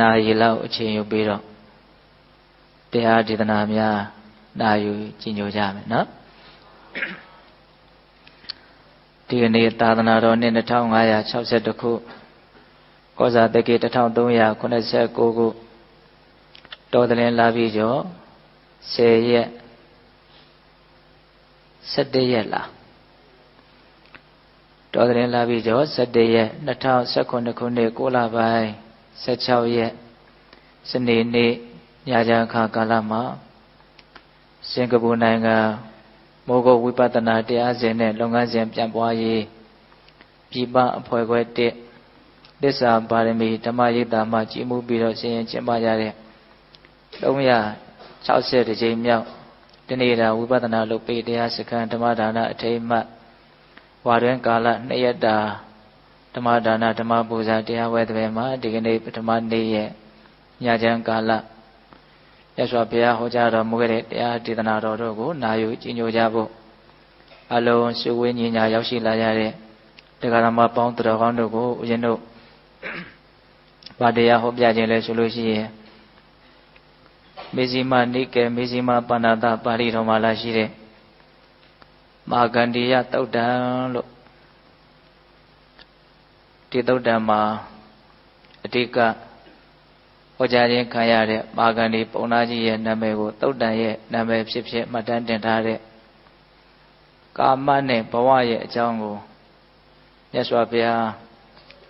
နာရီလောက်အချိန်ယူပြီးတော့တရားဒေသနာများနာယူကြည်ညိုကြမယ်နော်ဒီကနေ့သာသနာတော်နှစ်2562ခုကောဇာတက္ကေ1389ခုတော်သလင်းလာပြီးကျော်10ရက်17ရက်လားတော်သလင်းလာပြီးကျော်17ရက်2019ခုနှစ်6လပိုင်း16ရက်စနေနေ့ညချမ်းခါကာလမှာစင်ကာပူနိုင်ငံမိုးကုတ်ဝိပဿနာတရားစဉ်နဲ့လုပ်ငန်းစဉ်ပြန်ပွားရေးပြည်ပအဖွဲ့ခွဲ1သစ္စာပါရမီဓမ္မရိပ်သာမှကြီးမှုပြီးတော့ဆင်ရင်ကျင်းပကြတဲ့360ကြိမ်မြောက်တနေ့တာဝိပဿနာလုပ်ပေတရားစခန်းဓမ္မဒါနအထိမ်းအမှတ်ဝါတွင်ကာလ2ရက်တာဓမ္မဒါနဓမ္မပူဇာတရားဝဲတဲ့မှာဒီကနေ့ပထမနေ့ရဲ့ညချမ်းကာလရသော်ဘုရားဟောကြားတော်မူခဲ့တဲ့တရားဒေသနာတော်တို့ကိုနာယူကြည်ညိုကြဖို့အလုံးစုဝိညာဉ်ညာရောက်ရှိလာကြတဲ့တရားဓမ္မပေါင်းတော်ကောင်းတို့ကိုဦးဇင်းတို့ဗာတရားဟောပြခြင်းလဲဆိုလို့ရှိရင်မေဇိမနိကေမေဇိမပါဏာတပါဠိတော်မှာလာရှိတဲ့မာဂန္ဒီယသုတ်တံလို့ဒီသုတ်တံမှာအတိကဟောကြားခြင်းခံရတဲ့မာဂန္ဒီပုံနာကြီးရဲ့နာမည်ကိုသုတ်တံရဲ့နာမည်ဖြစ်ဖြစ်မှတ်တမ်းတင်ထားတဲ့ကာမနဲ့ဘဝရဲ့အကြောင်းကိုမြတ်စွာဘုရား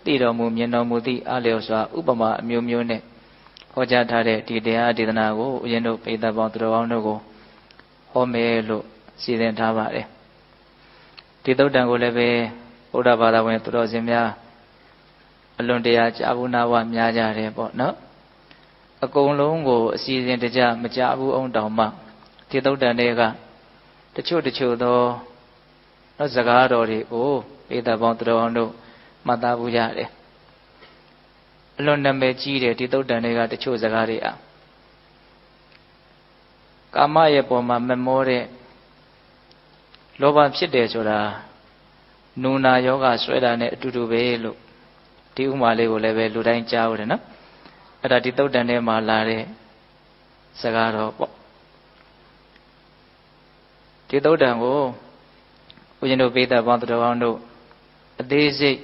သိတော်မူမြင်တော်မူသည့်အလျော်စွာဥပမာအမျိုးမျိုးနဲ့ဟောကြားထားတဲ့ဒီတရားဒေသနာကိုဦးဇင်းတို့ပိဋကပေါင်းသူတော်ကောင်းတို့ကိုဟောမယ်လို့စီစဉ်ထားပါတယ်ဒီသုတ်တံကိုလည်းပဲဗုဒ္ဓဘာသာဝင်သူတော်စင်များအလွန်တရာကြာဘူးနာဝများကြတယ်ပေါ့နော်အကုန်လုံးကိုအစီအစဉ်တကြမကြဘူးအောင်တောင်မှဒီသုတ်တံတွေကတချို့သောနော်စကားတော်တွေကိုပိဋကပေါင်းသူတော်ကောင်းတို့မှတ်သားဘူးကြတယ်အလွန်နာမည်ကြီးတယ်ဒီသုတ်တံတွေကတချို့စကားတွေကာမရဲ့ပုံမှာမမောတဲ့လောဘဖြစ်တယ်ဆိုတာနူနာယောဂဆွဲတာနဲ့အတူတူပဲလို့ဒီဥမာလေးကိုလည်းပဲလူတိုင်းကြားဦးတယ်နော်အဲ့ဒါဒီသုတ်တံထဲမှာလာတဲ့စကားတော်ပေါ့ဒီသုတ်တံကိုဦးဇင်းတို့ပိဋကပေါင်းသူတော်ကောင်းတို့အသေးစိတ်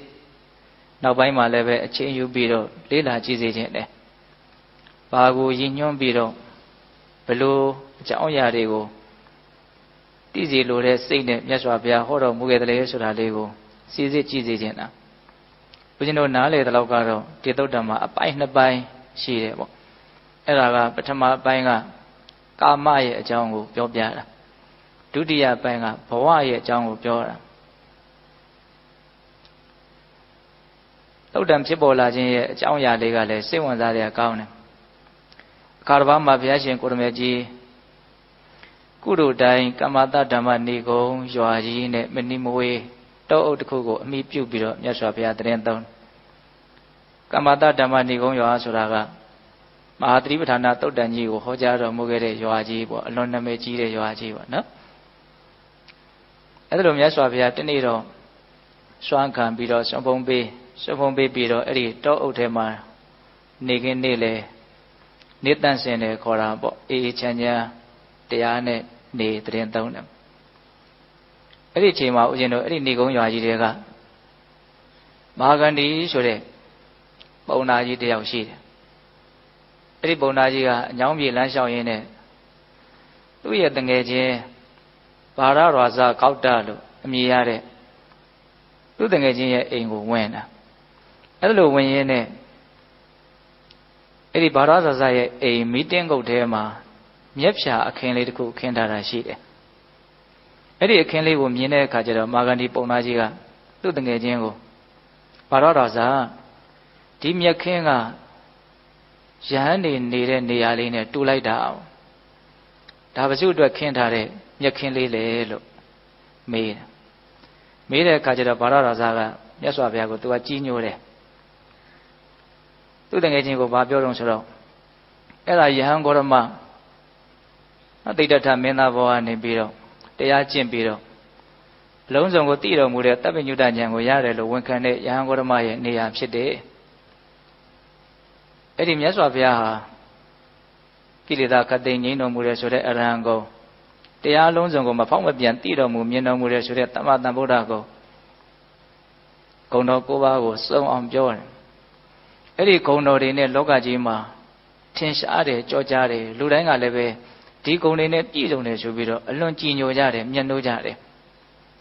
နောက်ပိုင်းမှာလည်းပဲအချင်းယူပြီးတော့လေ့လာကြည့်စေခြင်းတယ်ဘာကိုရည်ညွှန်းပြီးတော့ဘလို့အကြောင်းအရာတွေကိုသိစီလိုတဲ့စိတ်နဲ့မြတ်စွာဘုရားဟောတော်မူခဲ့တယ်ဆိုတာလေးကိုစီစစ်ကြည့်စေခြင်းတာဦးဇင်းတို့နားလေတဲ့လောက်ကတော့ဒီသုတ်တံမှာအပိုင်း2ပိုင်းရှိတယ်ပေါ့အဲ့ဒါကပထမအပိုင်းကကာမရဲ့အကြောင်းကိုပြောပြတာဒုတိယပိုင်းကဘဝရဲ့အကြောင်းကိုပြောတာသုတ်တံဖြစ်ပေါ်လာခြင်းရဲ့အကြောင်းအရာလေးကလည်းစိတ်ဝင်စားစရာကောင်းတယ်အခါတစ်ပါးမှာဘုရားရှင်ကိုရမေကြီးကုသိုလ်တိုင်းကမ္မတဓမ္မနေကုံရွာကြီးနဲ့မဏိမဝေးတောအုပ်တစ်ခုကိုအမိပြုပြီးတော့မြတ်စွာဘုရားတရင်သုံးကမ္မတဓမ္မနေကုံရွာဆိုတာကမဟာသတိပဋ္ဌာန်သုတ်တံကြီးကိုဟောကြားတော်မူခဲ့တဲ့ရွာကြီးပေါ့အလွန်နာမည်ကြီးတဲ့ရွာကြီးပေါ့နော်အဲ့ဒါလိုမြတ်စွာဘုရားတနေ့တော့စွမ်းခံပြီးတော့စွန့်ဖုံးပေးပြီးတော့အဲ့ဒီတောအုပ်ထဲမှာနေခင်းနေလေနေတန့်စင်တယ်ခေါ်တာပေါ့အေးချမ်းချမ်းတရားနဲ့နေတရင်သုံးတယ်အဲ့ဒီအချိန်မှာဦးဇင်းတို့အဲ့ဒီနေကုန်းရွာကြီးတွေကမဟာကန္ဒီဆိုတဲ့ပုံနာကြီးတယောက်ရှိတယ်အဲ့ဒီပုံနာကြီးကအညောင်းပြေလမ်းလျှောက်ရင်းနဲ့သူ့ရဲ့တငယ်ချင်းဘာရရွာဇကောက်တလို့အမည်ရတဲ့သူ့တငယ်ချင်းရဲ့အိမ်ကိုဝင်တာအဲ့လိုဝင်ရင်းနဲ့အဲ့ဒီဘာရဇာရဲ့အိမ်မီတင်းကုတ်ထဲမှာမြက်ဖြာအခင်းလေးတစ်ခုခင်းထားတာရှိတယ်အဲ့ဒီအခင်းလေးကိုမြင်တဲ့အခါကျတော့မာဂန္ဒီပုံနာကြီးကသူ့တငယ်ချင်းကိုဘာရဇာဒီမြက်ခင်းကရဟန်းနေနေတဲ့နေရာလေးနဲ့တူလိုက်တာအောင်ဒါဘု து အတွက်ခင်းထားတဲ့မြက်ခင်းလေးလေလို့မေးတဲ့အခါကျတော့ဘာရဇာကမြတ်စွာဘုရားကိုသူကကြီးညိုတယ်သူ့တငယ်ချင်းကိုဘာပြောတော့ဆိုတော့အဲ့ဒါယဟန်ဂေါရမတိဋ္ဌထမင်းသားဘောကနေပြီးတော့တရားကျင့်ပြီးတော့အလုံးစုံကိုသိတော်မူတဲ့တပ်ပညုတဉာဏ်ကိုရတယ်လို့ဝန်ခံတဲ့ယဟန်ဂေါရမရဲ့နေရာဖြစ်တယ် အဲ့ဒီမြတ်စွာဘုရားဟာကိလေသာခတ်သိမ်းငြိမ်းတော်မူတဲ့ဆိုတဲ့အရဟံကိုတရားလုံးစုံကိုမဖောက်မပြန်သိတော်မူမြင်တော်မူတဲ့ဆိုတဲ့သမ္မာသမ္ဗုဒ္ဓကိုဂုဏ်တော်၉ပါးကိုစုံအောင်ပြောတယ်အဲ့ဒီဂုဏ်တော်တွေနဲ့လောကကြီးမှာထင်ရှားတယ်ကြောကြားတယ်လူတိုင်းကလည်းပဲဒီဂုဏ်တွေနဲ့ပြည့်စုံတယ်ဆိုပြီးတော့အလွန်ကြည်ညိုကြတယ်မျက်နှိုးကြတယ်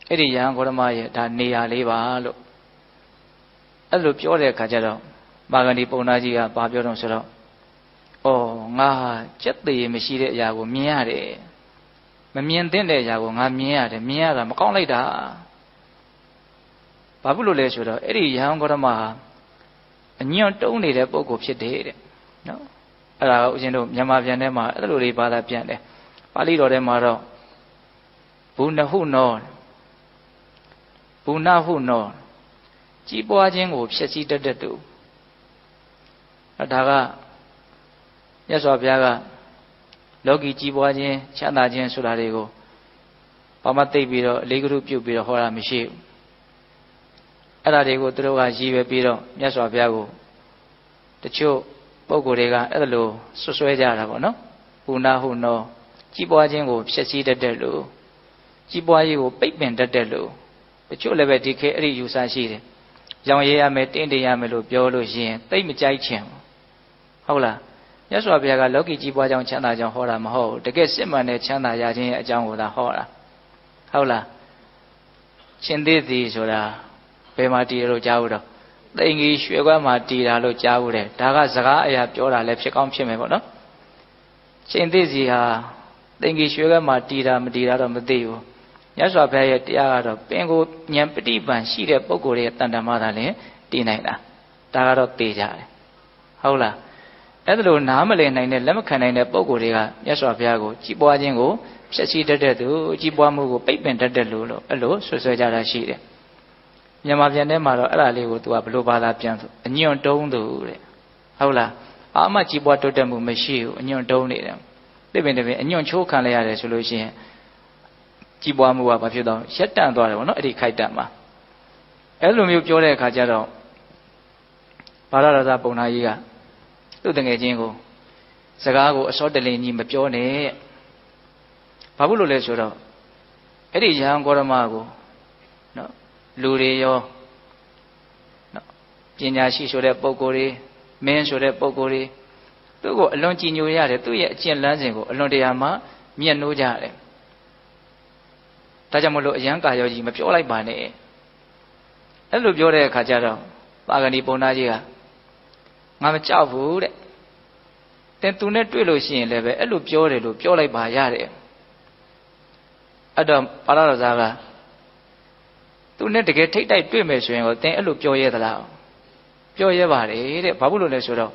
အဲ့ဒီယဟန်ဂေါတမရဲ့ဒါနေရာလေးပါလို့အဲ့လိုပြောတဲ့အခါကျတော့မာဂန္ဒီပုံနာကြီးကဘာပြောတော့ဆိုတော့ဩငါစက်သေးမရှိတဲ့အရာကိုမြင်ရတယ်မမြင်တဲ့အရာကိုငါမြင်ရတယ်မြင်ရတာမကောင်းလိုက်တာဘာဖြစ်လို့လဲဆိုတော့အဲ့ဒီယဟန်ဂေါတမဟာအညွန့်တုံးနေတဲ့ပုဂ္ဂိုလ်ဖြစ်တယ်တဲ့နော်အဲ့ဒါကိုဦးဇင်းတို့မြန်မာပြန်ထဲမှာအဲ့လိုလေးဘာသာပြန်တယ်ပါဠိတော်ထဲမှာတော့ဘူနဟုနောဘူနဟုနောကြီးပွားခြင်းကိုဖျက်ဆီးတတ်တဲ့သူဒါကမြတ်စွာဘုရားကလောကီကြီးပွားခြင်းချမ်းသာခြင်းဆိုတာတွေကိုဘာမှသိပြီးတော့အလေးကရုပြုပြီးတော့ဟောတာမရှိဘူးအဲ့ဒါတွေကိုသူတို့ကရည်ရွယ်ပြီးတော့မြတ်စွာဘုရားကိုတချို့ပုဂ္ဂိုလ်တွေကအဲ့လိုဆွဆွဲကြတာပေါ့နော်ဘူနာဟုနောကြီးပွားခြင်းကိုဖျက်ဆီးတတ်တဲ့လူကြီးပွားရေးကိုပိတ်ပင်တတ်တဲ့လူတချို့လည်းပဲဒီခေတ်အဲ့ဒီယူဆရှိတယ်ရောင်ရရမယ်တင်းတင်ရမယ်လို့ပြောလို့ရှိရင်သိမကြိုက်ချင်ဟုတ်လားမြတ်စွာဘုရားကလောကီကြီးပွားကြောင်းချမ်းသာကြောင်းဟောတာမဟုတ်ဘူးတကယ်စစ်မှန်တဲ့ချမ်းသာရခြင်းရဲ့အကြောင်းကိုသာဟောတာဟုတ်လားရှင်သေးသည်ဆိုတာဘယ်မှာတည်လို့ကြားဘူးတော့သိင်ကြီးရွှေကွက်မှာတည်တာလို့ကြားဘူးတယ်ဒါကစကားအရာပြောတာလည်းဖြစ်ကောင်းဖြစ်မယ်ပေါ့နော်ရှင်သေးစီဟာသိင်ကြီးရွှေကွက်မှာတည်တာမတည်တာတော့မသိဘူးမြတ်စွာဘုရားရဲ့တရားကတော့ပင်ကိုဉာဏ်ပฏิပန်ရှိတဲ့ပုဂ္ဂိုလ်ရဲ့တန်တမာသာလည်းတည်နိုင်တာဒါကတော့သိကြတယ်ဟုတ်လားအဲ့ဒါလို့နားမလည်နိုင်တဲ့လက်မခံနိုင်တဲ့ပုဂ္ဂိုလ်တွေကမြတ်စွာဘုရားကိုကြီးပွားခြင်းကိုဖျက်ဆီးတတ်တဲ့သူကြီးပွားမှုကိုပိတ်ပင်တတ်တဲ့လူလို့အဲ့လိုဆွဆွဲကြတာရှိတယ်မြန်မာပြန်ထဲမှာတော့အဲ့ဒါလေးကို तू ကဘလို့ဘာသာပြန်ဆိုအညွန့်တုံးသူတဲ့ဟုတ်လားအာမကြီးပွားတိုးတက်မှုမရှိဘူးအညွန့်တုံးနေတယ်သိပင်တပင်အညွန့်ချိုးခံလိုက်ရတယ်ဆိုလို့ရှိရင်ကြီးပွားမှုကဘာဖြစ်တော့ရက်တန့်သွားတယ်ဗောနော်အဲ့ဒီခိုက်တန့်မှာအဲ့လိုမျိုးပြောတဲ့အခါကျတော့ဘာရရဇပုံနာကြီးကသူ့တငယ်ချင်းကိုစကားကိုအစောတလင်ကြီးမပြောနဲ့ဘာဖြစ်လို့လဲဆိုတော့အဲ့ဒီယဟန်ဂေါတမကိုနော်လူတွေရောနော်ပညာရှိဆိုတဲ့ပုဂ္ဂိုလ်တွေမင်းဆိုတဲ့ပုဂ္ဂိုလ်တွေသူ့ကိုအလွန်ကြည်ညိုရတယ်သူ့ရဲ့အကျင့်လမ်းစဉ်ကိုအလွန်တရာမှမျက်နှိုးကြတယ်ဒါကြောင့်မလို့အယံကာယောကြီးမပြောလိုက်ပါနဲ့အဲ့လိုပြောတဲ့အခါကျတော့ပါဂဏီပုံနာကြီးကငါမကြောက်ဘူးတဲ့တင်သူနဲ့တွေ့လို့ရှိရင်လည်းပဲအဲ့လိုပြောတယ်လို့ပြောလိုက်ပါရတယ်အဲ့တော့ပါရတော်သားကသူနဲ့တကယ်ထိတ်တိုက်တွေ့မယ်ဆိုရင်ကိုတင်အဲ့လိုပြောရဲသလားပြောရဲပါတယ်တဲ့ဘာဖြစ်လို့လဲဆိုတော့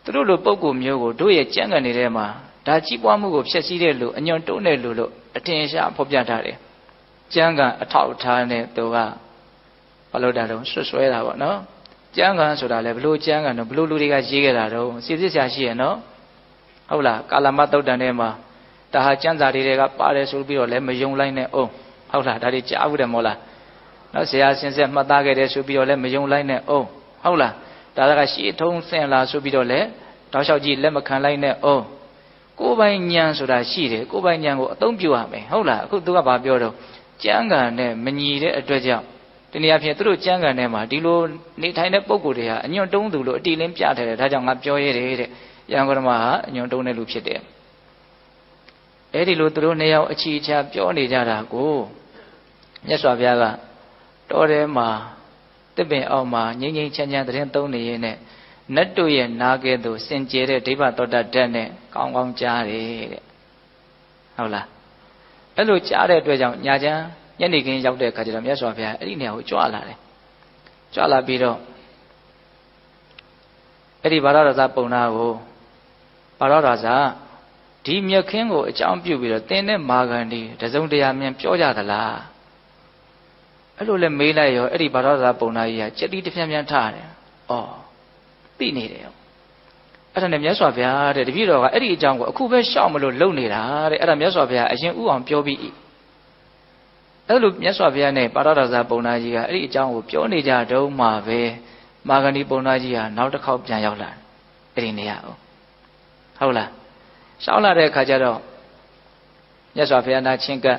သူတို့လိုပုံကိုမျိုးကိုတို့ရဲ့ကြံ့ကန်နေတဲ့မှာဒါကြီးပွားမှုကိုဖျက်ဆီးတဲ့လူအညွန့်တုံးတဲ့လူလို့အထင်ရှားဖော်ပြထားတယ်ကြံ့ကန်အထောက်အထားနဲ့သူကဘာလို့တာတော့ဆွဆွဲတာပေါ့နော်ကြံ့ကန်ဆိုတာလေဘလို့ကြံ့ကန်တော့ဘလို့လူတွေကရေးခဲ့တာတော့စီစစ်ဆရာရှိရနော်ဟုတ်လားကာလမသုတ်တန်ထဲမှာဒါဟာကျမ်းစာတွေကပါတယ်ဆိုပြီးတော့လည်းမယုံလိုက်နဲ့အောင်ဟုတ်လားဒါတွေကြားဘူးတယ်မို့လားနော်ဆရာစင်ဆက်မှတ်သားခဲ့တယ်ဆိုပြီးတော့လည်းမယုံလိုက်နဲ့အောင်ဟုတ်လားဒါကရှေ့ထုံးဆင်လာဆိုပြီးတော့လည်းတောက်လျှောက်ကြည့်လက်မခံလိုက်နဲ့အောင်ကိုယ်ပိုင်ဉာဏ်ဆိုတာရှိတယ်ကိုယ်ပိုင်ဉာဏ်ကိုအသုံးပြုရမယ်ဟုတ်လားအခုသူကဘာပြောတော့ကျမ်းဂန်နဲ့မညီတဲ့အတွက်ကြောင့်ဒီနေရာဖြင့်သူတို့ကျမ်းဂန်ထဲမှာဒီလိုနေထိုင်တဲ့ပုံကိုယ်တွေဟာအညွန့်တုံးသူလို့အတိလင်းပြထားတယ်ဒါကြောင့်ငါပြောရဲတယ်တဲ့ယဟန်ဂေါတမဟာအညွန့်တုံးတဲ့လူဖြစ်တယ်အဲ့ဒီလိုသူတို့နှစ်ယောက်အချီချာပြောနေကြတာကိုမြတ်စွာဘုရားကတောထဲမှာတစ်ပင်အောက်မှာငြိမ့်ငြိမ့်ချမ်းချမ်းသတင်းသုံးနေရင်နဲ့နတ်တို့ရဲ့နာကဲ့သို့စင်ကြယ်တဲ့ဒိဗ္ဗသောတဓာတ်နဲ့ကောင်းကောင်းကြားတယ်တဲ့ဟုတ်လားအဲ့လိုကြားတဲ့အတွက်ကြောင့်ညာချမ်းညနေခင်းရောက်တဲ့အခါကျတော့မြတ်စွာဘုရားအဲ့ဒီနေရာကိုကြွလာတယ်ကြွလာပြီးတော့အဲ့ဒီဘာရရဇပုံနာကိုဘာရရဇဒီမြက်ခင်းကိုအကြောင်းပြုပြီးတော့တင်းတဲ့မာဂန္ဒီတစုံတရာမြင်ပြောကြသလားအဲ့လိုလဲမေးလိုက်ရောအဲ့ဒီဘာရရဇပုံနာကြီးကစက်တီတစ်ဖြန်းဖြန်းထားတယ်ဩသိနေတယ်အဲ့ဒါနဲ့မြတ်စွာဘုရားတဲ့တပည့်တော်ကအဲ့ဒီအကြောင်းကိုအခုပဲရှောက်မလို့လုံနေတာတဲ့အဲ့ဒါမြတ်စွာဘုရားအရင်ဥအောင်ပြောပြီးအဲ့လိုမြတ်စွာဘုရားနဲ့ပါရဒဇာပုံနာကြီးကအဲ့ဒီအကြောင်းကိုပြောနေကြတုန်းမှာပဲမာဂန္ဒီပုံနာကြီးဟာနောက်တစ်ခေါက်ပြန်ရောက်လာတယ် အဲ့ဒီနေရာကိုဟုတ်လားရှောင်းလာတဲ့အခါကျတော့မြတ်စွာဘုရားနာချင်းကပ်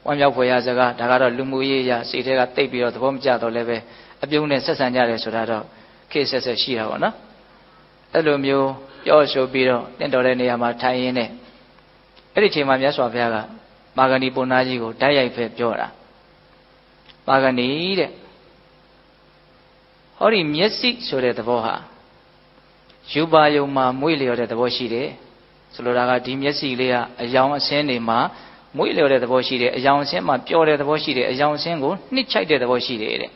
ဝမ်းမြောက်ဖွယ်ရာစကားဒါကတော့လူမှုရေးရာစိတ်ထဲကတိတ်ပြီးတော့သဘောမကျတော့လည်းပဲအပြုံးနဲ့ဆက်ဆံကြတယ်ဆိုတာတော့ခေတ်ဆက်ဆက်ရှိတာပေါ့နော်အဲ့လိုမျိုးပြောဆိုပြီးတော့တင့်တော်တဲ့နေရာမှာထိုင်ရင်းနဲ့အဲ့ဒီချိန်မှာမြတ်စွာဘုရားကမာဂဏီပုဏ္ဏကြီးကိုဓာတ်ရိုက်ဖက်ပြောတာမာဂဏီတဲ့ဟောဒီမျက်စိဆိုတဲ့သဘောဟာယူပါယုံမှာမွေ့လျော်တဲ့သဘောရှိတယ်ဆိုလိုတာကဒီမျက်စိလေးကအယောင်အဆင်းတွေမှာမွေ့လျော်တဲ့သဘောရှိတယ်အယောင်အဆင်းမှာပျော်တဲ့သဘောရှိတယ်အယောင်အဆင်းကိုနှစ်ချိုက်တဲ့သဘောရှိတယ်တဲ့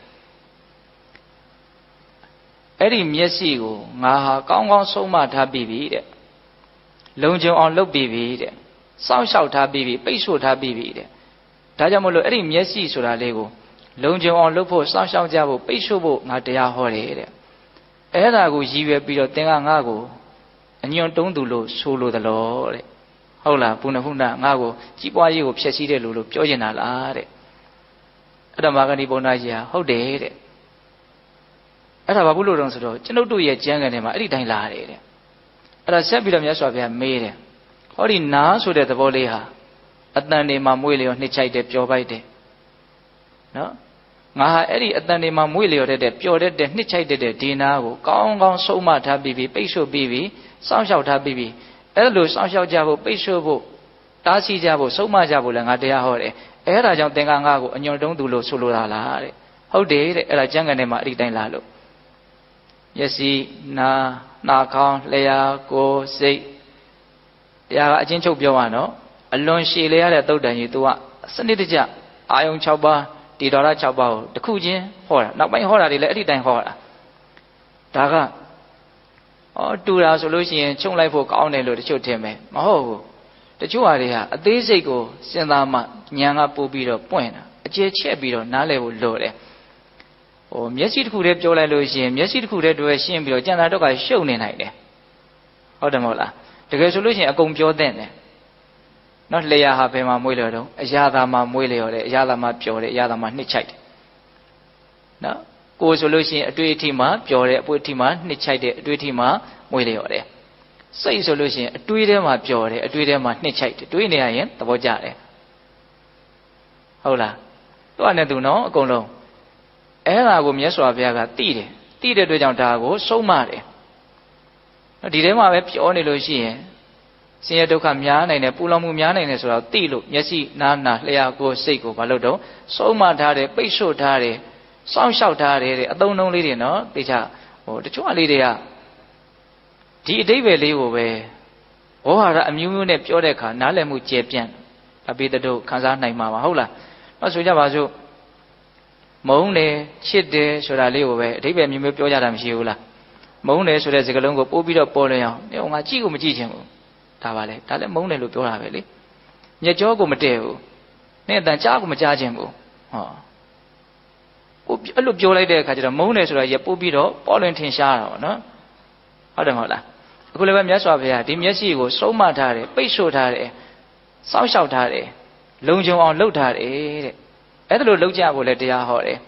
အဲ့ဒီမျက်စိကိုငါဟာကောင်းကောင်းဆုံးမထားပြီးပြီတဲ့လုံခြုံအောင်လုပ်ပြီးပြီတဲ့စောင့်ရှောက်ထားပြီးပြီပိတ်ဆို့ထားပြီးပြီတဲ့ဒါကြောင့်မလို့အဲ့ဒီမျက်စိဆိုတာလေးကိုလုံခြုံအောင်လုပ်ဖို့စောင့်ရှောက်ကြဖို့ပိတ်ဆို့ဖို့ငါတရားဟောတယ်တဲ့အဲ့ဒါကိုရည်ရွယ်ပြီးတော့သင်ကငါ့ကိုအညွန့်တုံးသူလို့ဆိုလိုသလားတဲ့ဟုတ်လားဘုနဟုဏငါ့ကိုကြီးပွားရေးကိုဖျက်ဆီးတယ်လို့ပြောချင်တာလားတဲ့အဲ့ဒါမာဂဏီပုဏ္ဏကြီးဟာဟုတ်တယ်တဲ့အဲ့ဒါဘာဖြစ်လို့တုံးဆိုတော့ကျွန်ုပ်တို့ရဲ့ကျမ်းဂန်ထဲမှာအဲ့ဒီတိုင်းလာတယ်တဲ့အဲ့ဒါဆက်ပြီးတော့မြတ်စွာဘုရားမေးတယ်ဟောဒီနားဆိုတဲ့သဘောလေးဟာအတန်တွေမှာမွေးလျော်နှစ်ချိုက်တယ်ပျော်ပိုက်တယ်နော်ငါဟာအဲ့ဒီအတန်တွေမှာမွေးလျော်တဲ့ပျော်တဲ့နှစ်ချိုက်တဲ့ဒီနားကိုကောင်းကောင်းဆုံးမထားပြီးပိတ်ဆို့ပြီးစောင့်ရှောက်ထားပြီးအဲ့လိုစောင့်ရှောက်ကြဖို့ပိတ်ဆို့ဖို့တားဆီးကြဖို့ဆုံးမကြဖို့လည်းငါတရားဟောတယ်အဲ့ဒါကြောင့်သင်္ကငါကိုအညွန့်တုံးသူလို့ဆိုလိုတာလားတဲ့ဟုတ်တယ်တဲ့အဲ့ဒါကျမ်းဂန်ထဲမှာအဲ့ဒီတိုင်းလာလို့မျက်စိနားနှာခေါင်းလျှာကိုယ်စိတ်တရားကအချင်းချုပ်ပြောရနော်အလွန်ရှည်လျားတဲ့သုတ်တန်ကြီး तू ကစနစ်တကျအာယုံ6ပါးတည်တော်ရ6ပါးကိုတစ်ခုချင်းဟောတာနောက်ပိုင်းဟောတာတွေလည်းအဲ့ဒီတိုင်းဟောတာဒါကတူတာဆိုလို့ရှိရင်ချုံလိုက်ဖို့ကောင်းတယ်လို့တချို့ထင်မယ်မဟုတ်ဘူးတချို့ဟာတွေဟာအသေးစိတ်ကိုစဉ်းစားမှဉာဏ်ကပို့ပြီးတော့ပွင့်တာအကျယ်ချက်ပြီးတော့နားလည်ဖို့လိုတယ်မျက်စိတစ်ခုတည်းပြောလိုက်လို့ရှိရင်မျက်စိတစ်ခုတည်းတွေ့ရှင်းပြီးတော့ကြံတာတော့ကရှုပ်နေနိုင်တယ်ဟုတ်တယ်မဟုတ်လားတကယ်ဆိုလို့ရှိရင်အကုန်ပြောတဲ့တယ်နော်လျှာဟာဘယ်မှာမွေးလျော်တော့အရာသာမှာမွေးလျော်တယ်အရာသာမှာပျော်တယ်အရာသာမှာနှစ်ချိုက်တယ်နော်ကိုယ်ဆိုလို့ရှိရင်အတွေ့အထိမှာပျော်တယ်အပွေအထိမှာနှစ်ချိုက်တယ်အတွေ့အထိမှာမွေးလျော်တယ်စိတ်ဆိုလို့ရှိရင်အတွေးထဲမှာပျော်တယ်အတွေးထဲမှာနှစ်ချိုက်တယ်တွေးနေရရင်သဘောကျတယ်ဟုတ်လားသူကနဲ့သူနော်အကုန်လုံးအဲ့ဒါကိုမြတ်စွာဘုရားကသိတယ်သိတဲ့အတွက်ကြောင့်ဒါကိုဆုံးမတယ်ဒီထဲမှာပဲပျော်နေလို့ရှိရင်ဆင်းရဲဒုက္ခများနိုင်တယ်ပူလောင်မှုများနိုင်တယ်ဆိုတော့သိလို့မျက်စိနားနာလျှာကိုယ်စိတ်ကိုဘာလို့တော့ဆုံးမထားတယ်ပိတ်ဆို့ထားတယ်စောင့်ရှောက်ထားတယ်တဲ့အသုံးနှုန်းလေးတွေနော်သိချတချို့အလေးတွေကဒီအဓိပ္ပာယ်လေးကိုပဲဝေါဟာရအမျိုးမျိုးနဲ့ပြောတဲ့အခါနားလည်မှုကျယ်ပြန့်အပိတတို့ခန်းစားနိုင်မှာပါဟုတ်လားမဆိုကြပါစို့မုန်းတယ်ချစ်တယ်ဆိုတာလေးကိုပဲအဓိပ္ပာယ်မျိုးမျိုးပြောကြတာမရှိဘူးလားမုန်းတယ်ဆိုတဲ့စကားလုံးကိုပို့ပြီးတော့ပေါ်လွင်အောင်ငါကြည့်ကိုမကြည့်ချင်ဘူးဒါပါလေဒါလည်းမုန်းတယ်လို့ပြောတာပဲလေညက်ကြောကိုမတည့်ဘူးနဲ့အတန်ကြားကိုမကြားချင်ဘူးဟောအဲ့လိုပြောလိုက်တဲ့အခါကျတော့မုန်းတယ်ဆိုတာရပို့ပြီးတော့ပေါ်လွင်ထင်ရှားတာပေါ့နော်ဟုတ်တယ်မဟုတ်လားအခုလည်းပဲမြတ်စွာဘုရားဒီမျက်စိကိုဆုံးမထားတယ်ပိတ်ဆို့ထားတယ်စောင့်ရှောက်ထားတယ်လုံခြုံအောင်လုပ်ထားတယ်တဲ့အဲ့ဒါလိုလုပ်ကြဖို့လည်းတရားဟောတယ်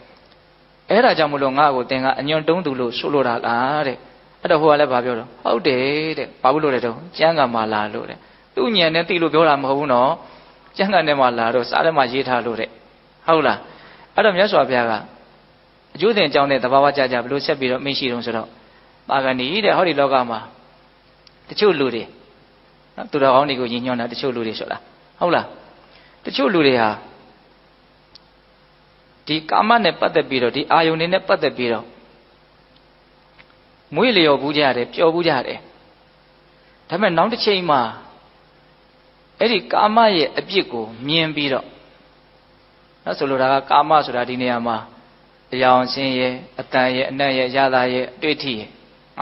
အဲ့ဒါကြောင့်မလို့ငါ့ကိုသင်ကအညွန့်တုံးသူလို့ဆိုလိုတာလားတဲ့အဲ့တော့ဟိုကလည်းဗာပြောတော့ဟုတ်တယ်တဲ့ဘာလို့လဲတော့ကျမ်းဂန်မှာလာလို့တဲ့သူ့ဉာဏ်နဲ့သိလို့ပြောတာမဟုတ်ဘူးနော်ကျမ်းဂန်ထဲမှာလာတော့စာထဲမှာရေးထားလို့တဲ့ဟုတ်လားအဲ့တော့မြတ်စွာဘုရားကအကျိုးတင်အကြောင်းနဲ့သဘာဝကြကြဘလို့ဆက်ပြီးတော့မင်းရှိတုံးဆိုတော့ပါဂဏီတဲ့ဟောဒီလောကမှာတချို့လူတွေနော်သူတော်ကောင်းတွေကိုညှဉ်းညွန်းတာတချို့လူတွေဆိုတာဟုတ်လားတချို့လူတွေဟာဒီကာမနဲ့ပတ်သက်ပြီးတော့ဒီအာယုန်တွေနဲ့ပတ်သက်ပြီးတော့မွေးလျော်ဘူးကြတယ်ပျော်ဘူးကြတယ်ဒါပေမဲ့နောက်တစ်ချိန်မှာအဲ့ဒီကာမရဲ့အပြစ်ကိုမြင်ပြီးတော့နော်ဆိုလိုတာကကာမဆိုတာဒီနေရာမှာအယောင်ဆင်းရဲ့အတန်ရဲ့အနတ်ရဲ့ရတာရဲ့အတွေ့အထိရဲ့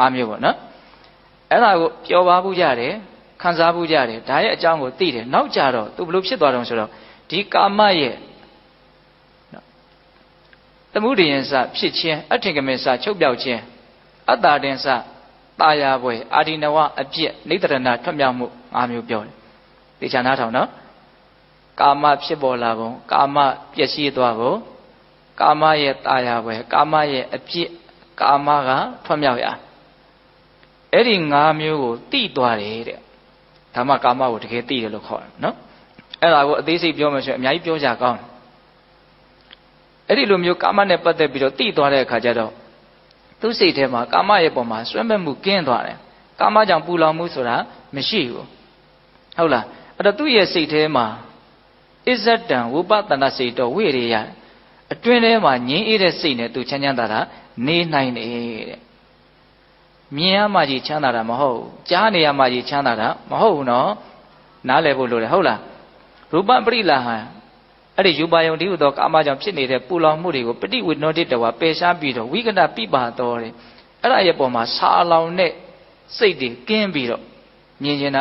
၅မျိုးပေါ့နော်အဲ့ဒါကိုပျော်ပါဘူးကြတယ်ခံစားဘူးကြတယ်ဒါရဲ့အကြောင်းကိုသိတယ်နောက်ကြတော့သူဘလို့ဖြစ်သွားတော့ဆိုတော့ဒီကာမရဲ့သမုဒိယံစဖြစ်ခြင်းအထင်ကမေစချုပ်ပြောက်ခြင်းအတ္တတင်စတာယာပွဲအာဒီနဝအပြစ်နိတရဏထွက်မြောက်မှု၅မျိုးပြောတယ်သိချာနားထောင်နော်ကာမဖြစ်ပေါ်လာပုံကာမပျက်စီးသွားပုံကာမရဲ့တာယာပွဲကာမရဲ့အပြစ်ကာမကထွက်မြောက်ရ အဲ့ဒီ၅မျိုးကိုတိသွားတယ်တဲ့ဒါမှကာမကိုတကယ်တိတယ်လို့ခေါ်တယ်နော်အဲ့ဒါကိုအသေးစိတ်ပြောမယ်ဆိုရင်အများကြီးပြောကြကောင်းတယ်အဲ့ဒီလိုမျိုးကာမနဲ့ပတ်သက်ပြီးတော့တိသွားတဲ့အခါကျတော့သူ့စိတ်ထဲမှာကာမရဲ့ပုံမှာစွဲမဲ့မှုကင်းသွားတယ်ကာမကြောင့်ပူလောင်မှုဆိုတာမရှိဘူးဟုတ်လားအဲ့တော့သူ့ရဲ့စိတ်ထဲမှာအစ္ဆတံဝုပတနာစိတ်တော်ဝိရိယအတွင်းထဲမှာငြင်းအေးတဲ့စိတ်နဲ့သူချမ်းချမ်းသာသာနေနိုင်တယ်တဲ့မြင်ရမှကြီးချမ်းသာတာမဟုတ်ဘူးကြားနေရမှကြီးချမ်းသာတာမဟုတ်ဘူးနော်နားလည်ဖို့လိုတယ်ဟုတ်လားရူပပရိလာဟံအဲ့ဒီယူပါယုံဒီဟုသောကာမကြောင့်ဖြစ်နေတဲ့ပူလောင်မှုတွေကိုပฏิဝိနောတိတဝပယ်ရှားပြီးတော့ဝိကတပိပါတော်တယ်အဲ့ဒါရဲ့ပုံမှာဆာလောင်တဲ့စိတ်တွေကင်းပြီးတော့မြင်ကျင်တာ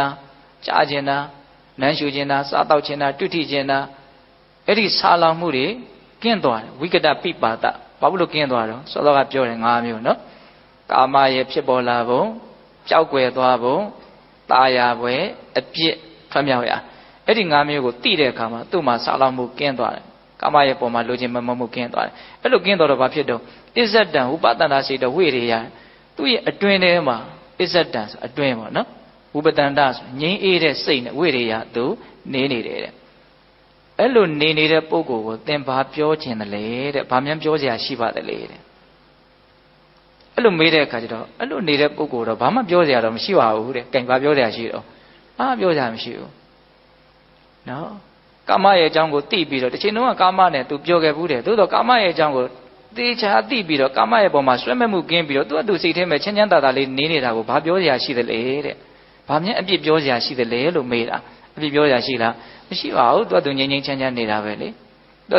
ကြားကျင်တာနမ်းရှူကျင်တာစားတောက်ကျင်တာတွေ့ထိကျင်တာအဲ့ဒီဆာလောင်မှုတွေကင်းသွားတယ်ဝိကတပိပါဒဘာလို့ကင်းသွားတော့စောစောကပြောတယ်၅မျိုးနော်ကာမရဲ့ဖြစ်ပေါ်လာပုံကြောက်ွယ်သွားပုံตาရပွဲအပြစ်ထွက်မြောက်ရအဲ့ဒီ၅မျိုးကိုသိတဲ့အခါမှာသူ့မှာဆာလောင်မှုကင်းသွားတယ်ကာမရဲ့ပုံမှာလိုချင်မမမှုကင်းသွားတယ်အဲ့လိုကင်းသွားတော့ဘာဖြစ်တော့အစ္ဆတံဥပတန္တစိတ်တော်ဝိရိယသူ့ရဲ့အတွင်းထဲမှာအစ္ဆတံဆိုအတွင်းပေါ့နော်ဥပတန္တဆိုငြိမ်းအေးတဲ့စိတ်နဲ့ဝိရိယသူနေနေတယ်တဲ့အဲ့လိုနေနေတဲ့ပုဂ္ဂိုလ်ကိုသင်ဘာပြောခြင်းတလဲတဲ့ဘာမှပြောစရာရှိပါသလဲတဲ့အဲ့လိုမေးတဲ့အခါကျတော့အဲ့လိုနေတဲ့ပုဂ္ဂိုလ်တော့ဘာမှပြောစရာတော့မရှိပါဘူးတဲ့။ကဲဘာပြောစရာရှိတော့ဘာမှပြောစရာမရှိဘူး။နော်ကာမရဲ့အကြောင်းကိုသိပြီးတော့တစ်ချိန်လုံးကကာမနဲ့သူပြောခဲ့ဘူးတဲ့။သို့တော့ကာမရဲ့အကြောင်းကိုသေချာသိပြီးတော့ကာမရဲ့ပုံမှာဆွဲမဲ့မှုကင်းပြီးတော့သူ့စိတ်ထဲမှာချမ်းချမ်းသာသာလေးနေနေတာကိုဘာပြောစရာရှိသလဲတဲ့။ဘာမှအပြစ်ပြောစရာရှိသလဲလို့မေးတာ။အပြစ်ပြောစရာရှိလားမရှိပါဘူး။သူငြိမ်ငြိမ်ချမ်းချမ်းနေတာပဲလေ။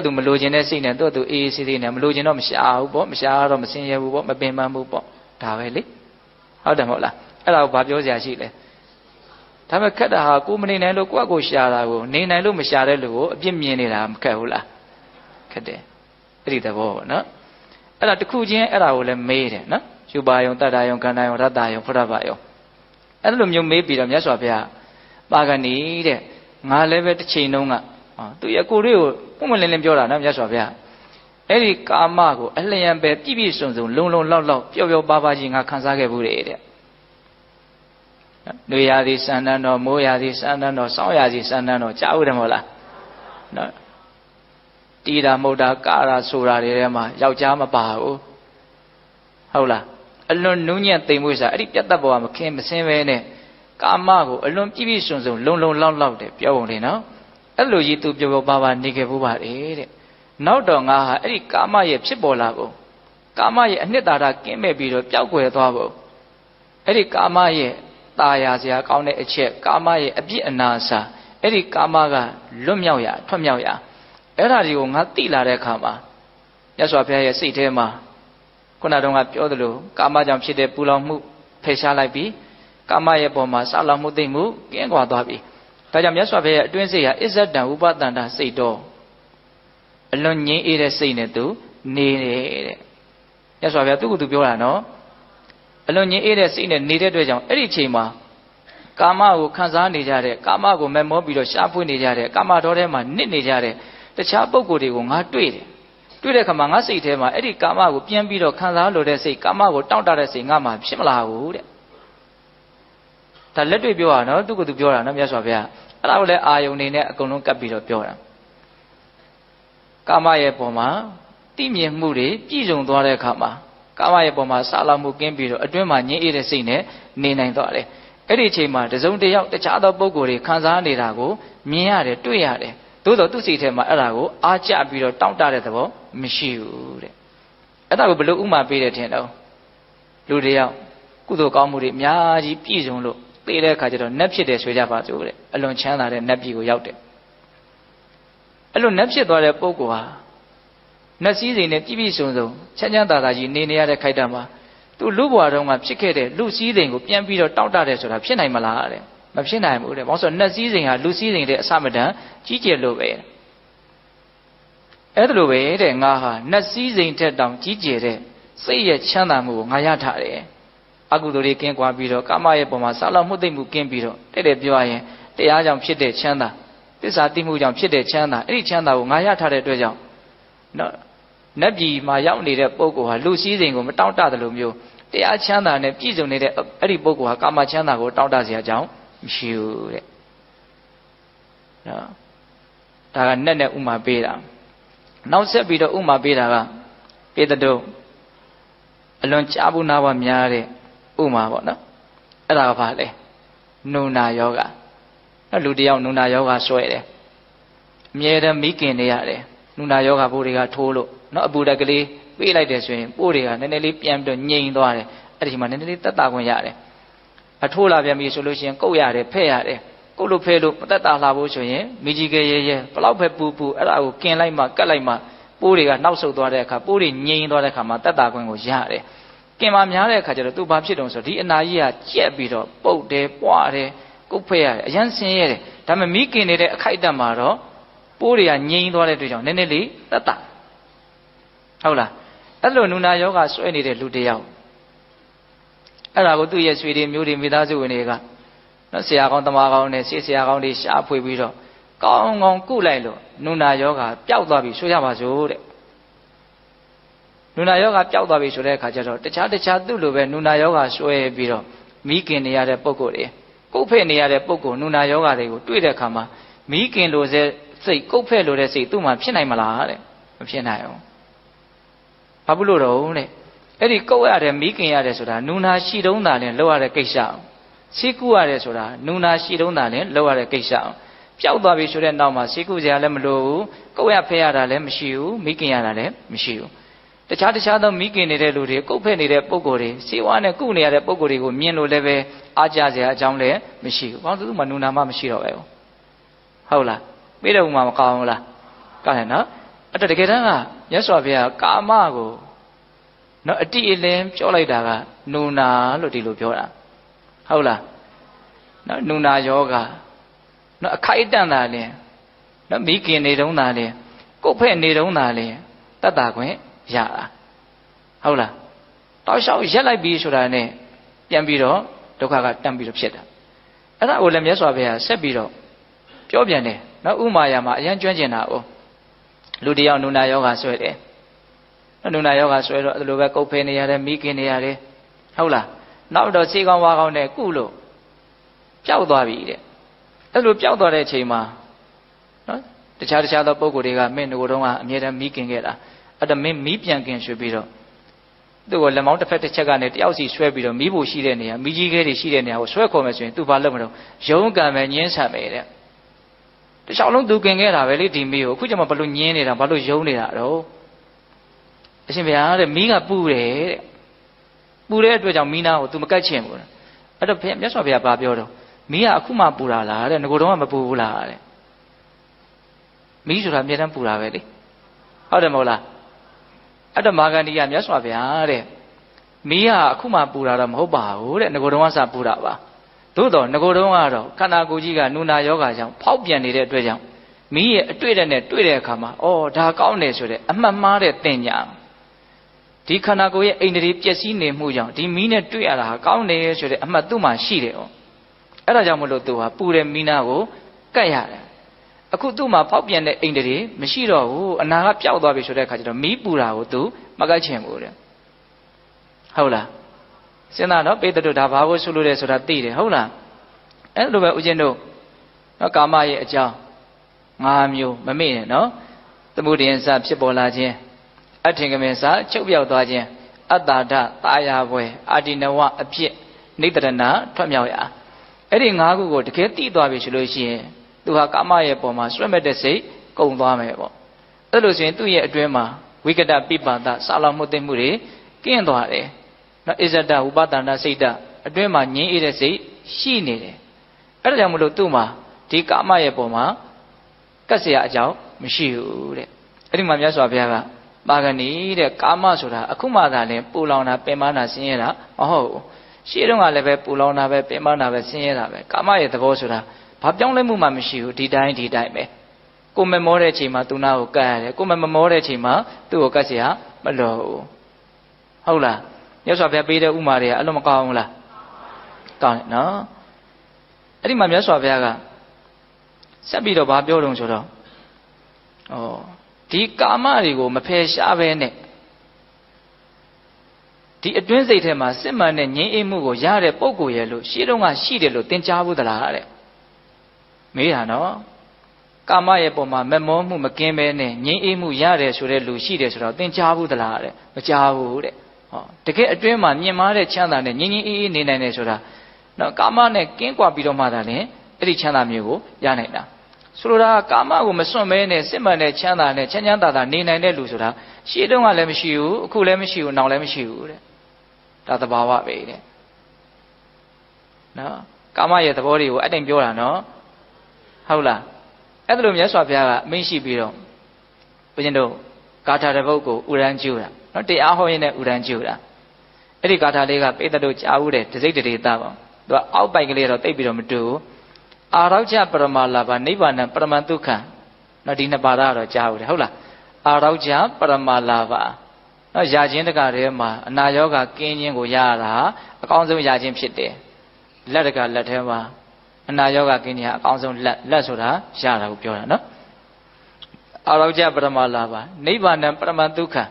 သူမလိုချင်တဲ့စိတ်နဲ့သူအေးအေးဆေးဆေးနဲ့မလိုချင်တော့မရှာဘူးပေါ့မရှာတော့မစင်ရဘူးပေါ့မပင်ပန်းဘူးပေါ့ဒါပဲလေဟုတ်တယ်မဟုတ်လားအဲ့ဒါကိုဘာပြောစရာရှိလဲဒါပေမဲ့ခက်တာဟာကိုမနေနိုင်လို့ကိုယ့်ကိုရှာတာကိုနေနိုင်လို့မရှာတဲ့လူကိုအပြစ်မြင်နေတာမခက်ဘူးလားခက်တယ်အဲ့ဒီသဘောပေါ့နော်အဲ့ဒါတစ်ခုချင်းအဲ့ဒါကိုလည်းမေးတယ်နော်ယူပါယုံတတ္တယုံကန္တယုံရတ္တယုံဖုဒ္ဓဘာယုံအဲ့လိုမျိုးမေးပြီးတော့မြတ်စွာဘုရားပါကဏီတဲ့ငါလည်းပဲတစ်ချိန်လုံးကသူရဲ့ကိုယ်လေးကိုပုံမလင်းလင်းပြောတာနော်မြတ်စွာဘုရားအဲ့ဒီကာမကိုအလျံပဲပြည့်ပြည့်စုံစုံလုံလုံလောက်လောက်ပျော်ပျော်ပါပါကြီးငါခံစားခဲ့ဘူးတဲ့။နေရာသည်စံတန်းတော်မိုးရာသည်စံတန်းတော်စောင်းရာသည်စံတန်းတော်ကြားဦးတယ်မဟုတ်လား။နော်တီးတာမုတ်တာကာရာဆိုတာတွေထဲမှာယောက်ျားမပါဘူး။ဟုတ်လား။အလွန်နူးညံ့သိမ်မွေ့စားအဲ့ဒီပြတ်သက်ပေါ်ကမခင်းမစင်းပဲနဲ့ကာမကိုအလွန်ပြည့်ပြည့်စုံစုံလုံလုံလောက်လောက်တဲ့ပြောပုံလေးနော်။အဲ့လိုကြီးသူပျော်ပျော်ပါပါနေခဲ့ဘူးပါလေတဲ့။နောက်တော့ငါဟာအဲ့ဒီကာမရဲ့ဖြစ်ပေါ်လာပုံကာမရဲ့အနှစ်သာရကင်းမဲ့ပြီးတော့ပျောက်ကွယ်သွားပုံအဲ့ဒီကာမရဲ့ตาရာစရာကောင်းတဲ့အချက်ကာမရဲ့အပြစ်အနာစာအဲ့ဒီကာမကလွတ်မြောက်ရထွက်မြောက်ရအဲ့ဒါတွေကိုငါသိလာတဲ့အခါမှာမြတ်စွာဘုရားရဲ့စိတ်ထဲမှာခုနတုန်းကပြောသလိုကာမကြောင့်ဖြစ်တဲ့ပူလောင်မှုဖယ်ရှားလိုက်ပြီးကာမရဲ့ပုံမှာစာလောင်မှုသိမ့်မှုကင်းကွာသွားပြီဒါကြောင့်မြတ်စွာဘုရားရဲ့အတွင်းစိတ်ဟာအစ္ဆတံဥပတန္တစိတ်တော်အလွန်ငြိမ်းအေးတဲ့စိတ်နဲ့သူနေတယ်တဲ့မြတ်စွာဘုရားသူ့ကိုယ်သူပြောတာနော်အလွန်ငြိမ်းအေးတဲ့စိတ်နဲ့နေတဲ့အတွက်ကြောင့်အဲ့ဒီအချိန်မှာကာမကိုခံစားနေကြတဲ့ကာမကိုမဲ့မောပြီးတော့ရှားဖွေးနေကြတဲ့ကာမတော်ထဲမှာနစ်နေကြတဲ့တခြားပုဂ္ဂိုလ်တွေကိုငါတွေ့တယ်တွေ့တဲ့အခါမှာငါစိတ်ထဲမှာအဲ့ဒီကာမကိုပြန်ပြီးတော့ခံစားလိုတဲ့စိတ်ကာမကိုတောင့်တတဲ့စိတ်ငါမှဖြစ်မလာဘူးတဲ့ဒါလက်တွေ့ပြောတာနော်သူ့ကိုယ်သူပြောတာနော်မြတ်စွာဘုရားအဲ့ဒါကိုလည်းအာယုန်နေနဲ့အကုန်လုံးကပ်ပြီးတော့ပြောတာကာမရဲ့ပုံမှာတိမြင်မှုတွေပြည့်စုံသွားတဲ့အခါမှာကာမရဲ့ပုံမှာစာလောင်မှုကင်းပြီးတော့အတွင်းမှာငြိမ်းအေးတဲ့စိတ်နဲ့နေနိုင်သွားတယ်အဲ့ဒီအချိန်မှာတစုံတစ်ယောက်တခြားသောပုဂ္ဂိုလ်တွေခံစားနေတာကိုမြင်ရတယ်တွေ့ရတယ်သို့တော့သူ့စိတ်ထဲမှာအဲ့ဒါကိုအားကျပြီးတော့တောင့်တတဲ့သဘောမရှိဘူးတဲ့အဲ့ဒါကိုဘယ်လိုဥမာပေးတယ်ထင်တော့လူတစ်ယောက်ကုသိုလ်ကောင်းမှုတွေအများကြီးပြည့်စုံလို့သိတဲ့အခါကျတော့နတ်ဖြစ်တယ်ဆိုကြပါစို့တဲ့အလွန်ချမ်းသာတဲ့နတ်ပြည်ကိုရောက်တယ်အဲ့လိုနတ်ဖြစ်သွားတဲ့ပုဂ္ဂိုလ်ဟာနတ်စည်းစိမ်နဲ့ပြည့်ပြည့်စုံစုံချမ်းချမ်းသာသာကြီးနေနေရတဲ့ခိုက်တံမှာသူလူဘဝတုန်းကဖြစ်ခဲ့တဲ့လူစည်းစိမ်ကိုပြန်ပြီးတော့တောင့်တတယ်ဆိုတာဖြစ်နိုင်မလားတဲ့မဖြစ်နိုင်ဘူးတဲ့ဘာလို့ဆိုနတ်စည်းစိမ်ဟာလူစည်းစိမ်တဲ့အစမတန်ကြီးကျယ်လို့ပဲအဲ့ဒါလိုပဲတဲ့ငါဟာနတ်စည်းစိမ်ထက်တောင်ကြီးကျယ်တဲ့စိတ်ရဲ့ချမ်းသာမှုကိုငါရထားတယ်အကုသိုလ်တွေကင်းကွာပြီးတော့ကာမရဲ့ပုံမှာစာလောက်မှုသိမ့်မှုကင်းပြီးတော့တဲ့ပြောရရင်တရားကြောင့်ဖြစ်တဲ့ချမ်းသာသစ္စာသိမှုကြောင့်ဖြစ်တဲ့ချမ်းသာအဲ့ဒီချမ်းသာကိုငါရထားတဲ့အတွက်ကြောင့်နော်နတ်ပြည်မှာရောက်နေတဲ့ပုဂ္ဂိုလ်ဟာလူစည်းစိမ်ကိုမတောင့်တတယ်လို့မျိုး တရားချမ်းသာနဲ့ပြည့်စုံနေတဲ့အဲ့ဒီပုဂ္ဂိုလ်ဟာကာမချမ်းသာကိုတောင့်တเสียအကြောင်းမရှိဘူးတဲ့နော်ဒါကနဲ့ဥမာပေးတာနောက်ဆက်ပြီးတော့ဥမာပေးတာကပေတတုအလွန်ကြားဘူးနားပါများတဲ့ဥမာပေါ့နော်အဲ့ဒါကဘာလဲနုနာယောဂနော်လူတယောက်နုနာယောဂဆွဲတယ်အမြဲတမ်းမိခင်နေရတယ်နုနာယောဂပိုးတွေကထိုးလို့နော်အပူတက်ကလေးပေးလိုက်တယ်ဆိုရင်ပိုးတွေကနည်းနည်းလေးပြန်ပြီးတော့ငြိမ်သွားတယ်အဲ့ဒီမှာနည်းနည်းလေးတက်တာခွင့်ရတယ်အထိုးလာပြန်ပြီဆိုလို့ရှိရင်ကုတ်ရတယ်ဖဲ့ရတယ်ကုတ်လို့ဖဲ့လို့မတက်တာလာဖို့ဆိုရင်မိကြီးကရဲရဲဘလောက်ပဲပူပူအဲ့ဒါကိုกินလိုက်မှကတ်လိုက်မှပိုးတွေကနှောက်ဆုပ်သွားတဲ့အခါပိုးတွေငြိမ်သွားတဲ့အခါမှာတက်တာခွင့်ကိုရတယ်กินမှများတဲ့အခါကျတော့သူဘာဖြစ်တုံးဆိုဒီအနာကြီးကကြက်ပြီးတော့ပုတ်တယ်ပွားတယ်ကုတ်ဖဲ့ရတယ်အရန်ဆင်းရဲတယ်ဒါပေမဲ့မိခင်နေတဲ့အခိုက်အတန့်မှာတော့ပိုးတွေကငြိမ်သွားတဲ့အတွက်ကြောင့်နည်းနည်းလေးတက်တာဟုတ်လားအဲ့လိုနုနာယောဂဆွဲနေတဲ့လူတယောက်အဲ့ဒါကိုသူ့ရဲ့ဆွေတွေမျိုးတွေမိသားစုဝင်တွေကနော်ဆရာကောင်းတမကောင်းနဲ့ဆေးဆရာကောင်းတွေရှားဖွေပြီးတော့ကောင်းကောင်းကုလိုက်လို့နုနာယောဂပျောက်သွားပြီဆိုရပါစို့တဲ့နုနာယောဂပျောက်သွားပြီဆိုတဲ့အခါကျတော့တခြားသူ့လိုပဲနုနာယောဂဆွဲပြီးတော့မိခင်နေရတဲ့ပုံကိုယ်တွေကုတ်ဖဲ့နေရတဲ့ပုံကိုယ်နုနာယောဂတွေကိုတွေ့တဲ့အခါမှာမိခင်လိုစိတ်ကုတ်ဖဲ့လိုတဲ့စိတ်သူ့မှာဖြစ်နိုင်မလားတဲ့မဖြစ်နိုင်ဘူးဘာဖြစ်လို့တော့တဲ့အဲ့ဒီကုတ်ရတယ်မိခင်ရတယ်ဆိုတာနူနာရှိတုံးတာလည်းလောက်ရတဲ့ကိစ္စအောင်စိကုရတယ်ဆိုတာနူနာရှိတုံးတာလည်းလောက်ရတဲ့ကိစ္စအောင်ပျောက်သွားပြီဆိုတဲ့နောက်မှာစိကုစရာလည်းမလိုဘူးကုတ်ရဖဲရတာလည်းမရှိဘူးမိခင်ရတာလည်းမရှိဘူးတခြားသောမိခင်နေတဲ့လူတွေကုတ်ဖဲ့နေတဲ့ပုံကိုယ်တွေစေဝါနဲ့ကုနေရတဲ့ပုံကိုယ်တွေကိုမြင်လို့လည်းပဲအားကြစရာအကြောင်းလည်းမရှိဘူးဘာလို့သူမှနူနာမှမရှိတော့ပဲဟုတ်လားပြီးတော့ဥမာမကောင်းဘူးလားကောင်းတယ်နော်အဲ့တကယ်တမ်းကမြတ်စွာဘုရားကာမကိုနော်အတိအလင်းပြောလိုက်တာကနုနာလို့ဒီလိုပြောတာဟုတ်လားနော်နုနာယောဂနော်အခိုက်အတန့်တာလဲနော်မိခင်နေတုံးတာလဲကုတ်ဖဲ့နေတုံးတာလဲတတ်တာခွင့်ရတာဟုတ်လားတောက်လျှောက်ရက်လိုက်ပြီးဆိုတာနဲ့ပြန်ပြီးတော့ဒုက္ခကတန်းပြီးတော့ဖြစ်တာအဲ့ဒါကိုလည်းမြတ်စွာဘုရားဆက်ပြီးတော့ပြောပြန်တယ်နော်ဥမာယာမှာအရင်ကျွမ်းကျင်တာ哦လူတယောက်နုနာယောဂဆွဲတယ်နုနာယောဂဆွဲတော့အဲ့လိုပဲကုတ်ဖဲနေရတယ်မိခင်နေရတယ်ဟုတ်လားနောက်တော့စေကောင်းဝါကောင်းနဲ့ကုလို့ပျောက်သွားပြီတဲ့အဲ့လိုပျောက်သွားတဲ့အချိန်မှာနော်တခြားသောပုံကိုယ်တွေကမင်းတို့ကတော့အမြဲတမ်းမိခင်ခဲ့တာအဲ့ဒါမင်းမိပြန်ခင်ရွှေပြီးတော့သူ့ကိုလက်မောင်းတစ်ဖက်တစ်ချက်ကနေတယောက်စီဆွဲပြီးတော့မိဖို့ရှိတဲ့နေရာမိကြီးခဲတွေရှိတဲ့နေရာကိုဆွဲခေါ်မယ်ဆိုရင်သူဘာလုပ်မလို့ရုံးကံပဲညင်းဆန်မယ်တဲ့တခြားလုံးသူခင်ခဲ့တာပဲလေဒီမိကိုအခုကျမှဘာလို့ညင်းနေတာဘာလို့ယုံနေတာတော့အရှင်ဘုရားတဲ့မိကပူတယ်တဲ့ပူတဲ့အတွက်ကြောင့်မိနာကို तू မကတ်ချင်ဘူးအဲ့တော့မြတ်စွာဘုရားဘာပြောတော့မိကအခုမှပူတာလားတဲ့ငကိုတော့မပူဘူးလားတဲ့မိဆိုတာအမြဲတမ်းပူတာပဲလေဟုတ်တယ်မဟုတ်လားအဲ့တော့မာဂန္ဒီကမြတ်စွာဘုရားတဲ့မိကအခုမှပူတာတော့မဟုတ်ပါဘူးတဲ့ငကိုတော့ကစပူတာပါသို့တော့ငကိုတော့ကတော့ခန္ဓာကိုယ်ကြီးကနုနာယောဂါကြောင့်ဖောက်ပြန်နေတဲ့အတွက်ကြောင့်မိရဲ့အတွေ့တဲ့နဲ့တွေ့တဲ့အခါမှာအော်ဒါကောင်းတယ်ဆိုတဲ့အမှတ်မှားတဲ့တင်ညာဒီခန္ဓာကိုယ်ရဲ့အိန္ဒြေပျက်စီးနေမှုကြောင့်ဒီမီးနဲ့တွေ့ရတာဟာကောင်းတယ်ဆိုတဲ့အမှတ်သူ့မှာရှိတယ်哦အဲ့ဒါကြောင့်မလို့သူဟာပူတဲ့မီးနာကိုကတ်ရတယ်အခုသူ့မှာဖောက်ပြန်တဲ့အိန္ဒြေမရှိတော့ဘူးအနာကပျောက်သွားပြီဆိုတဲ့အခါကျတော့မီးပူတာကိုသူမကတ်ချင်ဘူးတဲ့ဟုတ်လားစဉ်းစားတော့ပေတတုဒါဘာကိုဆိုလို့လဲဆိုတာသိတယ်ဟုတ်လားအဲ့လိုပဲဦးဇင်းတို့နော်ကာမရဲ့အကြောင်း၅မျိုးမမေ့နဲ့နော်သမုဒိယစဖြစ်ပေါ်လာခြင်းအထင်ကမင်စချုပ်ပြောက်သွားခြင်းအတ္တာဒတာယာပွဲအာတိနဝအဖြစ်နိတရဏထွက်မြောက်ရာအဲ့ဒီ၅ခုကိုတကယ်သိသွားပြီဆိုလို့ရှိရင်သူဟာကာမရဲ့ပုံမှာဆွဲမဲ့တဲ့စိတ်ကုန်သွားမယ်ပေါ့အဲ့လိုဆိုရင်သူ့ရဲ့အတွင်းမှာဝိကတပိပါဒစာလောင်မှုသိမှုတွေကင်းသွားတယ်နော်အစ္ဆဒဥပဒနာစိတ်ဓာတ်အတွင်းမှာငြင်းအေးတဲ့စိတ်ရှိနေတယ်အဲ့ဒါကြောင့်မလို့သူ့မှာဒီကာမရဲ့ပုံမှာကတ်เสียအကြောင်းမရှိဘူးတဲ့အဲ့ဒီမှာမြတ်စွာဘုရားကပါဂဏီတဲ့ကာမဆိုတာအခုမှသာလဲပူလောင်တာပင်ပန်းတာဆင်းရဲတာမဟုတ်ဘူးရှေ့တုန်းကလည်းပဲပူလောင်တာပဲပင်ပန်းတာပဲဆင်းရဲတာပဲကာမရဲ့သဘောဆိုတာဘာပြောင်းလဲမှုမှမရှိဘူးဒီတိုင်းပဲကိုမမောတဲ့အချိန်မှာသူနာကိုကတ်ရတယ်ကိုမမောတဲ့အချိန်မှာသူ့ကိုကတ်เสียမလို့ဟုတ်လားမြတ်စွာဘုရားပေးတဲ့ဥမာတွေကအလုံးမကောင်းဘူးလားကောင်းတယ်နော်အဲ့ဒီမှာမြတ်စွာဘုရားကဆက်ပြီးတော့ဘာပြောတုံးဆိုတော့ဒီကာမတွေကိုမဖယ်ရှားပဲနဲ့ ဒီအတွင်းစိတ်ထဲမှာစစ်မှန်တဲ့ငြိမ်းအေးမှုကိုရတဲ့ပုံကိုရဲ့လို့ရှေ့တုန်းကရှိတယ်လို့သင်ကြားဘူးသလားတဲ့မေးတာနော်ကာမရဲ့ပုံမှာမမောမှုမကင်းပဲနဲ့ငြိမ်းအေးမှုရတယ်ဆိုတဲ့လူရှိတယ်ဆိုတော့သင်ကြားဘူးသလားတဲ့မကြားဘူးတဲ့ဟောတကယ်အတွင်းမှာမြင်မာတဲ့ချမ်းသာနဲ့ငြိမ်းငြိမ်းအေးအေးနေနိုင်တယ်ဆိုတာနော်ကာမနဲ့ကင်းကွာပြီးတော့မှသာလေအဲ့ဒီချမ်းသာမျိုးကိုရနိုင်တာဆိုလိုတာကာမကိုမစွန့်မဲနဲ့စစ်မှန်တဲ့ချမ်းသာနဲ့ချမ်းချမ်းသာသာနေနိုင်တဲ့လူဆိုတာရှေ့တုန်းကလည်းမရှိဘူးအခုလည်းမရှိဘူးနောက်လည်းမရှိဘူးတဲ့ဒါသဘာဝပဲတဲ့နော်ကာမရဲ့သဘောတွေကိုအတိမ်ပြောတာနော်ဟုတ်လားအဲ့ဒါလိုမြတ်စွာဘုရားကအမိန့်ရှိပြီးတော့ဘုရင်တို့ဂါထာတစ်ပုဒ်ကိုဥရန်ကျူတာနော်တရားဟောရင်းနဲ့ဥရန်ကျူတာအဲ့ဒီဂါထာလေးကပိဿတို့ကြားဦးတယ်တစိတ်တရေသားပေါ့သူကအောက်ပိုက်ကလေးတော့တိတ်ပြီးတော့မတူဘူးအာရောကျပရမလာဘနိဗ္ဗာန်ပရမတုခံနော်ဒီနှစ်ပါးတော့ကြားဦးတယ်ဟုတ်လားအာရောကျပရမလာဘနော်ယာခြင်းတကထဲမှာအနာရောဂါကင်းခြင်းကိုရတာအကောင်းဆုံးယာခြင်းဖြစ်တယ်လက်တကလက်ထဲမှာအနာရောဂါကင်းခြင်းအကောင်းဆုံးလက်ဆိုတာရတာကိုပြောတာနော်အာရောကျပရမလာဘနိဗ္ဗာန်ပရမတုခံ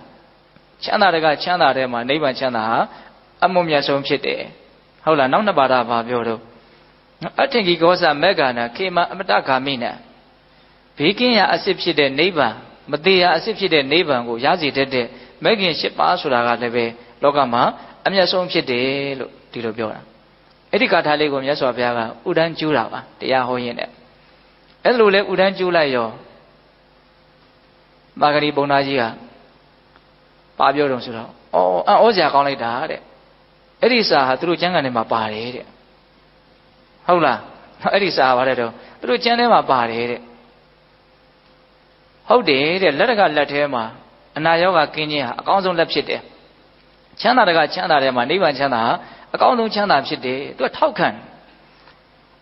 ချမ်းသာတကချမ်းသာထဲမှာနိဗ္ဗာန်ချမ်းသာဟာအမှုမြတ်ဆုံးဖြစ်တယ်ဟုတ်လားနောက်နှစ်ပါးဘာပြောတော့အထင်ကြီးကောဇမက္ခဏခေမအမတဂါမိနဘေးကင်းရာအစစ်ဖြစ်တဲ့နိဗ္ဗာန်မသေးရာအစစ်ဖြစ်တဲ့နိဗ္ဗာန်ကိုရစေတတ်တဲ့မဂ်ခင်၈ပါးဆိုတာကလည်းပဲလောကမှာအမျက်ဆုံးဖြစ်တယ်လို့ဒီလိုပြောတာအဲ့ဒီဂါထာလေးကိုမြတ်စွာဘုရားကဥဒန်းကျူးတာပါတရားဟောရင်းနဲ့အဲ့လိုလဲဥဒန်းကျူးလိုက်ရောမာဂရီပုံသားကြီးကဘာပြောတော့ဆိုတော့ဩစရာကောင်းလိုက်တာတဲ့အဲ့ဒီစာဟာသူတို့ကျမ်းဂန်ထဲမှာပါတယ်တဲ့ဟုတ်လားအဲ့ဒီစာပါတဲ့တော့သူတို့ကျမ်းထဲမှာပါတယ်တဲ့ဟုတ်တယ်တဲ့လက်တကလက်ထဲမှာအနာရောဂါကင်းခြင်းဟာအကောင်းဆုံးလက်ဖြစ်တယ်ချမ်းသာတကချမ်းသာထဲမှာနိဗ္ဗာန်ချမ်းသာဟာအကောင်းဆုံးချမ်းသာဖြစ်တယ်သူကထောက်ခ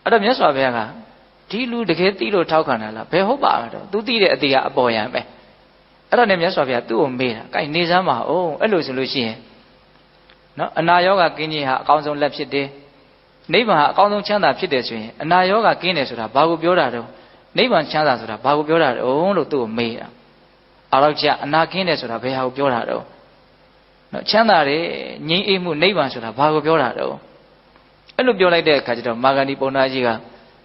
ံအဲ့တော့မြတ်စွာဘုရားကဒီလူတကယ်သိလို့ထောက်ခံတာလားဘယ်ဟုတ်ပါတော့သူသိတဲ့အသေးကအပေါ်ယံပဲအဲ့တော့ねမြတ်စွာဘုရားသူ့ကိုမေးတာ။ကိုင်နေစမ်းပါဦးအဲ့လိုဆိုလို့ရှိရင်နော်အနာရောဂါကင်းခြင်းဟာအကောင်းဆုံးလက်ဖြစ်တယ်။နိဗ္ဗာန်ဟာအကောင်းဆုံးချမ်းသာဖြစ်တယ်ဆိုရင်အနာရောဂါကင်းတယ်ဆိုတာဘာကိုပြောတာတော့နိဗ္ဗာန်ချမ်းသာဆိုတာဘာကိုပြောတာတော့လို့သူ့ကိုမေးတာ။အာရောကျအနာကင်းတယ်ဆိုတာဘယ်ဟာကိုပြောတာတော့နော်ချမ်းသာတယ်ငြိမ်းအေးမှုနိဗ္ဗာန်ဆိုတာဘာကိုပြောတာတော့အဲ့လိုပြောလိုက်တဲ့အခါကျတော့မာဂန္ဒီပုံနာကြီးက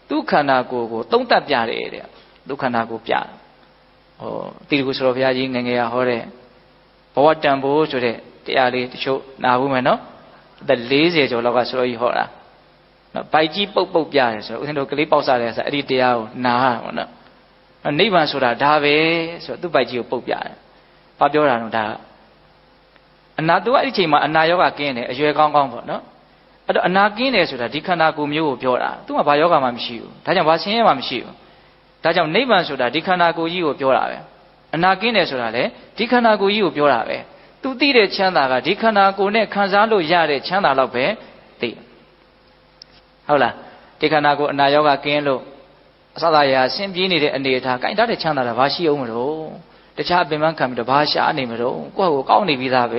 သူ့ခန္ဓာကိုယ်ကိုသုံးသပ်ပြတယ်တဲ့သူ့ခန္ဓာကိုယ်ပြတယ်တိရကုဆိုတော်ဘုရားကြီးငယ်ငယ်ရဟောတဲ့ဘဝတန်ဖိုးဆိုတဲ့တရားလေးတချို့နာဘူးမယ်နော်အသက်40ကျော်လောက်ကဆိုတော်ကြီးဟောတာနော်ဗိုက်ကြီးပုတ်ပုတ်ပြတယ်ဆိုတော့ဦးဇင်းတို့ကလေးပေါက်စားတယ်ဆိုအဲ့ဒီတရားကိုနာရမှာနော်နိဗ္ဗာန်ဆိုတာဒါပဲဆိုတော့သူ့ဗိုက်ကြီးကိုပုတ်ပြတယ်ဘာပြောတာတော့ဒါအနာသူကအဲ့ဒီချိန်မှာအနာယောဂကင်းတယ်အရွယ်ကောင်းကောင်းပေါ့နော်အဲ့တော့အနာကင်းတယ်ဆိုတာဒီခန္ဓာကိုယ်မျိုးကိုပြောတာသူကဘာယောဂမှမရှိဘူးဒါကြောင့်ဘာဆင်းရဲမှမရှိဘူးဒါကြောင့်နိဗ္ဗာန်ဆိုတာဒီခန္ဓာကိုယ်ကြီးကိုပြောတာပဲအနာကင်းတယ်ဆိုတာလေဒီခန္ဓာကိုယ်ကြီးကိုပြောတာပဲသူသိတဲ့ချမ်းသာကဒီခန္ဓာကိုယ်နဲ့ခံစားလို့ရတဲ့ချမ်းသာတော့ပဲသိဟုတ်လားဒီခန္ဓာကိုယ်အနာယောဂကင်းလို့အစသာရာဆင်းပြေးနေတဲ့အနေအထားကင်တတ်တဲ့ချမ်းသာတာဘာရှိအောင်မလို့တခြားပင်ပန်းခံပြီးတော့ဘာရှာနေမလို့ကိုယ့်ကိုကောင်းနေပြီးသားပဲ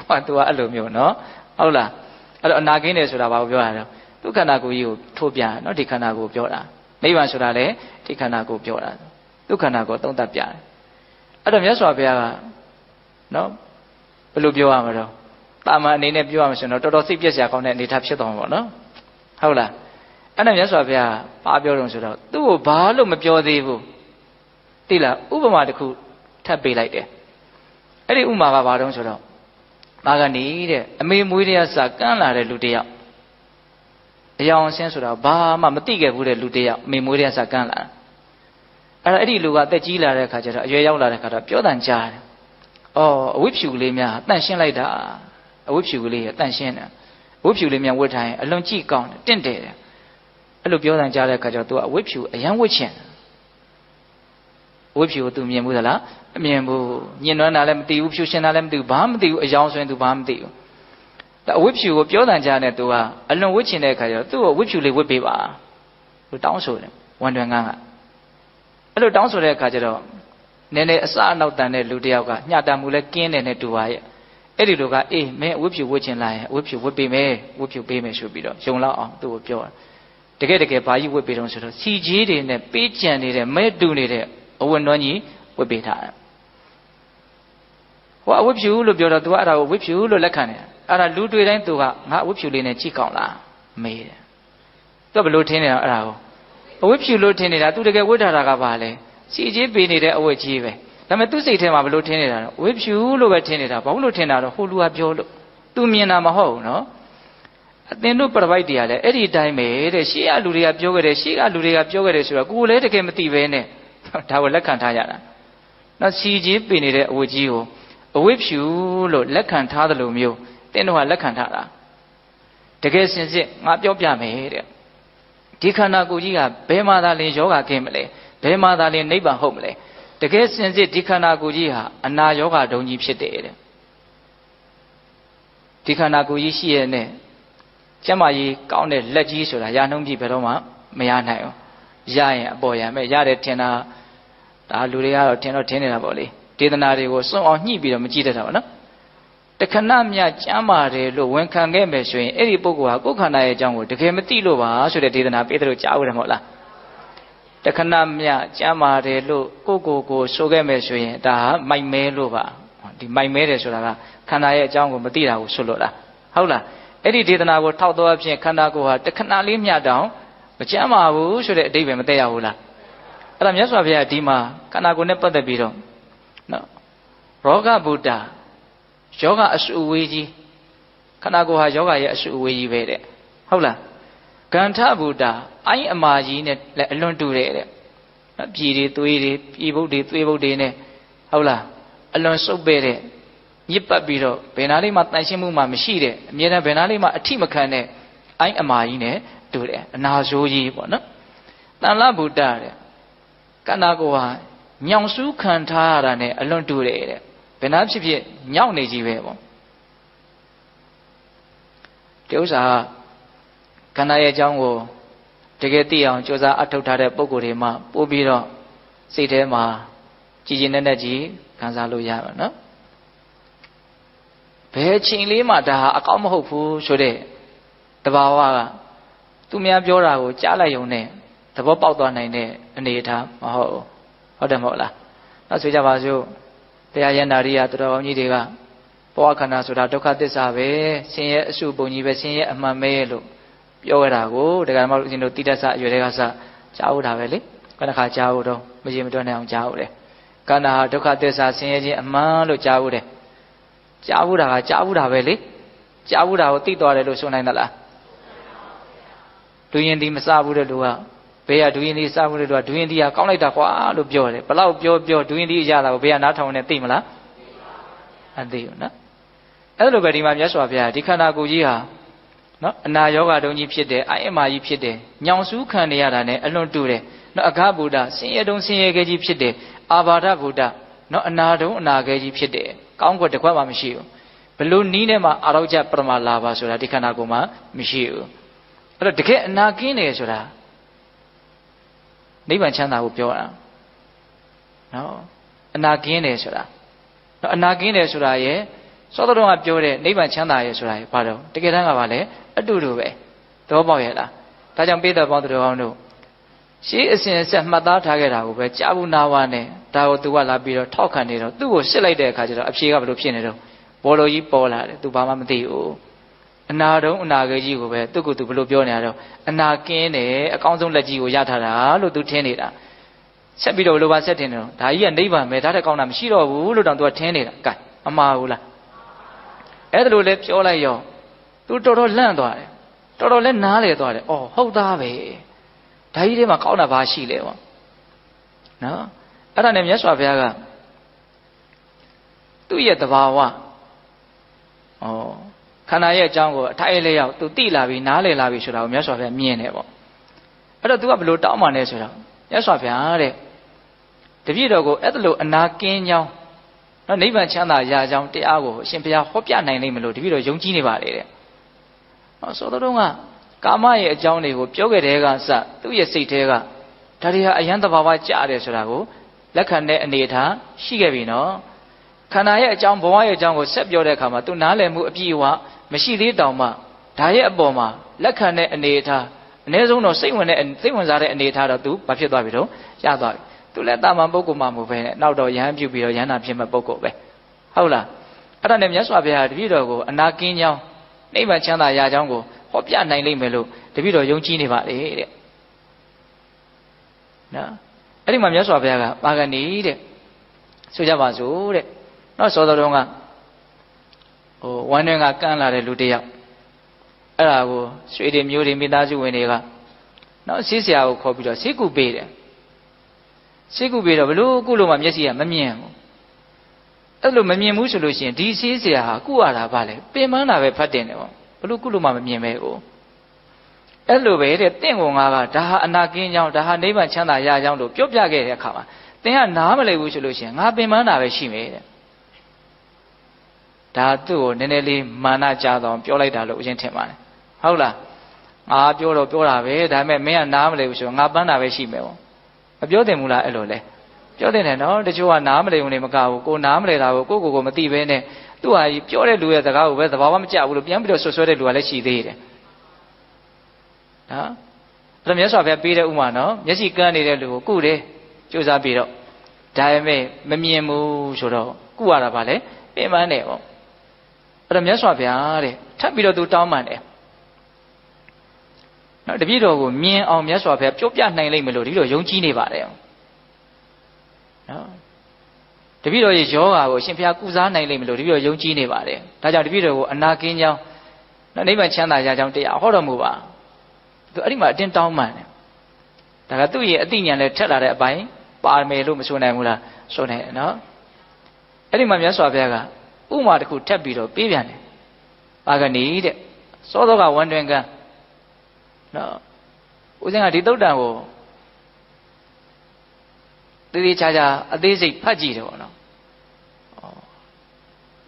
ဟော तू ကအဲ့လိုမျိုးနော်ဟုတ်လားအဲ့တော့အနာကင်းတယ်ဆိုတာဘာကိုပြောတာလဲဒုက္ခနာကိုကြီးကိုထိုးပြနော်ဒီခန္ဓာကိုပြောတာနိဗ္ဗာန်ဆိုတာလေဒီခန္ဓာကိုပြောတာဒုက္ခနာကိုသုံးသပ်ပြတယ်အဲ့တော့မြတ်စွာဘုရားကနော်ဘယ်လိုပြောရမလဲတာမန်အနေနဲ့ပြောရမှာဆိုတော့တော်တော်စိတ်ပြည့်စရာကောင်းတဲ့အနေထားဖြစ်သွားမှာပေါ့နော်ဟုတ်လားအဲ့ဒါမြတ်စွာဘုရားဘာပြောတော့ဆိုတော့သူ့ကိုဘာလို့မပြောသေးဘူးသိလားဥပမာတစ်ခုထပ်ပေးလိုက်တယ်အဲ့ဒီဥမာကဘာတုံးဆိုတော့မာဂဏီတဲ့အမေမွေးတဲ့ဆာကန်းလာတဲ့လူတစ်ယောက်အယောင်အဆင်းဆိုတော့ဘာမှမသိခဲ့ဘူးတဲ့လူတစ်ယောက်အမေမွေးတဲ့ဆာကန်းလာအဲ့ဒီလူကအသက်ကြီးလာတဲ့အခါကျတော့အရွယ်ရောက်လာတဲ့အခါတော့ပြောတန်ကြားတယ်အော်အဝိဖြူကလေးများတန့်ရှင်းလိုက်တာအဝိဖြူကလေးတန့်ရှင်းတယ်အဝိဖြူလေးများဝတ်ထိုင်အလွန်ကြည့်ကောင်းတယ်တင့်တယ်အဲ့လိုပြောတန်ကြားတဲ့အခါကျတော့ तू အဝိဖြူအရန်ဝတ်ချင်ဝိဖြူကို तू မြင်ဘူးသလားအမြင်ဘူးညင်နွမ်းတာလည်းမသိဘူးဖြူရှင်တာလည်းမသိဘူးဘာမှမသိဘူးအယောင်ဆိုရင် तू ဘာမှမသိဘူးဒါအဝိဖြူကိုပြောတန်ကြားတဲ့ तू ကအလွန်ဝတ်ချင်တဲ့အခါကျတော့ तू ကိုဝိဖြူလေးဝတ်ပေးပါလို့တောင်းဆိုတယ်ဝန်တွင်ကန်းကအဲ့လိုတောင်းဆိုတဲ့အခါကျတော့နည်းနည်းအစအနောက်တန်တဲ့လူတစ်ယောက်ကညှတာမှုလဲကင်းတယ်နဲ့တူပါရဲ့အဲ့ဒီလူကအေးမင်းဝိဖြူဝတ်ချင်လာရင်ဝိဖြူဝတ်ပေးမယ်ဝိဖြူပေးမယ်ဆိုပြီးတော့ယုံလောက်အောင်သူ့ကိုပြောတယ်တကယ်ဘာကြီးဝတ်ပေးတော့ဆိုတော့စီကြီးတွေနဲ့ပေးကြံနေတဲ့မဲတူနေတဲ့အဝတ်နွမ်းကြီးဝတ်ပေးထားတယ်ဟိုအဝတ်ဖြူလို့ပြောတော့ तू ကအဲ့ဒါကိုဝတ်ဖြူလို့လက်ခံတယ် အဲ့ဒါလူတွေ့တိုင်းသူကငါအဝတ်ဖြူလေးနဲ့ကြည့်ကောင်းလားမေးတယ်သူကဘလို့ထင်းနေတာအဲ့ဒါကိုအဝတ်ဖြူလို့ထင်းနေတာသူတကယ်ဝတ်ထားတာကဘာလဲစီကြီးပေးနေတဲ့အဝတ်ကြီးပဲဒါပေမဲ့သူစိတ်ထဲမှာဘလို့ထင်းနေတာတော့ဝတ်ဖြူလို့ပဲထင်းနေတာဘာလို့ထင်းတာတော့ဟိုလူကပြောလို့သူမြင်တာမဟုတ်ဘူးနော်အသင်တို့ပရပိုက်တရားလဲအဲ့ဒီတိုင်းပဲတဲ့ရှေ့ကလူတွေကပြောခဲ့တယ်ရှေ့ကလူတွေကပြောခဲ့တယ်ဆိုတော့ကိုယ်လည်းတကယ်မသိပဲနဲ့ဒါကိုလက်ခံထားရတာနော်စီကြီးပေးနေတဲ့အဝတ်ကြီးကိုအဝတ်ဖြူလို့လက်ခံထားတယ်လို့မျိုးတင်းတို့ကလက်ခံထားတာတကယ်စင်စစ်ငါပြောပြမယ်တဲ့ဒီခန္ဓာကိုယ်ကြီးကဘယ်မှာသာလင်ယောဂကင်းမလဲဘယ်မှာသာလင်နိဗ္ဗာန်ဟုတ်မလဲတကယ်စင်စစ်ဒီခန္ဓာကိုယ်ကြီးဟာအနာယောဂဒုံကြီးဖြစ်တယ်တဲ့ဒီခန္ဓာကိုယ်ကြီးရှိရဲ့နဲ့ကျမကြီးကောင်းတဲ့လက်ကြီးဆိုတာရာနှုံးကြီးဘယ်တော့မှမရနိုင်ဘူးရရင်အပေါ်ရမယ်ရတယ်ထင်တာဒါလူတွေကတော့ထင်နေတာပေါ့လေဒေသနာတွေကိုစွန့်အောင်ညှိပြီးတော့မကြည့်တတ်တာပေါ့နော်တခဏမြကျမ်းပါတယ်လို့ဝန်ခံခဲ့မယ်ဆိုရင်အဲ့ဒီပုဂ္ဂိုလ်ဟာကိုယ်ခန္ဓာရဲ့အကြောင်းကိုတကယ်မသိလို့ပါဆိုတဲ့ဒေသနာပေးတယ်လို့ကြားဦးတယ်မဟုတ်လားတခဏမြကျမ်းပါတယ်လို့ကိုဆိုခဲ့မယ်ဆိုရင်ဒါဟာမိုက်မဲလို့ပါဒီမိုက်မဲတယ်ဆိုတာကခန္ဓာရဲ့အကြောင်းကိုမသိတာကိုဆိုလို့လားဟုတ်လားအဲ့ဒီဒေသနာကိုထောက်တော့အဖြစ်ခန္ဓာကိုယ်ဟာတခဏလေးမြတောင်မကျမ်းပါဘူးဆိုတဲ့အဓိပ္ပာယ်မသိရဘူးလားအဲ့ဒါမြတ်စွာဘုရားဒီမှာခန္ဓာကိုယ်နဲ့ပတ်သက်ပြီးတော့နော်ရောဂဗုဒ္ဓယောဂအဆူအဝေးကြီးခန္ဓာကိုယ်ဟာယောဂရဲ့အဆူအဝေးကြီးပဲတဲ့ဟုတ်လားဂန္ဓဗုဒ္ဓအိုင်းအမာကြီးနဲ့လည်းအလွန်တူတယ်တဲ့ပြည်တွေသွေးတွေပြည်ဘုတ်တွေသွေးဘုတ်တွေနဲ့ဟုတ်လားအလွန်စုပ်ပဲ့တဲ့ညစ်ပတ်ပြီးတော့ဘယ်နာလေးမှတန်ရှင်းမှုမှမရှိတဲ့အမြဲတမ်းဘယ်နာလေးမှအထိမခံတဲ့အိုင်းအမာကြီးနဲ့တူတယ်အနာဆိုးကြီးပေါ့နော်တန်လဗုဒ္ဓတဲ့ခန္ဓာကိုယ်ဟာညောင်စူးခံထားရတာနဲ့အလွန်တူတယ်တဲ့ဘယ်နာဖြစ်ဖြစ်ညောင်းနေကြီးပဲပေါ့ဒီဥစ္စာခန္ဓာရဲ့အကြောင်းကိုတကယ်သိအောင်ကြိုးစားအထောက်ထားတဲ့ပုံကိုယ်တွေမှာပို့ပြီးတော့စိတ်ထဲမှာကြည်ကျင်တဲ့ကြီးခံစားလို့ရပါနော်ဘယ်ချိန်လေးမှဒါဟာအကောင်းမဟုတ်ဘူးဆိုတဲ့တဘာဝကသူများပြောတာကိုကြားလိုက်ရုံနဲ့သဘောပေါက်သွားနိုင်တဲ့အနေအထားမဟုတ်ဘူးဟုတ်တယ်မဟုတ်လားနောက်ဆိုကြပါစို့တရားရဏရိယသူတော်ကောင်းကြီးတွေကဘဝခန္ဓာဆိုတာဒုက္ခသစ္စာပဲဆင်းရဲအစုပုံကြီးပဲဆင်းရဲအမှန်ပဲလို့ပြောရတာကိုတရားဓမ္မလို့ဦးဇင်းတို့တိတ္တဆအရွယ်တွေကစကြားဦးတာပဲလေခဏခါကြားဦးတော့မရေမတွက်နိုင်အောင်ကြားဦးတယ်ခန္ဓာဟာဒုက္ခသစ္စာဆင်းရဲခြင်းအမှန်လို့ကြားဦးတယ်ကြားဦးတာကကြားဦးတာပဲလေကြားဦးတာကိုသိသွားတယ်လို့ဆိုနိုင်သလားဒုရင်ဒီမစဘူးတဲ့လူကဘေးကဒုရင်ဒီစဘူးတဲ့လူကဒုရင်ဒီကကောင်းလိုက်တာကွာလို့ပြောတယ်ဘလောက်ပြောဒုရင်ဒီရတာကိုဘေးကနားထောင်နေသိမလားမသိဘူးနော်အဲ့လိုပဲဒီမှာမြတ်စွာဘုရားဒီခန္ဓာကိုယ်ကြီးဟာနော်အနာယောဂတုံးကြီးဖြစ်တယ်အိုင်အမာကြီးဖြစ်တယ်ညောင်စူးခံနေရတာ ਨੇ အလွန်တူတယ်နော်အဃဗုဒ္ဓဆင်းရဲတုံးဆင်းရဲခဲကြီးဖြစ်တယ်အာဘာဒဗုဒ္ဓနော်အနာတုံးအနာခဲကြီးဖြစ်တယ်ကောင်းကွက်တစ်ခွက်မှမရှိဘူးဘလို့နီးနဲ့မှအာရောကြပရမလာပါဆိုတာဒီခန္ဓာကိုယ်မှာမရှိဘူးအဲ့တော့တကယ်အနာကင်းတယ်ဆိုတာနိဗ္ဗာန်ချမ်းသာကိုပြောတာနော်အနာကင်းတယ်ဆိုတာနော်အနာကင်းတယ်ဆိုတာရဲ့စောတော်ကပြောတဲ့နိဗ္ဗာန်ချမ်းသာရဲ့ဆိုတာဘာတော့တကယ်တမ်းကဘာလဲအတူတူပဲသဘောပေါက်ရဲ့လားဒါကြောင့်ပိဿပေါင်းသူတော်ကောင်းတို့ရှေးအစဉ်အဆက်မှတ်သားထားခဲ့တာကိုပဲကြာဘူးနာဝါနဲ့ဒါကိုသူကလာပြီးတော့ထောက်ခံနေတော့သူ့ကိုရှစ်လိုက်တဲ့အခါကျတော့အဖြေကဘယ်လိုဖြစ်နေတော့ဘောလိုကြီးပေါ်လာတယ်သူဘာမှမသိဘူးအနာတုံးအနာခဲကြီးကိုပဲသူ့ကိုသူဘယ်လိုပြောနေရတော့အနာကင်းတယ်အကောင်းဆုံးလက်ကြီးကိုရထားတာလို့သူထင်နေတာဆက်ပြီးတော့ဘယ်လိုပါဆက်ထင်တယ်တော့ဒါကြီးကနိဗ္ဗာန်ပဲဒါတက်ကောင်းတာမရှိတော့ဘူးလို့တောင်သူကထင်နေတာကဲအမှားဘူးလားအဲ့ဒါလိုလဲပြောလိုက်ရောသူတော်တော်လန့်သွားတယ်တော်တော်လဲနားလေသွားတယ်အော်ဟုတ်သားပဲဒါကြီးထဲမှာကောင်းတာဘာရှိလဲပေါ့နော်အဲ့ဒါနဲ့မြတ်စွာဘုရားကသူ့ရဲ့တဘာဝခန္ဓာရဲ့အကြောင်းကိုအထိုက်အလျောက်သူသိလာပြီနားလည်လာပြီဆိုတာကိုမြတ်စွာဘုရားမြင်တယ်ပေါ့အဲ့တော့ तू ကဘယ်လိုတောင်းမှလဲဆိုတော့မြတ်စွာဘုရားတဲ့တပည့်တော်ကိုအဲ့ဒါလိုအနာကင်းကြောင်းနော်နိဗ္ဗာန်ချမ်းသာရာကြောင်းတရားကိုအရှင်ဘုရားဟောပြနိုင်လိမ့်မလို့တပည့်တော်ယုံကြည်နေပါလေတဲ့ဆိုတော့ကကာမရဲ့အကြောင်းတွေကိုပြောခဲ့တဲ့ကစသူ့ရဲ့စိတ်ထဲကဒါတွေဟာအယံတဘာဝကြားတယ်ဆိုတာကိုလက်ခံတဲ့အနေအထားရှိခဲ့ပြီနော်ခန္ဓာရဲ့အကြောင်းဘဝရဲ့အကြောင်းကိုဆက်ပြောတဲ့အခါမှာသူနားလည်မှုအပြည့်အဝမရှိသေးတောင်မှဒါရဲ့အပေါ်မှာလက်ခံတဲ့အနေအထားအနည်းဆုံးတော့စိတ်ဝင်စားတဲ့အနေအထားတော့သူဘာဖြစ်သွားပြီတော့ရသွားပြီသူလည်းတာမန်ပုဂ္ဂိုလ်မှမဟုတ်ပဲနဲ့နောက်တော့ယဟန်ပြုပြီးတော့ယဟန္တာဖြစ်မဲ့ပုဂ္ဂိုလ်ပဲဟုတ်လား အဲ့ဒါနဲ့မြတ်စွာဘုရားတပည့်တော်ကိုအနာကင်းကြောင်းနိဗ္ဗာန်ချမ်းသာရာကြောင်းကိုဟောပြနိုင်လိမ့်မယ်လို့တပည့်တော်ယုံကြည်နေပါလေတဲ့နော်အဲ့ဒီမှာမြတ်စွာဘုရားကပါကဏီတဲ့ဆိုကြပါစို့တဲ့နောက်စောတော်ကဝမ်းတွင်ကကန်းလာတဲ့လူတစ်ယောက်အဲ့ဒါကိုရွှေတွေမျိုးတွေမိသားစုဝင်တွေကနောက်ဆေးဆရာကိုခေါ်ပြီးတော့ဆေးကုပေးတယ်ဆေးကုပေးတော့ဘလို့ကုလို့မှမျက်စိကမမြင်ဘူးအဲ့လိုမမြင်ဘူးဆိုလို့ရှိရင်ဒီဆေးဆရာဟာကုရတာဗာလေပင်ပန်းတာပဲဖတ်တင်တယ်ပေါ့ဘလို့ကုလို့မှမမြင်ပဲကိုအဲ့လိုပဲတဲ့တင့်ကုန်ကဒါဟာအနာကင်းကြောင်းဒါဟာနိဗ္ဗာန်ချမ်းသာရကြောင်းလို့ပြောပြခဲ့တဲ့အခါမှာသင်ကနားမလည်ဘူးဆိုလို့ရှိရင်ငါပင်ပန်းတာပဲရှိမယ်တဲ့ဒါသူ့ကိုနည်းနည်းလေးမာနကြတော့ပြောလိုက်တာလို့အရင်ထင်ပါတယ်ဟုတ်လားငါပြောတော့ပြောတာပဲဒါပေမဲ့မင်းကနားမလည်ဘူးဆိုတော့ငါပန်းတာပဲရှိမယ်ပေါ့မပြောသင့်ဘူးလားအဲ့လိုလဲပြောသင့်တယ်နော်တချို့ကနားမလည်ုံနဲ့မကဘူးကိုနားမလည်တာကိုကိုမသိဘဲနဲ့သူ့ဟာပြောတဲ့လူရဲ့စကားကိုပဲသဘာဝမကျဘူးလို့ပြန်ပြီးတော့ဆွဆွဲတဲ့လူကလည်းရှိသေးတယ်နော်အဲ့တော့မြတ်စွာဘုရားပေးတဲ့ဥမာနော်မျက်စိကန်းနေတဲ့လူကိုကုတယ်ကြိုးစားပြီးတော့ဒါပေမဲ့မမြင်ဘူးဆိုတော့ကုရတာဗာလေပင်ပန်းတယ်ပေါ့အဲ့တော့မြတ်စွာဘုရားတဲ့ထပ်ပြီးတော့သူတောင်းပန်တယ်နော်တပည့်တော်ကိုမြင်အောင်မြတ်စွာဘုရားပြောပြနိုင်လိမ့်မယ်လို့တပည့်တော်ယုံကြည်နေပါတယ်နော်တပည့်တော်ရဲ့ယောဂါကိုအရှင်ဘုရားကုစားနိုင်လိမ့်မယ်လို့တပည့်တော်ယုံကြည်နေပါတယ်ဒါကြောင့်တပည့်တော်ကိုအနာကင်းကြောင်းနိဗ္ဗာန်ချမ်းသာရာကြောင်းတရားဟောတော်မူပါသူအဲ့ဒီမှာအတင်းတောင်းပန်တယ်ဒါကသူ့ရဲ့အသိဉာဏ်နဲ့ထက်လာတဲ့အပိုင်းပါမယ်လို့မဆိုနိုင်ဘူးလားဆိုနိုင်တယ်နော်အဲ့ဒီမှာမြတ်စွာဘုရားကဥမာတစ်ခုထပ်ပြီးတော့ပေးပြန်တယ်ပါကဏီတဲ့စောသောကဝန္တွင်ကနော်ဦးဇင်းကဒီသုတ်တံကိုတည်တည်ချာချာအသေးစိတ်ဖတ်ကြည့်တယ်ပေါ့နော်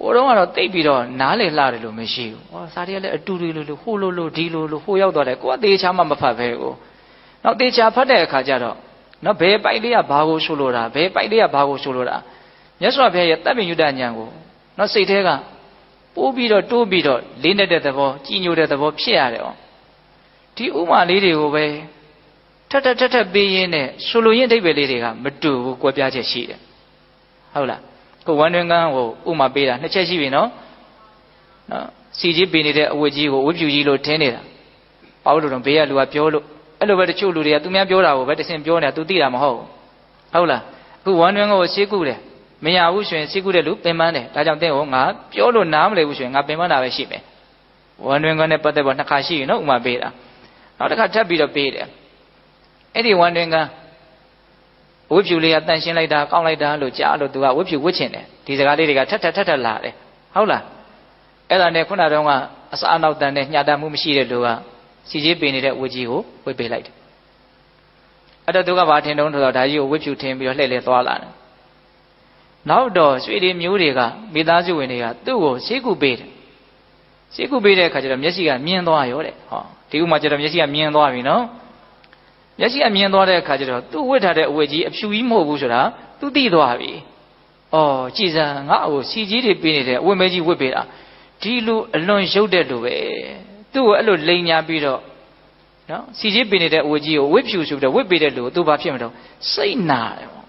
ဟိုတော့ကတော့တိတ်ပြီးတော့နားလေလှတယ်လို့မရှိဘူးဟောစာတွေကလည်းအတူတူလို့ဟိုလိုဒီလိုဟိုရောက်သွားတယ်ကိုကသေချာမှမဖတ်ပဲကိုနောက်သေချာဖတ်တဲ့အခါကျတော့နော်ဘယ်ပိုက်လေးကဘာကိုဆိုလိုတာဘယ်ပိုက်လေးကဘာကိုဆိုလိုတာမြတ်စွာဘုရားရဲ့တပ်ပင်ယုဒ္ဓဉာဏ်ကိုနော်စိတ်ထဲကပိုးပြီးတော့တိုးပြီးတော့လေးနေတဲ့သဘောကြီးညိုတဲ့သဘောဖြစ်ရတယ်ဩဒီဥမာလေးတွေကိုပဲထက်ပေးရင်းနဲ့ဆိုလိုရင်းအဓိပ္ပာယ်လေးတွေကမတူဘူးကွဲပြားချက်ရှိတယ်ဟုတ်လားကိုဝမ်းတွင်ကန်းကိုဥမာပေးတာနှစ်ချက်ရှိပြီနော်စီကြီးပေးနေတဲ့အဝတ်ကြီးကိုဝတ်ပြူကြီးလို့ထင်းနေတာဘာလို့လဲဘေးကလူကပြောလို့အဲ့လိုပဲတချို့လူတွေကသူများပြောတာကိုပဲတစင်ပြောနေတာ तू သိတာမဟုတ်ဘူးဟုတ်လားအခုဝမ်းတွင်ကိုဆေးကုတယ်မရဘူးဆိုရင်ဆေးကုတဲ့လူပင်ပန်းတယ်ဒါကြောင့်တင့်ကိုငါပြောလို့နားမလည်ဘူးဆိုရင်ငါပင်ပန်းတာပဲရှိမယ်ဝမ်းတွင်ကနဲ့ပတ်သက်ဖို့နှစ်ခါရှိရင်နော်ဥမာပေးတာနောက်တစ်ခါထပ်ပြီးတော့ပေးတယ်အဲ့ဒီဝမ်းတွင်ကဝတ်ဖြူလေးကတန့်ရှင်းလိုက်တာကောင်းလိုက်တာလို့ကြားလို့ तू ကဝတ်ဖြူဝတ်ချင်တယ်ဒီစကားလေးတွေကထပ်လာတယ်ဟုတ်လားအဲ့ဒါနဲ့ခုနတုန်းကအစာအနောက်တန်နဲ့ညှာတမ်းမှုမရှိတဲ့လူကစီကြီးပင်နေတဲ့ဝတ်ကြီးကိုဝတ်ပေးလိုက်တယ်အဲ့တော့ तू ကဘာထင်တုံးဆိုတော့ဒါကြီးကိုဝတ်ဖြူထင်းပြီးတော့လှည့်လဲသွားလာတယ်နောက်တော့ရွှေတွေမျိုးတွေကမိသားစုဝင်တွေကသူ့ကိုဆေးကုပေးတယ်ဆေးကုပေးတဲ့အခါကျတော့မျက်စိကမြင်သွားရောတဲ့ဟောဒီဥမှာကျတော့မျက်စိကမြင်သွားပြီနော်မျက်စိကမြင်သွားတဲ့အခါကျတော့သူ့ဝတ်ထားတဲ့အဝတ်ကြီးအဖြူကြီးမဟုတ်ဘူးဆိုတာသူသိသွားပြီဩကြည်စံငါ့ကိုစီကြီးတွေပေးနေတဲ့အဝတ်မဲကြီးဝတ်ပေးတာဒီလိုအလွန်ရုပ်တဲ့လူပဲသူ့ကိုအဲ့လိုလိန်ညာပြီးတော့နော်စီကြီးပေးနေတဲ့အဝတ်ကြီးကိုဝတ်ဖြူဆိုပြီးတော့ဝတ်ပေးတဲ့လူကိုသူဘာဖြစ်မလို့စိတ်နာတယ်ပေါ့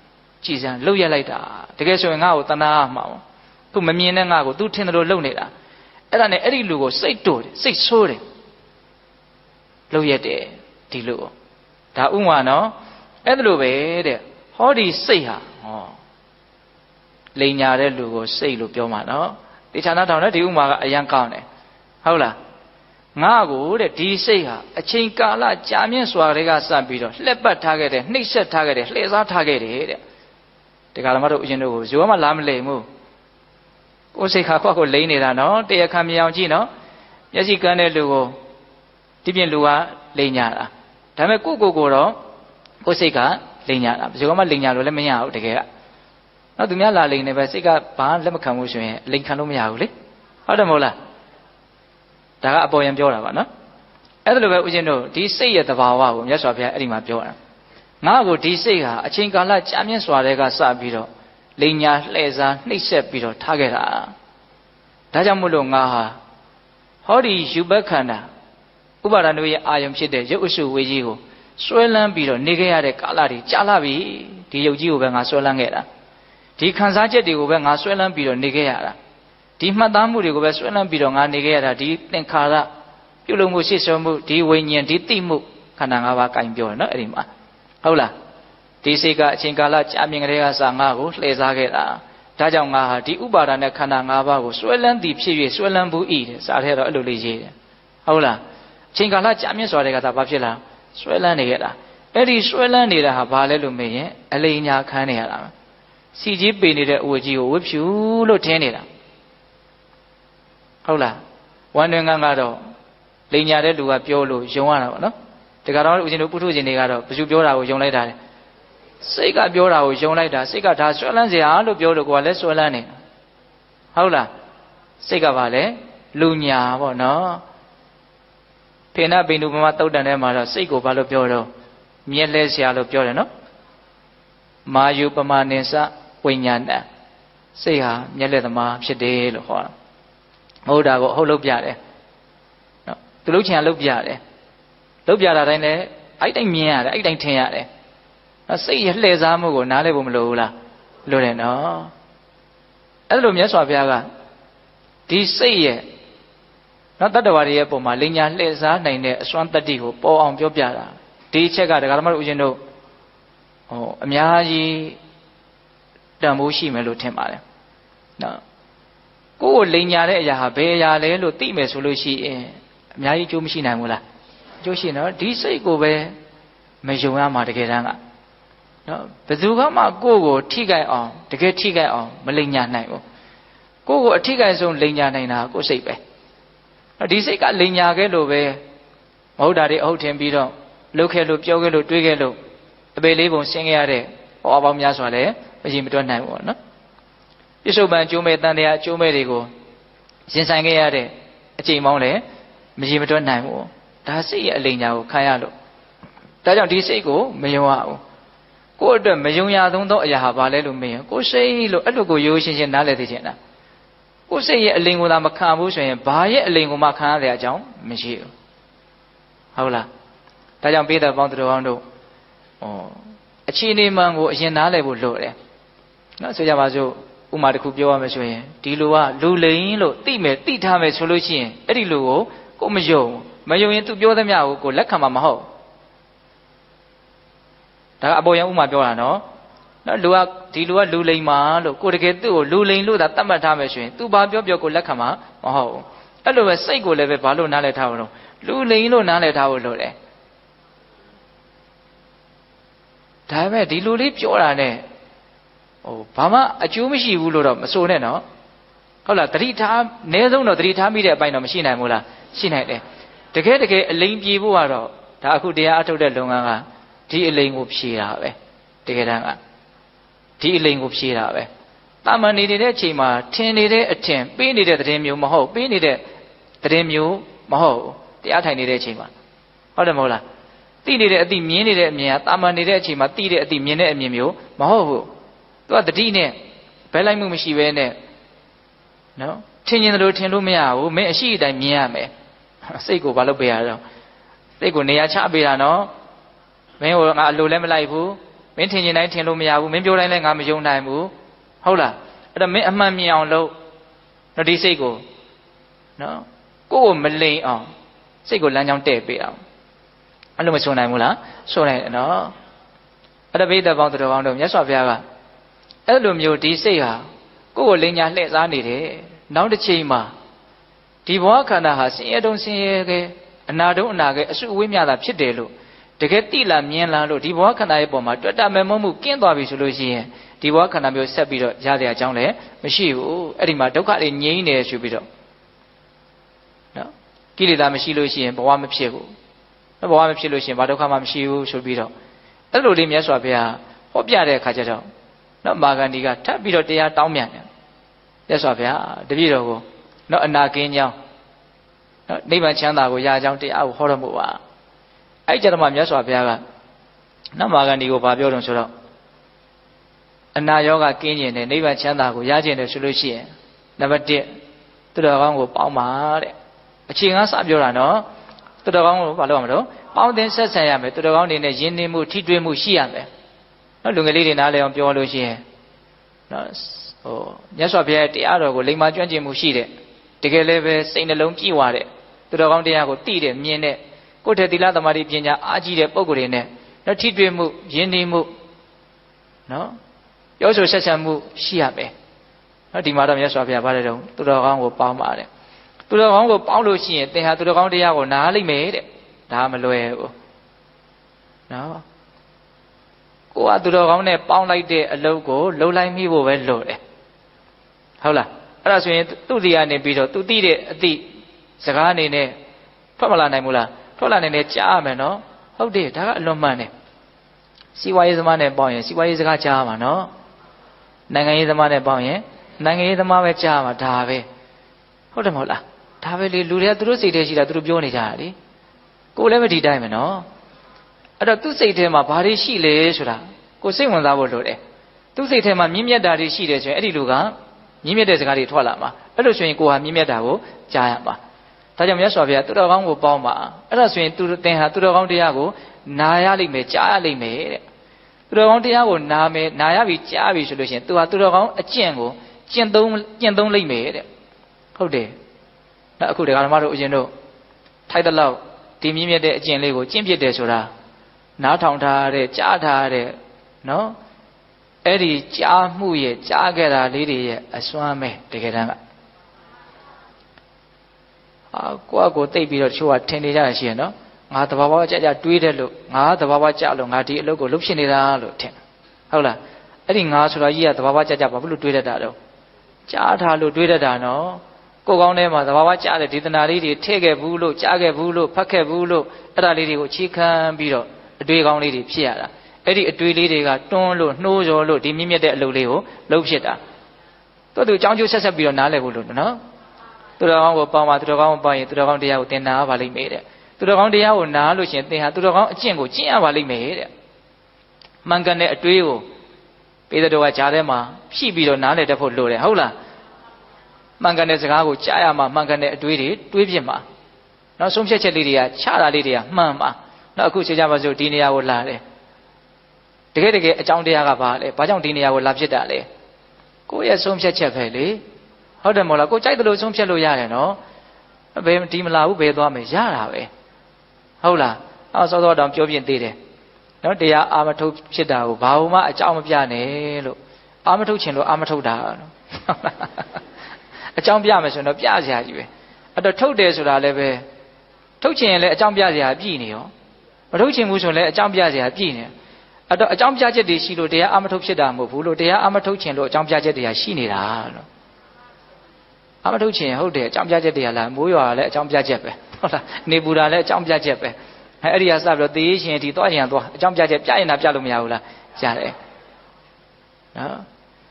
ကြည်စံလှုပ်ရက်လိုက်တာတကယ်ဆိုရင်ငါ့ကိုတနာမှာပေါ့သူမမြင်တဲ့ငါ့ကိုသူထင်တယ်လို့လှုပ်နေတာအဲ့ဒါနဲ့အဲ့ဒီလူကိုစိတ်တိုးတယ်စိတ်ဆိုးတယ်လှုပ်ရက်တယ်ဒီလူကိုဒါဥမာနော်အဲ့ဒါလိုပဲတဲ့ဟောဒီစိတ်ဟာဟောလိန်ညာတဲ့လူကိုစိတ်လို့ပြောမှာနော်တေချာနာထောင်တဲ့ဒီဥမာကအရန်ကောင်းတယ်ဟုတ်လားငါကိုတဲ့ဒီစိတ်ဟာအချိန်ကာလကြာမြင့်စွာတွေကစပ်ပြီးတော့လှက်ပတ်ထားခဲ့တယ်နှိပ်စက်ထားခဲ့တယ်လှည့်စားထားခဲ့တယ်တဲ့ဒီကလာမတို့အရင်တို့ကိုဇောမှလာမလိမ်ဘူးကိုယ်စိတ်ခါခွက်ကိုလိန်နေတာနော်တရားခံမြောင်ကြည့်နော်မျက်စိကန်းတဲ့လူကိုဒီပြင်လူကလိန်ညာတာဒါပေမဲ့ကိုတော့ကိုယ်စိတ်ကလိန်ညာတာဇောမှလိန်ညာလို့လည်းမရဘူးတကယ်ကနော်သူများလာလိန်နေပဲစိတ်ကဘာလက်မခံဘူးဆိုရင်လိန်ခံလို့မရဘူးလေဟုတ်တယ်မဟုတ်လားဒါကအပေါ်ယံပြောတာပါနော်အဲ့ဒါလိုပဲဦးဇင်းတို့ဒီစိတ်ရဲ့သဘာဝကိုမြတ်စွာဘုရားအဲ့ဒီမှာပြောတာငါ့ကိုဒီစိတ်ဟာအချိန်ကာလကြာမြင့်စွာတွေကစပြီးတော့လိန်ညာလှည့်စားနှိပ်စက်ပြီးတော့ထားခဲ့တာဒါကြောင့်မို့လို့ငါဟာဟောဒီယူဘခန္ဓာဥပါဒဏ်ရဲ့အာယုံဖြစ်တဲ့ရုပ်အစုဝေကြီးကိုဆွဲလန်းပြီးတော့နေခဲ့ရတဲ့ကာလတွေကြာလာပြီဒီရုပ်ကြီးကိုပဲငါဆွဲလန်းခဲ့တာဒီခံစားချက်တွေကိုပဲငါဆွဲလန်းပြီးတော့နေခဲ့ရတာ ဒီမှတ်သားမှုတွေကိုပဲဆွဲလန်းပြီးတော့ငါနေခဲ့ရတာဒီသင်္ခါရပြုလုပ်မှုရှေ့ဆုံးမှုဒီဝိညာဉ်ဒီသိမှုခန္ဓာ၅ပါးကင်ပြောတယ်နော်အဲ့ဒီမှာဟုတ်လားဒီစိတ်ကအချိန်ကာလကြာမြင့်ကလေးကစာငါကိုလှည့်စားခဲ့တာဒါကြောင့်ငါဟာဒီဥပါဒာနဲ့ခန္ဓာ၅ပါးကိုဆွဲလန်းသည်ဖြစ်၍ဆွဲလန်းဘူးဤတဲ့စာထဲတော့အဲ့လိုလေးရေးတယ်ဟုတ်လားအချိန်ကာလကြာမြင့်စွာတဲ့ကသာဘာဖြစ်လားဆွဲလန်းနေခဲ့တာအဲ့ဒီဆွဲလန်းနေတာဟာဘာလဲလို့မေးရင်အလိညာခန်းနေရတာစီကြီးပေနေတဲ့အဝတ်ကြီးကိုဝတ်ဖြူလို့ထင်းနေတာဟုတ်လားဝမ်းတွင်ကကတော့လိညာတဲ့လူကပြောလို့ယုံရတာပေါ့နော်တခါတော့ဦးဇင်းတို့ပုထုဇဉ်တွေကတော့ဘယ်သူပြောတာကိုယုံလိုက်တာလဲစိတ်ကပြောတာကိုယုံလိုက်တာစိတ်ကဒါဆွဲလန်းเสียလို့ပြောလို့ကိုကလည်းဆွဲလန်းနေဟုတ်လားစိတ်ကပါလေလူညာပေါ့နော်ဖေနဘိန္ဒုပမသုတ်တန်ထဲမှာတော့စိတ်ကိုဘာလို့ပြောတော့မြက်လဲเสียလို့ပြောတယ်နော်မာယုပမာနိစဝိညာဏစိတ်ဟာမြက်လက်သမားဖြစ်တယ်လို့ဟောတာဟုတ်တာကိုဟုတ်လုပ်ပြတယ်နော်သူလုပ်ချင်လုပ်ပြတယ်လုပ်ပြတာတိုင်းလည်းအဲ့တိုင်းမြင်ရတယ်အဲ့တိုင်းထင်ရတယ်စိတ်ရလှည့်စားမှုကိုနားလည်ဖို့မလိုဘူးလားလိုတယ်နော်အဲ့လိုမြတ်စွာဘုရားကဒီစိတ်ရဲ့နော်တတ္တဝါတွေရဲ့ပုံမှာလိညာလှည့်စားနိုင်တဲ့အစွမ်းတတ္တိကိုပေါ်အောင်ပြောပြတာဒီအချက်ကဒကာဓမ္မတို့ဦးဇင်းတို့အများကြီးတန်ဖိုးရှိမယ်လို့ထင်ပါတယ်နော်ကိုယ်ကိုလိညာတဲ့အရာဟာဘယ်အရာလဲလို့သိမယ်ဆိုလို့ရှိရင်အများကြီးအကျိုးမရှိနိုင်ဘူးလားအကျိုးရှိနော်ဒီစိတ်ကိုပဲမယုံရမှာတကယ်တမ်းကနော်ဘယ်သူမှကိုယ့်ကိုထိခိုက်အောင်တကယ်ထိခိုက်အောင်မလိညာနိုင်ဘူးကိုယ့်ကိုအထိခိုက်ဆုံးလိညာနိုင်တာကိုယ်စိတ်ပဲဒီစိတ်ကလိညာခဲ့လို့ပဲမဟုတ်တာတွေအဟုတ်ထင်ပြီးတော့လှုပ်ခဲ့လို့ပြောခဲ့လို့တွေးခဲ့လို့အပေလေးပုံဆင်းခဲ့ရတဲ့ဟောပေါင်းများစွာလည်းမရှိမတွက်နိုင်ဘူးနော်ပြစ္ဆုတ်ပံအကျိုးမဲ့တန်တရားအကျိုးမဲ့တွေကိုရင်ဆိုင်ခဲ့ရတဲ့အချိန်ပေါင်းလည်းမရှိမတွက်နိုင်ဘူးဒါစိတ်ရဲ့အလိညာကိုခံရလို့ဒါကြောင့်ဒီစိတ်ကိုမယုံရဘူးကိုယ့်အတွက်မယုံရသုံးသောအရာဟာဘာလဲလို့မေးရင်ကိုယ်စိတ်လို့အဲ့လိုကိုရိုးရှင်းရှင်းနားလည်သိချင်တာကိုယ်စိတ်ရဲ့အလိန်ကိုသာမခံဘူးဆိုရင်ဘာရဲ့အလိန်ကိုမှခံရတဲ့အကြောင်းမရှိဘူးဟုတ်လားဒါကြောင့်ပိဿပေါင်းသူတော်ကောင်းတို့အခြေအနေမှန်ကိုအရင်နားလည်ဖို့လိုတယ်နော်ဆိုကြပါစို့ဥမာတစ်ခုပြောရမယ်ဆိုရင်ဒီလူကလူလိန်လို့သိမယ်သိထားမယ်ဆိုလို့ရှိရင်အဲ့ဒီလူကိုမယုံရင်သူပြောသမျှကိုလက်ခံမှာမဟုတ်ဒါကအပေါ်ယံဥမာပြောတာနော်လူကဒီလူကလူလိန်မှာလို့ကိုတကယ်သူ့ကိုလူလိန်လို့သာသတ်မှတ်ထားမယ်ဆိုရင်သူဘာပြောကိုလက်ခံမှာမဟုတ်ဘူးအဲ့လိုပဲစိတ်ကိုလည်းပဲဘာလို့နားလည်ထားဖို့လို့လူလိန်လို့နားလည်ထားဖို့လို့တယ်ဒါပေမဲ့ဒီလူလေးပြောတာနဲ့ဘာမှအကျိုးမရှိဘူးလို့တော့မဆိုနဲ့နော်ဟုတ်လားသတိထားအနည်းဆုံးတော့သတိထားမိတဲ့အပိုင်းတော့မရှိနိုင်ဘူးလားရှိနိုင်တယ်တကယ်အလိန်ပြေဖို့ကတော့ဒါအခုတရားအထုတ်တဲ့လုပ်ငန်းကဒီအလိန်ကိုဖြေတာပဲတကယ်တမ်းကဒီအလိန်ကိုဖြေတာပဲတာမန်နေတဲ့အချိန်မှာထင်နေတဲ့အထင်ပေးနေတဲ့သတင်းမျိုးမဟုတ်ပေးနေတဲ့သတင်းမျိုးမဟုတ်တရားထိုင်နေတဲ့အချိန်မှာဟုတ်တယ်မဟုတ်လားသိနေတဲ့အသိမြင်နေတဲ့အမြင်ကတာမန်နေတဲ့အချိန်မှာသိတဲ့အသိမြင်တဲ့အမြင်မျိုးမဟုတ်ဘူးသူကတတိနဲ့ဘယ်လိုက်မှုမရှိဘဲနဲ့နော်ထင်ရင်တို့ထင်လို့မရဘူးမင်းအရှိအတိုင်းမြင်ရမယ်စိတ်ကိုဘာလို့ပေးရတော့စိတ်ကိုနေရာချပေးတာနော်မင်းကငါအလိုလည်းမလိုက်ဘူးမင်းထင်ရင်တိုင်းထင်လို့မရဘူးမင်းပြောတိုင်းလည်းငါမယုံနိုင်ဘူးဟုတ်လားအဲ့တော့မင်းအမှန်မြင်အောင်လုပ်တော့ဒီစိတ်ကိုနော်ကိုယ်ကိုမလိမ်အောင်စိတ်ကိုလမ်းကြောင်းတဲ့ပေးအောင်အဲ့လိုမဆိုနိုင်ဘူးလားဆိုနိုင်တယ်နော်အဲ့ဒါဘိဓပေါင်းသူတော်ကောင်းတို့မြတ်စွာဘုရားကအဲ့လိုမျိုးဒီစိတ်ဟာကိုယ်ကိုလိမ်ညာလှည့်စားနေတယ်နောက်တစ်ချိန်မှာဒီဘဝခန္ဓာဟာဆင်းရဲတုံးဆင်းရဲခဲ့အနာတုံးအနာခဲ့အစုအဝေးများတာဖြစ်တယ်လို့တကယ်တိလာမြင်လာလို့ဒီဘဝခန္ဓာရဲ့ပုံမှာတွေ့တာမဲ့မမှုကင်းသွားပြီဆိုလို့ရှိရင်ဒီဘဝခန္ဓာမျိုးဆက်ပြီးတော့ရတဲ့အကြောင်းလည်းမရှိဘူးအဲ့ဒီမှာဒုက္ခတွေငြိမ်းနေဆိုပြီးတော့နော်ကိလေသာမရှိလို့ရှိရင်ဘဝမဖြစ်ဘူးဘဝမဖြစ်လို့ရှိရင်ဘာဒုက္ခမှမရှိဘူးဆိုပြီးတော့အဲ့လိုလေးမြတ်စွာဘုရားဟောပြတဲ့အခါကျတော့နော်မာဂန္ဒီကထပ်ပြီးတော့တရားတောင်းပြန်တယ်မြတ်စွာဘုရားတပည့်တော်ကိုနော်အနာကင်းကြောင်းနော်နိဗ္ဗာန်ချမ်းသာကိုရကြောင်းတရားကိုဟောတော်မူပါအဲ့ကြတော့မှမြတ်စွာဘုရားကနတ်မာဂန္ဒီကိုဗာပြောတယ်ဆိုတော့အနာရောဂါကင်းကျင်တဲ့နိဗ္ဗာန်ချမ်းသာကိုရကျင်တယ်ဆိုလို့ရှိရင်နံပါတ်1သူတော်ကောင်းကိုပေါင်းပါတဲ့အချိန်ကစပြောတာနော်သူတော်ကောင်းကိုဘာလို့ရမလို့ပေါင်းတင်ဆက်ဆံရမယ်သူတော်ကောင်းတွေနဲ့ယဉ်နေမှုထိတွေ့မှုရှိရမယ်နော်လူငယ်လေးတွေနားလည်အောင်ပြောလို့ရှိရင်နော် မြတ်စွာဘုရားရဲ့တရားတော်ကိုလိမ္မာကျွမ်းကျင်မှုရှိတဲ့တကယ်လည်းပဲစိတ်နှလုံးပြည့်ဝတဲ့သူတော်ကောင်းတရားကိုသိတဲ့မြင်တဲ့ကိုယ်ထက်သီလသမာဓိပညာအားကြီးတဲ့ပုဂ္ဂိုလ်တွေနဲ့တော့ထိတွေ့မှုယဉ်ကျေးမှုနော်ပြောဆိုဆက်ဆံမှုရှိရမယ်နော်ဒီမှာတော့မြတ်စွာဘုရားဗါတဲ့တုန်းသူတော်ကောင်းကိုပေါင်းပါတယ်သူတော်ကောင်းကိုပေါင်းလို့ရှိရင်သင်ဟာသူတော်ကောင်းတရားကိုနားလိမ့်မယ်တဲ့ဒါမလွယ်ဘူးနော်ကိုကသူတော်ကောင်းနဲ့ပေါင်းလိုက်တဲ့အလုပ်ကိုလှုပ်လိုက်မိဖို့ပဲလိုတယ်ဟုတ်လားအဲ့ဒါဆိုရင်သူ့စီကနေပြီးတော့သူသိတဲ့အသည့်စကားအနေနဲ့ထွက်မလာနိုင်ဘူးလားထွက်လာနိုင်တယ်ကြားရမယ်နော်ဟုတ်တယ်ဒါကအလွန်မှန်တယ်စီဝါရေးသမားနဲ့ပေါင်းရင်စီဝါရေးစကားကြားရမှာနော်နိုင်ငံရေးသမားနဲ့ပေါင်းရင်နိုင်ငံရေးသမားပဲကြားရမှာဒါပဲဟုတ်တယ်မဟုတ်လားဒါပဲလေလူတွေကသူတို့စိတ်ထဲရှိတာသူတို့ပြောနေကြတာလေကိုယ်လည်းမဒီတိုင်းပဲနော်အဲ့တော့သူ့စိတ်ထဲမှာဘာတွေရှိလဲဆိုတာကိုစိတ်ဝင်စားဖို့လိုတယ်သူ့စိတ်ထဲမှာမြင့်မြတ်တာတွေရှိတယ်ဆိုရင်အဲ့ဒီလူကမြင့်မြတ်တဲ့စကားတွေထွက်လာမှာအဲ့လိုဆိုရင်ကိုဟာမြင့်မြတ်တာကိုကြားရမှာဒါကြောင့်မြတ်စွာဘုရားသူတော်ကောင်းကိုပေါင်းပါအဲ့ဒါဆိုရင်သင်ဟာသူတော်ကောင်းတရားကိုနာရလိမ့်မယ်ကြားရလိမ့်မယ်တဲ့သူတော်ကောင်းတရားကိုနာရပြီကြားပြီဆိုလို့ရှိရင်သူဟာသူတော်ကောင်းအကျင့်ကိုကျင့်သုံးလိမ့်မယ်တဲ့ဟုတ်တယ်နောက်အခုတရားဓမ္မတို့အရင်တို့ထိုက်တဲ့လောက်ဒီမြင့်မြတ်တဲ့အကျင့်လေးကိုကျင့်ပြစ်တယ်ဆိုတာနားထောင်ထားတဲ့ကြားထားတဲ့နော်အဲ့ဒီကြားမှုရဲ့ကြားခဲ့တာလေးတွေရဲ့အစွမ်းပဲတကယ်တမ်းကကိုတိတ်ပြီးတော့တချို့ကထင်နေကြရရှိရနော်ငါတဘာဝကြတွေးတယ်လို့ငါတဘာဝကြလို့ငါဒီအလုပ်ကိုလုပ်ဖြစ်နေတာလို့ထင်ဟုတ်လားအဲ့ဒီငါဆိုတာကြီးကတဘာဝကြဘာဖြစ်လို့တွေးတတ်တာတော့ကြားထားလို့တွေးတတ်တာနော်ကိုယ်ကောင်းထဲမှာတဘာဝကြတဲ့ဒေသနာလေးတွေထည့်ခဲ့ဘူးလို့ကြားခဲ့ဘူးလို့ဖတ်ခဲ့ဘူးလို့အဲ့ဒါလေးတွေကိုအခြေခံပြီးတော့အတွေ့ကောင်းလေးတွေဖြစ်ရတာအဲ့ဒီအတွေ့လေးတွေကတွန်းလို့နှိုးစော်လို့ဒီမြင့်မြတ်တဲ့အလုပ်လေးကိုလုပ်ဖြစ်တာသူအကြောင်းကျိုးဆက်ပြီးတော့နားလည်ဖို့လို့နော်သူတော်ကောင်းကိုပေါင်းပါသူတော်ကောင်းကိုပေါင်းရင်သူတော်ကောင်းတရားကိုသင်နာပါလိမ့်မယ်တဲ့သူတော်ကောင်းတရားကိုနားလို့ရှိရင်သင်ဟာသူတော်ကောင်းအကျင့်ကိုကျင့်ရပါလိမ့်မယ်တဲ့မှန်ကန်တဲ့အတွေ့ကိုပေတတော်ကဂျားထဲမှာဖြည့်ပြီးတော့နားလည်တတ်ဖို့လိုတယ်ဟုတ်လားမှန်ကန်တဲ့စကားကိုကြားရမှာမှန်ကန်တဲ့အတွေ့တွေတွေးပြမှာနောက်ဆုံးဖြတ်ချက်လေးတွေကချတာလေးတွေကမှန်ပါနောက်အခုချိန်ကြပါစို့ဒီနေရာကိုလာတယ်တကယ်အကြောင်းတရားကဘာလဲဘာကြောင့်ဒီနေရာကိုလာဖြစ်တာလဲကိုယ့်ရဲ့ဆုံးဖြတ်ချက်ပဲလေဟုတ်တယ်မဟုတ်လားကိုကြိုက်တယ်လို့ဆုံးဖြတ်လို့ရတယ်နော်ဘယ်ဒီမလာဘူးဘယ်သွားမယ်ရတာပဲဟုတ်လားစောစောတောင်ပြောပြသေးတယ်နော်တရားအာမထုတ်ဖြစ်တာကိုဘာမှအကြောင်းမပြနဲ့လို့အာမထုတ်ချင်လို့အာမထုတ်တာနော်အကြောင်းပြမယ်ဆိုတော့ပြစရာကြီးပဲအဲ့တော့ထုတ်တယ်ဆိုတာလည်းပဲထုတ်ချင်ရင်လည်းအကြောင်းပြစရာပြည့်နေရောမထုတ်ချင်ဘူးဆိုရင်လည်းအကြောင်းပြစရာပြည့်နေအဲ့တော့အကြောင်းပြချက်တွေရှိလို့တရားအာမထုတ်ဖြစ်တာမဟုတ်ဘူးလို့တရားအာမထုတ်ချင်လို့အကြောင်းပြချက်တွေကရှိနေတာလို့အာမထုတ်ချင်ဟုတ်တယ်အကြောင်းပြချက်တွေကလားမိုးရွာလည်းအကြောင်းပြချက်ပဲဟုတ်လားနေပူတာလည်းအကြောင်းပြချက်ပဲအဲ့ဒီကစပြီးတော့သေရေးရှင်ဒီသွားရင်သွားအကြောင်းပြချက်ပြရင်တာပြလို့မရဘူးလားရတယ်နော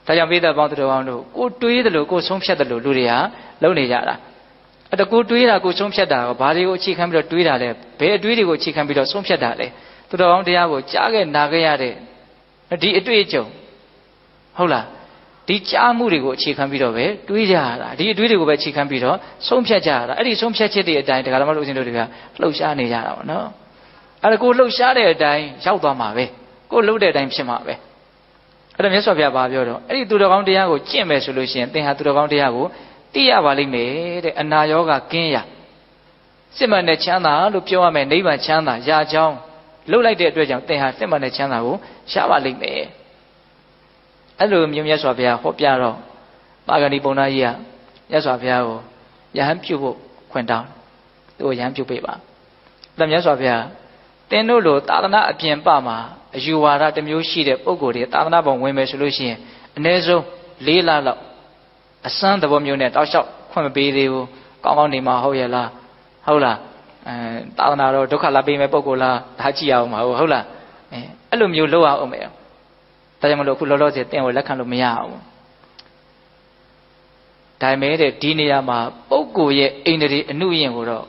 ်ဒါကြောင့်ပိဿပေါင်းသူတော်ကောင်းတို့ကိုတွေးတယ်လို့ကိုဆုံးဖြတ်တယ်လို့လူတွေဟာလုံနေကြတာအဲ့တော့ကိုတွေးတာကိုဆုံးဖြတ်တာကဘာတွေကိုအခြေခံပြီးတော့တွေးတာလဲဘယ်အတွေးတွေကိုအခြေခံပြီးတော့ဆုံးဖြတ်တာလဲသူတော်ကောင်းတရားကိုကြားခဲ့နာခဲ့ရတဲ့ဒီအတွေ့အကြုံဟုတ်လားဒီကြားမှုတွေကိုအခြေခံပြီးတော့ပဲတွေးကြရတာဒီအတွေးတွေကိုပဲအခြေခံပြီးတော့ဆုံးဖြတ်ကြရတာအဲ့ဒီဆုံးဖြတ်ချက်တွေအတိုင်းတရားဓမ္မလို့ဦးဇင်းတို့တွေကလှုပ်ရှားနေကြတာပေါ့နော်အဲ့ဒါကိုလှုပ်ရှားတဲ့အတိုင်းရောက်သွားမှာပဲကိုလှုပ်တဲ့အတိုင်းဖြစ်မှာပဲအဲ့တော့မြတ်စွာဘုရားပြောတော့အဲ့ဒီသူတော်ကောင်းတရားကိုကျင့်မယ်ဆိုလို့ရှိရင်သင်ဟာသူတော်ကောင်းတရားကိုသိရပါလိမ့်မယ်တဲ့အနာရောဂါကင်းရစစ်မှန်တဲ့ချမ်းသာလို့ပြောရမယ်နိဗ္ဗာန်ချမ်းသာရာချောင်းလှုပ်လိုက်တဲ့အတွက်ကြောင့်သင်ဟာစစ်မှန်တဲ့ချမ်းသာကိုရပါလိမ့်မယ်အဲ့လိုမြတ်စွာဘုရားဟောပြတော့ပါဂဏီပုံနာကြီးကမြတ်စွာဘုရားကိုယဟန်ပြုဖို့ခွင့်တောင်းသူ့ကိုယဟန်ပြုပေးပါဒါမြတ်စွာဘုရားသင်တို့လိုသာသနာအပြင်ပမှာအယူဝါဒတစ်မျိုးရှိတဲ့ပုဂ္ဂိုလ်တွေသာသနာ့ဘောင်ဝင်မယ်ဆိုလို့ရှိရင်အနည်းဆုံး၄လလောက်အစမ်းသဘောမျိုးနဲ့တောက်လျှောက်ခွင့်မပေးသေးဘူးကောင်းကောင်းနေမှာဟုတ်ရဲ့လားဟုတ်လားသာသနာတော့ဒုက္ခလာပေးမယ်ပုဂ္ဂိုလ်လားဒါကြည့်ရအောင်ပါဟုတ်လားအဲ့လိုမျိုးလုပ်ရအောင်မယ်ဒါကြောင့်မလို့အခုလောလောဆယ်သင်ကိုလက်ခံလို့မရဘူးဒါပေမဲ့တဲ့ဒီနေရာမှာပုဂ္ဂိုလ်ရဲ့အိန္ဒြေအနုယင်ကိုတော့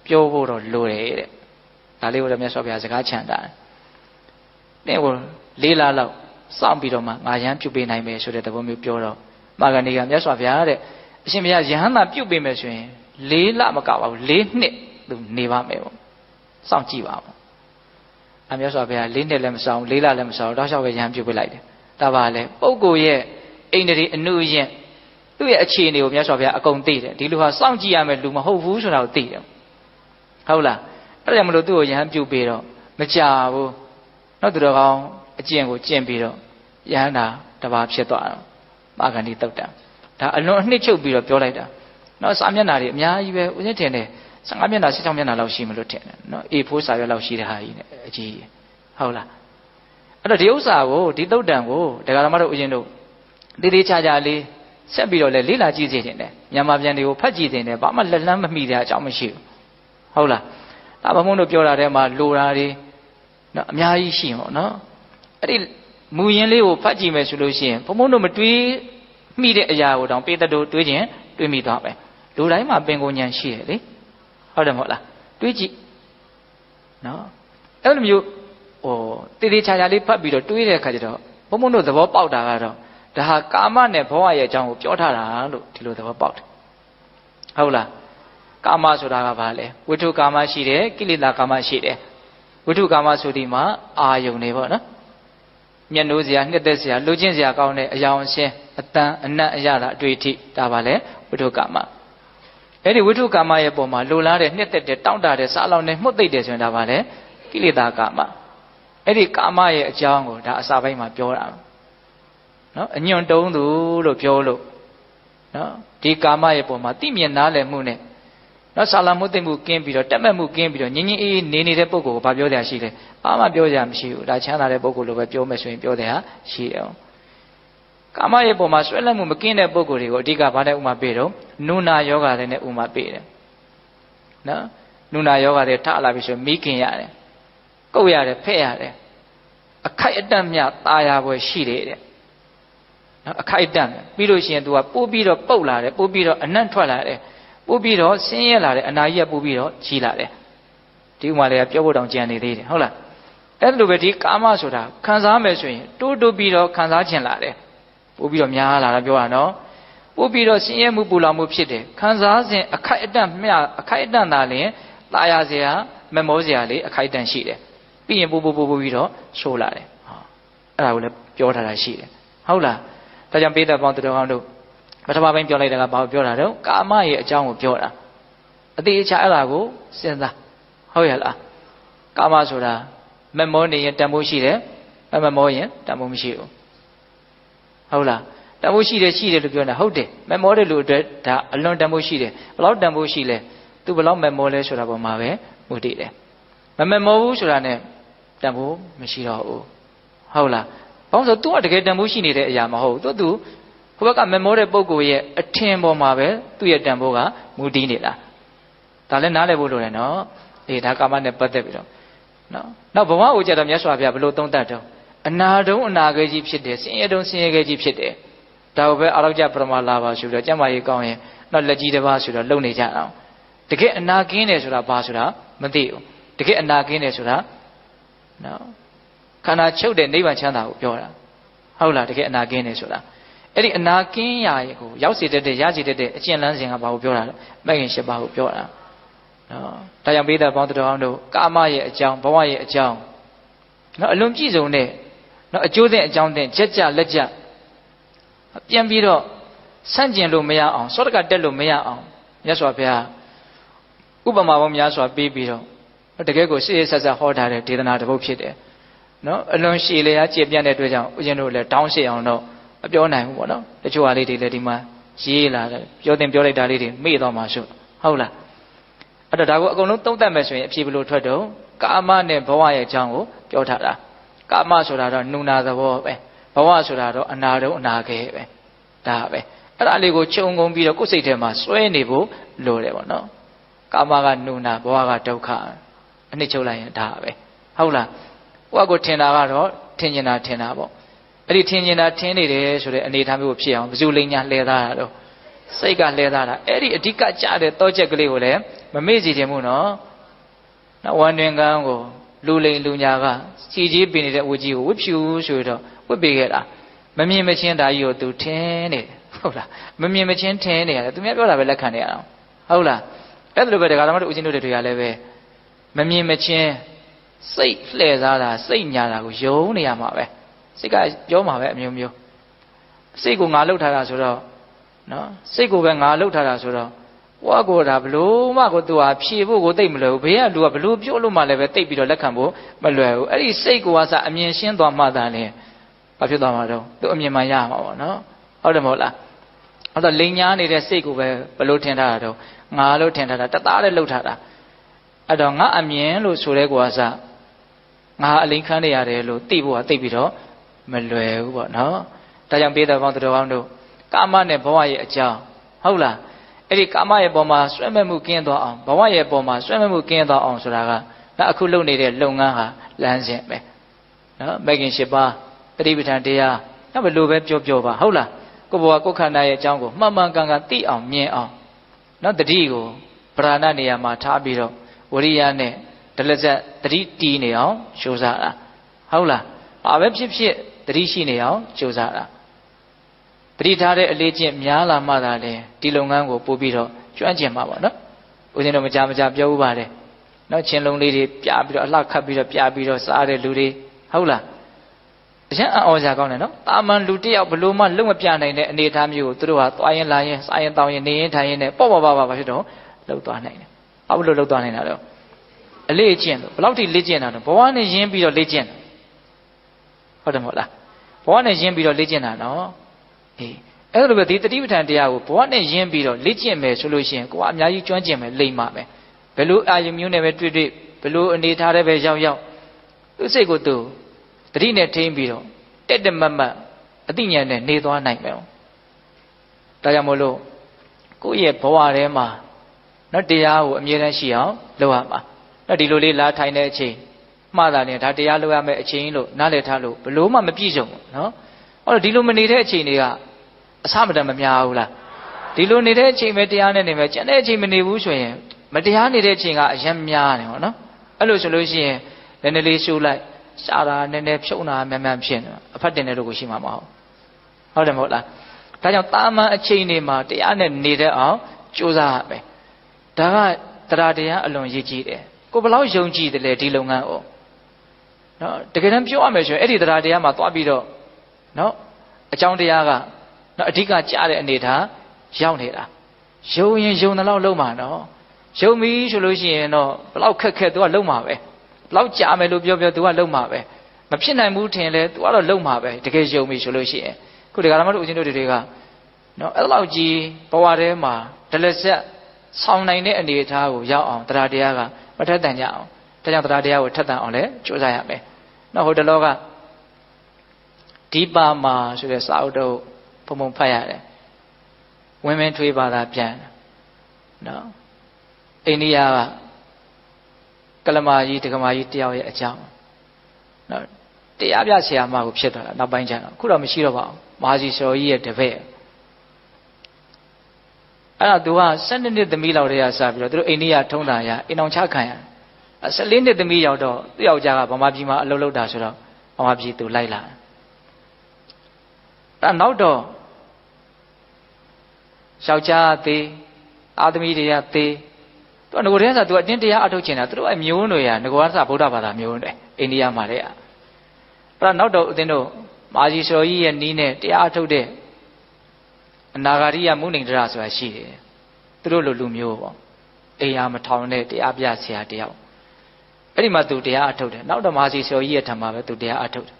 ပြောဖို့တော့လိုတယ်တဲ့ဒါလေးကိုလည်းမြတ်စွာဘုရားစကားချန်တာသင်ကို၄လလောက်စောင့်ပြီးတော့မှငါယဟန်ပြုတ်ပေးနိုင်မယ်ဆိုတဲ့သဘောမျိုးပြောတော့မာဂဏီကမြတ်စွာဘုရားတဲ့အရှင်ဘုရားယဟန်သာပြုတ်ပေးမယ်ဆိုရင်၄လမကပါဘူး၄နှစ်သူနေပါမယ်ပေါ့စောင့်ကြည့်ပါဦးမြတ်စွာဘုရား၄နှစ်လည်းမစောင့်၄လလည်းမစောင့်တောက်လျှောက်ပဲယဟန်ပြုတ်ပေးလိုက်တယ်ဒါပါလေပုဂ္ဂိုလ်ရဲ့ အိန္ဒြေအနုရင်သူ့ရဲ့အခြေအနေကိုမြတ်စွာဘုရားအကုန်သိတယ်ဒီလူဟာစောင့်ကြည့်ရမယ်လူမဟုတ်ဘူးဆိုတာကိုသိတယ်ဟုတ်လားအဲ့ဒါကြောင့်မလို့သူ့ကိုယဟန်ပြုတ်ပြီးတော့မကြဘူးနောက်သူတော်ကောင်းအကျင့်ကိုကျင့်ပြီးတော့ယဟန်တာတပါးဖြစ်သွားတော့ပါဂန္ဒီတုတ်တံဒါအလွန်အနှစ်ချုပ်ပြီးတော့ပြောလိုက်တာနော်စာမျက်နှာတွေအများကြီးပဲဦးဇင်းထင်တယ်15မျက်နှာ16မျက်နှာလောက်ရှိမလို့ထင်တယ်နော် A4 စာရွက်လောက်ရှိတဲ့ဟာကြီးနဲ့အကြီးဟုတ်လားအဲ့တော့ဒီဥစ္စာကိုဒီတုတ်တံကိုဒကာဓမ္မတို့ဦးဇင်းတို့တေးသေးချာချာလေးဆက်ပြီးတော့လေလေးလာကြည့်စေတယ်မြန်မာပြန်တွေကိုဖတ်ကြည့်တယ်ဘာမှလက်လန်းမမိတဲ့အကြောင်းမရှိဘူးဟုတ်လားဒါဘုံဘုံတို့ပြောတာထဲမှာလိုတာတွေနော်အများကြီးရှိမှာနော်အဲ့ဒီမူရင်းလေးကိုဖတ်ကြည့်မယ်ဆိုလို့ရှိရင်ဘုံဘုံတို့မတွေးမိတဲ့အရာကိုတောင်ပေတတို့တွေးခြင်းတွေးမိသွားပဲလူတိုင်းမှာပင်ကိုဉဏ်ရှိတယ်လေဟုတ်တယ်မဟုတ်လားတွေးကြည့်နော်အဲ့လိုမျိုးဟိုတေးသေးချာချာလေးဖတ်ပြီးတော့တွေးတဲ့အခါကျတော့ဘုံဘုံတို့သဘောပေါက်တာကတော့ဒါဟာကာမနဲ့ဘဝရဲ့အကြောင်းကိုပြောထားတာလို့ဒီလိုသဘောပေါက်တယ်ဟုတ်လားကာမဆိုတာကဘာလဲဝိတုကာမရှိတယ်ကိလေသာကာမရှိတယ်ဝိတုကာမဆိုဒီမှာအာယုန်နေပေါ့နော်မျက်နှိုးစရာနှစ်သက်စရာလူချင်းစရာကောင်းတဲ့အယောင်အရှင်းအတန်အနတ်အရတာအတွေ့အထိဒါပါလဲဝိတုကာမအဲ့ဒီဝိတုကာမရဲ့ပုံမှာလိုလားတဲ့နှစ်သက်တဲ့တောင့်တတဲ့စားလောင်တဲ့မှုတ်သိပ်တယ်ဆိုရင်ဒါပါလဲကိလေသာကာမအဲ့ဒီကာမရဲ့အကြောင်းကိုဒါအစာပိုင်းမှာပြောတာနော်အညွန့်တုံးသူလို့ပြောလို့နော်ဒီကာမရဲ့ပုံမှာတိမြင်နားလည်မှုနဲ့နော်ဆာလမှုသိမှုကင်းပြီးတော့တက်မဲ့မှုကင်းပြီးတော့ငြင်းငြင်းအေးအေးနေနေတဲ့ပုဂ္ဂိုလ်ကိုဘာပြောကြရရှိလဲဘာမှပြောကြရမရှိဘူးဒါချမ်းသာတဲ့ပုဂ္ဂိုလ်လိုပဲပြောမယ်ဆိုရင်ပြောတယ်ဟာရှိတယ်ကာမရဲ့ပုံမှာဆွဲလန့်မှုမကင်းတဲ့ပုဂ္ဂိုလ်တွေကိုအဓိကဘာနဲ့ဥမာပေးတော့နုနာယောဂတွေနဲ့ဥမာပေးတယ်နော်နုနာယောဂတွေထလာပြီဆိုမိခင်ရတယ်ကုတ်ရတယ်ဖဲ့ရတယ်အခိုက်အတန့်မြตาရပွဲရှိတယ်တဲ့နော်အခိုက်အတန့်ပြီးလို့ရှိရင် तू ကပို့ပြီးတော့ပုတ်လာတယ်ပို့ပြီးတော့အနံ့ထွက်လာတယ်ပို့ပြီးတော့ဆင်းရဲလာတယ်အနာကြီးကပို့ပြီးတော့ကြီးလာတယ်ဒီဥမာလေးကပြောဖို့တောင်ကြံနေသေးတယ်ဟုတ်လားအဲ့လိုပဲဒီကာမဆိုတာခံစားမယ်ဆိုရင်တိုးတိုးပြီးတော့ခံစားခြင်းလာတယ်ပို့ပြီးတော့များလာတာပြောတာနော်ပို့ပြီးတော့ဆင်းရဲမှုပူလောင်မှုဖြစ်တယ်ခံစားစဉ်အခိုက်အတန့်မြအခိုက်အတန့်သာလျင်ตายရစရာမမောစရာလေးအခိုက်အတန့်ရှိတယ်ပြီးရင်ပို့ပြီးတော့ရှိုးလာတယ်အဲ့ဒါကိုလည်းပြောထားတာရှိတယ်ဟုတ်လားဒါကြောင့်ပိဋကပေါင်းတော်ကောင်းတို့ပထမပိုင်းပြောလိုက်တာကဘာကိုပြောတာတော့ကာမရဲ့အကြောင်းကိုပြောတာအသေးအချာအဲ့ဒါကိုစဉ်းစားဟုတ်ရဲ့လားကာမဆိုတာမမောနေရင်တန်ဖိုးရှိတယ်မမောရင်တန်ဖိုးမရှိဘူးဟုတ်လားတန်ဖိုးရှိတယ်လို့ပြောနေတာဟုတ်တယ်မမောတဲ့လူအတွက်ဒါအလွန်တန်ဖိုးရှိတယ်ဘယ်လောက်တန်ဖိုးရှိလဲသူဘယ်လောက်မမောလဲဆိုတာပေါ်မှာပဲမူတည်တယ်မမောဘူးဆိုတာနဲ့တန်ဖိုးမရှိတော့ဘူးဟုတ်လားဘာလို့ဆိုသူကတကယ်တန်ဖိုးရှိနေတဲ့အရာမဟုတ်ဘူးသူဟိုဘက်ကမမောတဲ့ပုဂ္ဂိုလ်ရဲ့အထင်ပေါ်မှာပဲသူ့ရဲ့တန်ဖိုးကမူတည်နေတာဒါလည်းနားလည်ဖို့လိုတယ်နော်အေးဒါကာမနဲ့ပတ်သက်ပြီးတော့နော်နောက်ဘဝကိုကြတော့မြတ်စွာဘုရားဘယ်လိုသုံးသပ်တော့အနာတုံးအနာခဲကြီးဖြစ်တယ်ဆင်းရဲတုံးဆင်းရဲခဲကြီးဖြစ်တယ်ဒါကိုပဲအာလောက်ကြပရမလာပါဆိုတော့ကျမ်းမာရေးကောင်းရင်နောက်လက်ကြီးတစ်ပါးဆိုတော့လုံနေကြအောင်တကယ်အနာကင်းတယ်ဆိုတာဘာဆိုတာမသိဘူးတကယ်အနာကင်းတယ်ဆိုတာနော်ခန္ဓာချုပ်တဲ့နိဗ္ဗာန်ချမ်းသာကိုပြောတာဟုတ်လားတကယ်အနာကင်းတယ်ဆိုတာအဲ့ဒီအနာကင်းရာကိုရောက်စေတတ်တဲ့ရစေတတ်တဲ့အကျင့်လန်းစဉ်ကဘာကိုပြောတာလဲမဲ့ခင်၈ပါးကိုပြောတာနော်ဒါကြောင့်ပိဋကပေါင်းတော်အောင်တို့ကာမရဲ့အကြောင်းဘဝရဲ့အကြောင်းနော်အလွန်ပြည့်စုံတဲ့နော်အကျိုးတဲ့အကြောင်းတဲ့ချက်ကြလက်ကြပြန်ပြီးတော့ဆန့်ကျင်လို့မရအောင်စောတကတက်လို့မရအောင်မြတ်စွာဘုရားဥပမာပေါင်းများစွာပေးပြီးတော့တကယ်ကိုစိတ်ဆက်ဆက်ဟောထားတဲ့ဒေသနာတစ်ပုဒ်ဖြစ်တယ်နော်အလွန်ရှည်လျားကြည်ပြန့်တဲ့အတွက်ကြောင့်ဦးဇင်းတို့လည်းတောင်းရှိအောင်တော့မပြောနိုင်ဘူးပေါ့နော်တချို့ဟာလေးတွေလည်းဒီမှာရေးလာတယ်ပြောလိုက်တာလေးတွေမေ့တော့မှဆိုဟုတ်လားအဲ့တော့ဒါကိုအကုန်လုံးသုံးသပ်မယ်ဆိုရင်အဖြစ်ဘလို့ထွက်တော့ကာမနဲ့ဘဝရဲ့အကြောင်းကိုပြောထားတာကာမဆိုတာတော့နုနာသဘောပဲဘဝဆိုတာတော့အနာတုံးအနာခဲပဲဒါပဲအဲ့ဒါလေးကိုခြုံငုံပြီးတော့ကိုယ်စိတ်ထဲမှာစွဲနေဖို့လိုတယ်ပေါ့နော်ကာမကနုနာဘဝကဒုက္ခအနှစ်ချုပ်လိုက်ရင်ဒါပဲဟုတ်လားကိုယ့်ကိုထင်တာကတော့ထင်ကျင်တာထင်တာပေါ့အဲ့ဒီထင်ကျင်တာထင်နေတယ်ဆိုတဲ့အနေအထားမျိုးဖြစ်အောင်ဘယ်သူလိညာလှည့်သားတာတော့စိတ်ကလှည့်သားတာအဲ့ဒီအဓိကကြတဲ့တောချက်ကလေးကိုလည်းမမေ့စီခြင်းမို့နော်ဝန္တွင်ကန်းကိုလူလိန်လူညာကစီကြီးပင်နေတဲ့ဝတ်ကြီးကိုဝတ်ဖြူဆိုတော့ဝတ်ပေးခဲ့တာမမြင်မချင်းဒါကြီးကိုသူထင်းနေတယ်ဟုတ်လားမမြင်မချင်းထင်းနေရတယ်သူများပြောတာပဲလက်ခံနေရအောင်ဟုတ်လားအဲ့ဒါလိုပဲဒကာတော်တို့ဦးဇင်းတို့တွေကလည်းပဲမမြင်မချင်းစိတ်လှည့်စားတာစိတ်ညာတာကိုယုံနေရမှာပဲစိတ်ကပြောမှာပဲအမျိုးမျိုး စိတ်ကိုငါလှုပ်ထားတာဆိုတော့နော်စိတ်ကိုပဲငါလှုပ်ထားတာဆိုတော့ကိုယ့်ကိုယ်ဒါဘလို့မှကိုသူဟာဖြေဖို့ကိုသိမလွယ်ဘူးဘေးကလူကဘလို့ပြောလို့မှလည်းပဲသိပြီးတော့လက်ခံဖို့မလွယ်ဘူးအဲ့ဒီစိတ်ကိုကစအမြင်ရှင်းသွားမှသာလေဘာဖြစ်သွားမှာတော့သူအမြင်မှရမှာပေါ့နော်ဟုတ်တယ်မဟုတ်လားအဲ့တော့လိန်ညာနေတဲ့စိတ်ကိုပဲဘလို့ထင်ထားတာတော့ငါလို့ထင်ထားတာတသားလည်းလှုပ်ထားတာအဲ့တော့ငါအမြင်လို့ဆိုတဲ့ကိုကစငါအလိန်ခန်းနေရတယ်လို့သိဖို့ကသိပြီးတော့မလွယ်ဘူးပေါ့နော်ဒါကြောင့်ပေးတော်ကောင်းတော်ကောင်းတို့ကာမနဲ့ဘဝရဲ့အကြောင်းဟုတ်လားအဲ့ဒီကာမရဲ့ပေါ်မှာဆွဲမဲ့မှုကင်းသွားအောင်ဘဝရဲ့ပေါ်မှာဆွဲမဲ့မှုကင်းသွားအောင်ဆိုတာကဒါအခုလုပ်နေတဲ့လုပ်ငန်းဟာလမ်းစဉ်ပဲနော်မဂ်ခင်၈ပါးတတိပဋ္ဌာန်တရားဒါဘယ်လိုပဲပြောပါဟုတ်လားကိုယ်ဘဝကိုယ်ခန္ဓာရဲ့အကြောင်းကိုမှန်မှန်ကန်ကန်သိအောင်မြင်အောင်နော်တတိကိုပဓာနနေရာမှာထားပြီးတော့ဝရိယနဲ့ဒလဇတ်တတိတီးနေအောင်ကြိုးစားတာဟုတ်လားဘာပဲဖြစ်ဖြစ်တတိရှိနေအောင်ကြိုးစားတာတတိထားတဲ့အလေးကျင့်များလာမှသာလေဒီလုပ်ငန်းကိုပို့ပြီးတော့ကျွမ်းကျင်မှာပေါ့နော်ဦးဇင်းတို့မကြပြောဥပါတယ်နော်ချင်းလုံးလေးတွေပြပြီးတော့အလှခတ်ပြီးတော့ပြပြီးတော့စားတဲ့လူတွေဟုတ်လားအရင်အော်စရာကောင်းတယ်နော်တာမန်လူတယောက်ဘလို့မှလုံမပြနိုင်တဲ့အနေအထားမျိုးကိုသူတို့ဟာသွားရင်လာရင်စားရင်တောင်းရင်နေရင်ထိုင်ရင်နဲ့ပေါ့ပါဖြစ်တော့လှုပ်သွားနိုင်တယ်ဘာလို့လှုပ်သွားနိုင်တာတော့အလေးအကျင့်လို့ဘယ်လောက်ထိလေ့ကျင့်တာတော့ဘဝနဲ့ရင်းပြီးတော့လေ့ကျင့်ဟုတ်တယ်မဟုတ်လားဘဝနဲ့ရင်းပြီးတော့လေ့ကျင့်တာနော်အေးအဲ့လိုပဲဒီတတိပဋ္ဌာန်တရားကိုဘဝနဲ့ရင်းပြီးတော့လေ့ကျင့်မယ်ဆိုလို့ရှိရင်ကိုကအများကြီးကျွမ်းကျင်မယ်လိမ့်မှာပဲဘယ်လိုအာရုံမျိုးနဲ့ပဲတွေ့ဘယ်လိုအနေထားတဲ့ပဲရောက်သူစိတ်ကိုသူတတိနဲ့ထိန်းပြီးတော့တက်မတ်အသိဉာဏ်နဲ့နေသွားနိုင်မယ်ဒါကြောင့်မို့လို့ကိုယ့်ရဲ့ဘဝထဲမှာနော်တရားကိုအမြဲတမ်းရှိအောင်လုပ်ရမှာနော်ဒီလိုလေးလာထိုင်တဲ့အချိန်မှားတာနဲ့ဒါတရားလုပ်ရမယ့်အချိန်လို့နားလည်ထားလို့ဘလို့မှမပြည့်စုံဘူးနော်ဟောဒီလိုမနေတဲ့အချိန်တွေကအဆမတန်မများဘူးလားဒီလိုနေတဲ့အချိန်ပဲတရားနဲ့နေမယ်ကျန်တဲ့အချိန်မနေဘူးဆိုရင်မတရားနေတဲ့အချိန်ကအရင်များတယ်ဟောနော်အဲ့လိုဆိုလို့ရှိရင်နည်းနည်းလေးရှုလိုက်ရှာတာနည်းနည်းဖြုံတာမြန်ဖြစ်နေအဖတ်တင်တဲ့လို့ကိုရှိမှာမဟုတ်ဟုတ်တယ်မဟုတ်လားဒါကြောင့်တာမန်အချိန်တွေမှာတရားနဲ့နေတတ်အောင်ကြိုးစားရမယ်ဒါကတရားတရားအလွန်ရည်ကြီးတယ်ကိုဘယ်လောက်ယုံကြည်တယ်လဲဒီလုပ်ငန်းကိုနော်တကယ်တမ်းပြောရမယ်ဆိုရင်အဲ့ဒီတရားတရားမှာသွားပြီးတော့နော်အကြောင်းတရားကနော်အဓိကကြားတဲ့အနေထားရောက်နေတာယုံရင်ယုံတဲ့လောက်လုံးမှာနော်ယုံပြီဆိုလို့ရှိရင်တော့ဘယ်လောက်ခက်သူကလုံးမှာပဲဘယ်လောက်ကြာမယ်လို့ပြောသူကလုံးမှာပဲမဖြစ်နိုင်ဘူးထင်လဲသူကတော့လုံးမှာပဲတကယ်ယုံပြီဆိုလို့ရှိရင်ခုဒီကရမတို့ဦးဇင်းတို့တွေကနော်အဲ့လောက်ကြီးဘဝထဲမှာဒလဆက်ဆောင်နိုင်တဲ့အနေအထားကိုရောက်အောင်တရားတရားကမထက်တန်ကြအောင်ဒါကြောင့်တရားတရားကိုထက်တန်အောင်လဲကြိုးစားရမယ်နော်ဟိုတလောကဒီပါမှာဆိုတဲ့စာအုပ်တော့ဘုံဖတ်ရတယ်ဝင်းမင်းထွေးပါတာပြန်နော်အိန္ဒိယကကလမာကြီးဒကမာကြီးတယောက်ရဲ့အကြောင်းနော်တရားပြဆရာမကိုဖြစ်သွားတာနောက်ပိုင်းကျတော့အခုတော့မရှိတော့ပါဘူးမဟာစီစော်ကြီးရဲ့တပည့်အဲ့ဒါသူက12နှစ်သမီးလောက်တည်းကစပြီးတော့သူတို့အိန္ဒိယထုံးတာရအိမ်အောင်ချခံရ14နှစ်သမီးရောက်တော့သူ့ယောက်ျားကဗမာပြည်မှာအလုပ်လုပ်တာဆိုတော့ဗမာပြည်သူလိုက်လာအဲ့နောက်တော့ယောက်ျားသေးအာသမီးတွေကသေးသူကငကိုတည်းကသူကအတင်းတရားအထုတ်ချင်တာသူတို့အမျိုးတွေကငကိုကဗုဒ္ဓဘာသာမျိုးတွေအိန္ဒိယမှာတဲ့အဲ့နောက်တော့ဦးဇင်းတို့မာကြီးစော်ကြီးရဲ့နီးနဲ့တရားအထုတ်တဲ့အနာဂါရိယမုနိန္ဒရာဆိုတာရှိတယ်သူတို့လိုလူမျိုးပေါ့အိယာမထောင်တဲ့တရားပြဆရာတယောက်အဲ့ဒီမှာသူတရားအထုတ်တယ်နောက်တော့မာကြီးစော်ကြီးရဲ့ထံမှာပဲသူတရားအထုတ်တယ်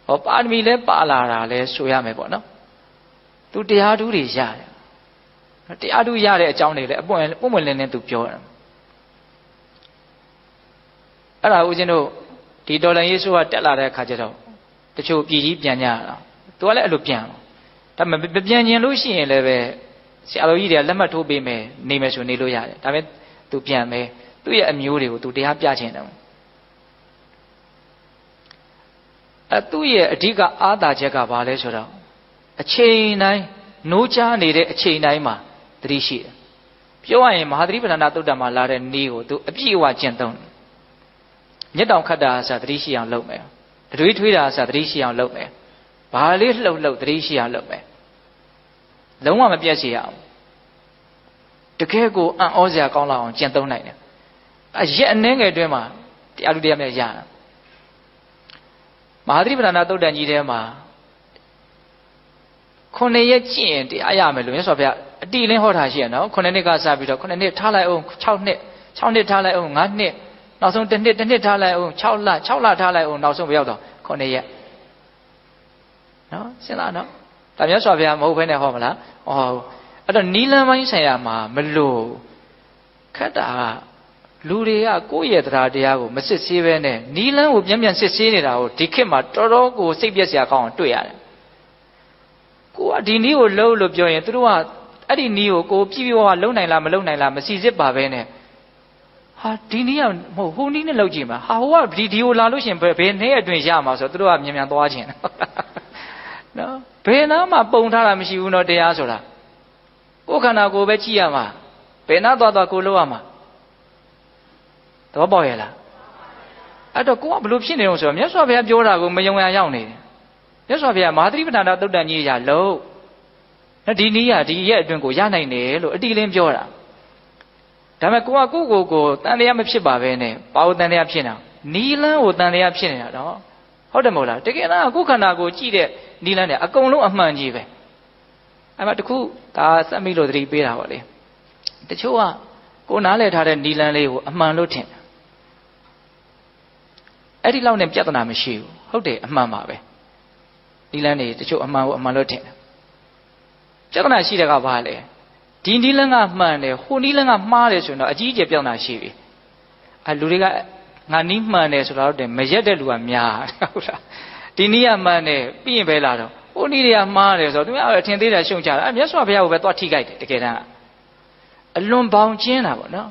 ဟောပါရမီလဲပါလာတာလဲဆိုရမယ်ပေါ့နော်သူတရားဓုတွေရတယ်တရားဓုရတဲ့အကြောင်းတွေလဲအပွင့်လင်းလင်းသူပြောတယ်အဲ့ဒါဦးဇင်းတို့ဒီတော်လန်ယေရှုကတက်လာတဲ့အခါကျတော့တချို့ပြည်ကြီးပြန်ကြတာသူကလည်းအဲ့လိုပြန်ဒါပေမဲ့ပြန်ကျင်လို့ရှိရင်လည်းပဲဆရာတော်ကြီးတွေကလက်မှတ်ထိုးပေးမယ်နေမယ်ဆိုနေလို့ရတယ်ဒါပေမဲ့သူပြန်မယ်သူ့ရဲ့အမျိုးတွေကိုသူတရားပြချင်တယ်သူ့ရဲ့အဓိကအားသာချက်ကဘာလဲဆိုတော့အချိန်တိုင်းနိုးချနေတဲ့အချိန်တိုင်းမှာသတိရှိတယ်ပြောရရင်မဟာသတိပဋ္ဌာန်သုတ်တံမှာလာတဲ့နည်းကိုသူအပြည့်အဝကျင့်သုံးတယ်မျက်တောင်ခတ်တာဆိုသတိရှိအောင်လုပ်မယ်တတွေးထွေးတာဆိုသတိရှိအောင်လုပ်မယ်ဘာလေးလှုပ်သတိရှိအောင်လုပ်မယ်လုံးဝမပြတ်စေရအောင်တကယ်ကိုအံ့ဩစရာကောင်းလောက်အောင်ကျင့်သုံးနိုင်တယ်ရက်အနည်းငယ်အတွင်းမှာတရားလူတရားမြတ်ရတာမဟာသတိပဋ္ဌာန်သုတ်တံကြီးထဲမှာ ခုနှစ်ရက်ကျင့်တရားရမယ်လို့မြတ်စွာဘုရားအတိအလင်းဟောထားရှိရနော်ခုနှစ်နှစ်ကစပြီးတော့ခုနှစ်နှစ်ထားလိုက်အောင်6နှစ်ထားလိုက်အောင်9နှစ်နောက်ဆုံးတစ်နှစ်ထားလိုက်အောင်6လထားလိုက်အောင်နောက်ဆုံးဘယ်ရောက်တော့ခုနှစ်ရက်နော်စဉ်းစားနော်ဒါမြတ်စွာဘုရားမဟုတ်ဘဲနဲ့ဟောမလားဟောအဲ့တော့နီလန်းပိုင်းဆိုင်ရာမှာမလို့ခက်တာကလူတွေကကိုယ့်ရဲ့တရားကိုမစစ်ဆေးဘဲနဲ့နီလန်းကိုပြန်စစ်ဆေးနေတာကိုဒီခေတ်မှာတော်တော်ကိုစိတ်ပြက်စရာကောင်းအောင်တွေ့ရတယ်ကိုကဒီနီးကိုလှုပ်လို့ပြောရင်သူတို့ကအဲ့ဒီနီးကိုကိုပြည့်ပြည့်ဝဝလုံနိုင်လားမလုံနိုင်လားမစီစစ်ပါပဲနဲ့ဟာဒီနီးကမဟုတ်ဟိုနီးနဲ့လှုပ်ကြည့်မှာဟာဟိုကဒီကိုလာလို့ရှင်ဘယ်နေ့အတွင်းရမှာဆိုသူတို့ကမြန်သွားခြင်းနော်ဘယ်နာမှပုံထားတာမရှိဘူးနော်တရားဆိုတာကိုယ်ခန္ဓာကိုယ်ပဲကြည့်ရမှာဘယ်နာသွားကိုလှုပ်ရမှာသဘောပေါက်ရဲ့လားအဲ့တော့ကိုကဘလို့ဖြစ်နေတော့ဆိုတော့မြတ်စွာဘုရားပြောတာကိုမယုံရရောက်နေတယ်မြတ်စွာဘုရားမဟာသတိပဋ္ဌာန်သုတ်တန်ကြီးရာလို့ဒီနည်းကဒီရဲ့အတွင်းကိုရနိုင်တယ်လို့အတိအလင်းပြောတာဒါပေမဲ့ကိုတန်တရားမဖြစ်ပါပဲနဲ့ဘာလို့တန်တရားဖြစ်နေတာနီလန်းကိုတန်တရားဖြစ်နေတာတော့ဟုတ်တယ်မဟုတ်လားတကယ်တော့ကိုယ်ခန္ဓာကိုကြည့်တဲ့နီလန်းတွေအကုန်လုံးအမှန်ကြီးပဲအဲ့မှာတခုဒါစက်မိလို့သတိပေးတာပေါ့လေတချို့ကကိုနားလည်ထားတဲ့နီလန်းလေးကိုအမှန်လို့ထင်တယ်အဲ့ဒီလောက်နဲ့ပြဿနာမရှိဘူးဟုတ်တယ်အမှန်ပါပဲနီလန်းတွေတချို့အမှန်ကိုအမှန်လို့ထင်တယ်ပြဿနာရှိတဲ့ကဘာလဲဒီနီလန်းကမှန်တယ်ဟိုနီလန်းကမှားတယ်ဆိုရင်တော့အကြီးအကျယ်ပြဿနာရှိပြီလူတွေကငါနီးမှန်တယ်ဆိုတော့တဲ့မရက်တဲ့လူကများဟုတ်လားဒီနီးကမှန်တယ်ပြီးရင်ပဲလာတော့ဟိုနီးတွေကမှားတယ်ဆိုတော့သူကအထင်သေးတာရှုံချတာမြတ်စွာဘုရားကိုပဲသွားထိကြိုက်တယ်တကယ်တမ်းအလွန်ပေါင်ကျင်းတာပေါ့နော်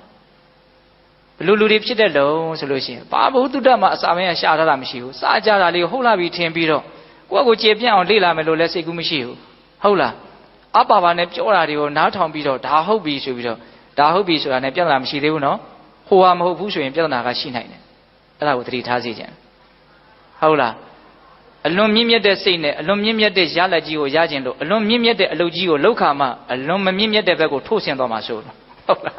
ဘလူတွေဖြစ်တဲ့လုံဆိုလို့ရှိရင်ဘာဘုသူတ္တမှာအစာမင်းကရှာထားတာမရှိဘူးစားကြတာလေးဟုတ်လားပြီးထင်ပြီးတော့ကိုယ့်ကိုကျေပြန့်အောင်လေ့လာမယ်လို့လည်းစိတ်ကူးမရှိဘူးဟုတ်လားအပါပါနဲ့ပြောတာတွေကိုနားထောင်ပြီးတော့ဒါဟုတ်ပြီဆိုပြီးတော့ဒါဟုတ်ပြီဆိုတာနဲ့ပြဿနာမရှိသေးဘူးနော်ဟိုဟာမဟုတ်ဘူးဆိုရင်ပြဿနာကရှိနိုင်တယ်အဲ့ဒါကိုသတိထားစေချင်ဟုတ်လားအလွန်မြင့်မြတ်တဲ့စိတ်နဲ့အလွန်မြင့်မြတ်တဲ့ရလက်ကြီးကိုရခြင်းလို့အလွန်မြင့်မြတ်တဲ့အလုပ်ကြီးကိုလောက်ခါမှအလွန်မမြင့်မြတ်တဲ့ဘက်ကိုထိုးဆင်းသွားမှာဆိုလို့ဟုတ်လား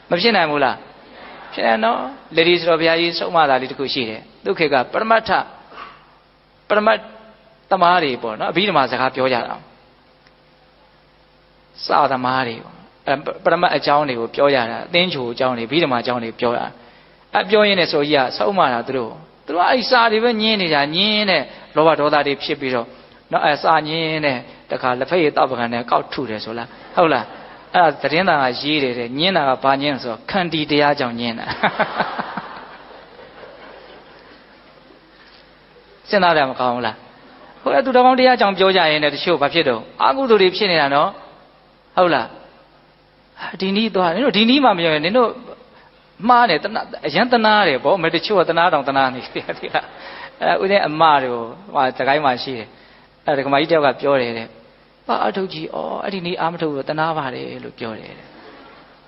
မဖြစ်နိုင်ဘူးလားဖြစ်နေနော်လေဒီဆိုတော့ဘုရားကြီးဆုံးမတာလေးတစ်ခုရှိတယ်ဒုက္ခေကပရမတ်သမားတွေပေါ့နော်အဘိဓမ္မာစကားပြောကြတာစာသမားတွေပရမတ်အကြောင်းတွေကိုပြောရတာအသင်းချိုအကြောင်းတွေဘိဓမ္မာအကြောင်းတွေပြောရပြောရင်းနဲ့ဆိုကြီးကဆုံးမတာသူတို့အဲ့စာတွေပဲညင်းနေတာညင်းတဲ့လောဘဒေါသတွေဖြစ်ပြီးတော့နော်စာညင်းတဲ့တခါလက်ဖက်ရည်တောက်ပကံနဲ့ကောက်ထုတယ်ဆိုလားဟုတ်လားအဲ့ဒါသတင်းသားကရေးတယ်တဲ့ညင်းတာကဘာညင်းဆိုတော့ခန္တီတရားကြောင့်ညင်းတာစဉ်းစားတယ်မကောင်းဘူးလားဟိုသူတော်ကောင်းတရားကြောင့်ပြောကြရင်လည်းတချို့ဘာဖြစ်တော့အာဟုသူတွေဖြစ်နေတာနော်ဟုတ်လားဒီနည်းသွားနင်တို့ဒီနည်းမှမပြောရင်နင်တို့မှားတယ်အရန်တနာတယ်ဗောမတချို့ကတနာတောင်တနာနေပြီသိလားဥစဉ်အမတွေကိုဟိုတကိုင်းမှရှိတယ်အဲ့ဒါကမကြီးတယောက်ကပြောတယ်တဲ့ပါအထုတ်ကြီးအဲ့ဒီနည်းအာမထုတ်လို့တနာပါတယ်လို့ပြောတယ်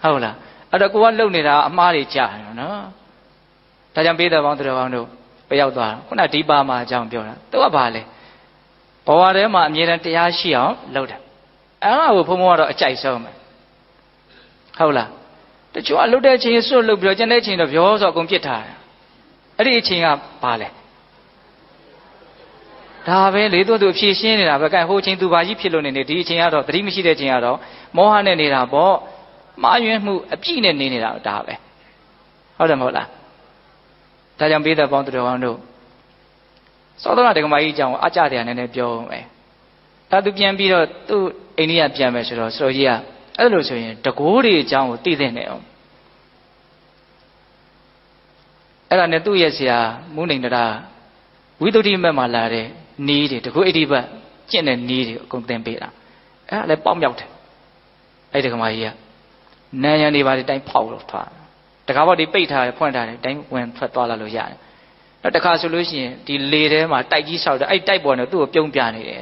ဟုတ်လားအဲ့တော့ကိုကလုံနေတာအမှားတွေကြာတယ်နော်ဒါကြောင့်ပေးတော်ပေါင်းသူတော်ကောင်းတို့ပျောက်သွားတာခုနဒီပါမှာအကြောင်းပြောတာသူကဘာလဲဘဝထဲမှာအမြဲတမ်းတရားရှိအောင်လုပ်တယ်အဲ့ဒါကိုဘုံဘုံကတော့အကြိုက်ဆုံးပဲဟုတ်လားတချို့အလုပ်တဲ့အချိန်စွတ်လုပ်ပြီးတော့ကျန်တဲ့အချိန်တော့ပြောဆိုအကုန်ပြစ်ထားတယ်အဲ့ဒီအချိန်ကဘာလဲဒါပဲလေသူအဖြေရှင်းနေတာပဲကဲဟိုအချိန်သူဘာကြီးဖြစ်လို့နေဒီအချိန်ကတော့သတိမရှိတဲ့အချိန်ကတော့မောဟနဲ့နေတာပေါ့မှားယွင်းမှုအပြည့်နဲ့နေနေတာဒါပဲဟုတ်တယ်မဟုတ်လားဒါကြောင့်ပေးတဲ့ပေါင်းသူတော်ကောင်းတို့သောတော်ဒကမကြီးအကြောင်းအကြတရားနဲ့ပြောမယ်ဒါသူပြန်ပြီးတော့သူ့အိန္ဒိယပြန်မယ်ဆိုတော့ဆိုကြီးကအဲ့လိုဆိုရင်တကိုးတွေအကြောင်းကိုသိသိနေအောင်အဲ့ဒါနဲ့သူ့ရဲ့ဆရာမူးနေတရာဝိသုဒ္ဓိမက်မှာလာတဲ့နီးတွေတကူအဋ္ဌိပတ်ကျင့်တဲ့နီးတွေအကုန်သင်ပေးတာအဲ့ဒါလည်းပေါက်မြောက်တယ်အဲ့ဒီကမကြီးကနန်းရံတွေပါတိုင်းဖောက်လို့ထားတကားဘောက်ဒီပိတ်ထားတယ်ဖွင့်ထားတယ်တိုင်းဝင်ထွက်သွားလာလို့ရတယ်နောက်တစ်ခါဆိုလို့ရှိရင်ဒီလေထဲမှာတိုက်ကြီးဆောက်တယ်အဲ့တိုက်ပေါ်နဲ့သူ့ကိုပြုံးပြနေတယ်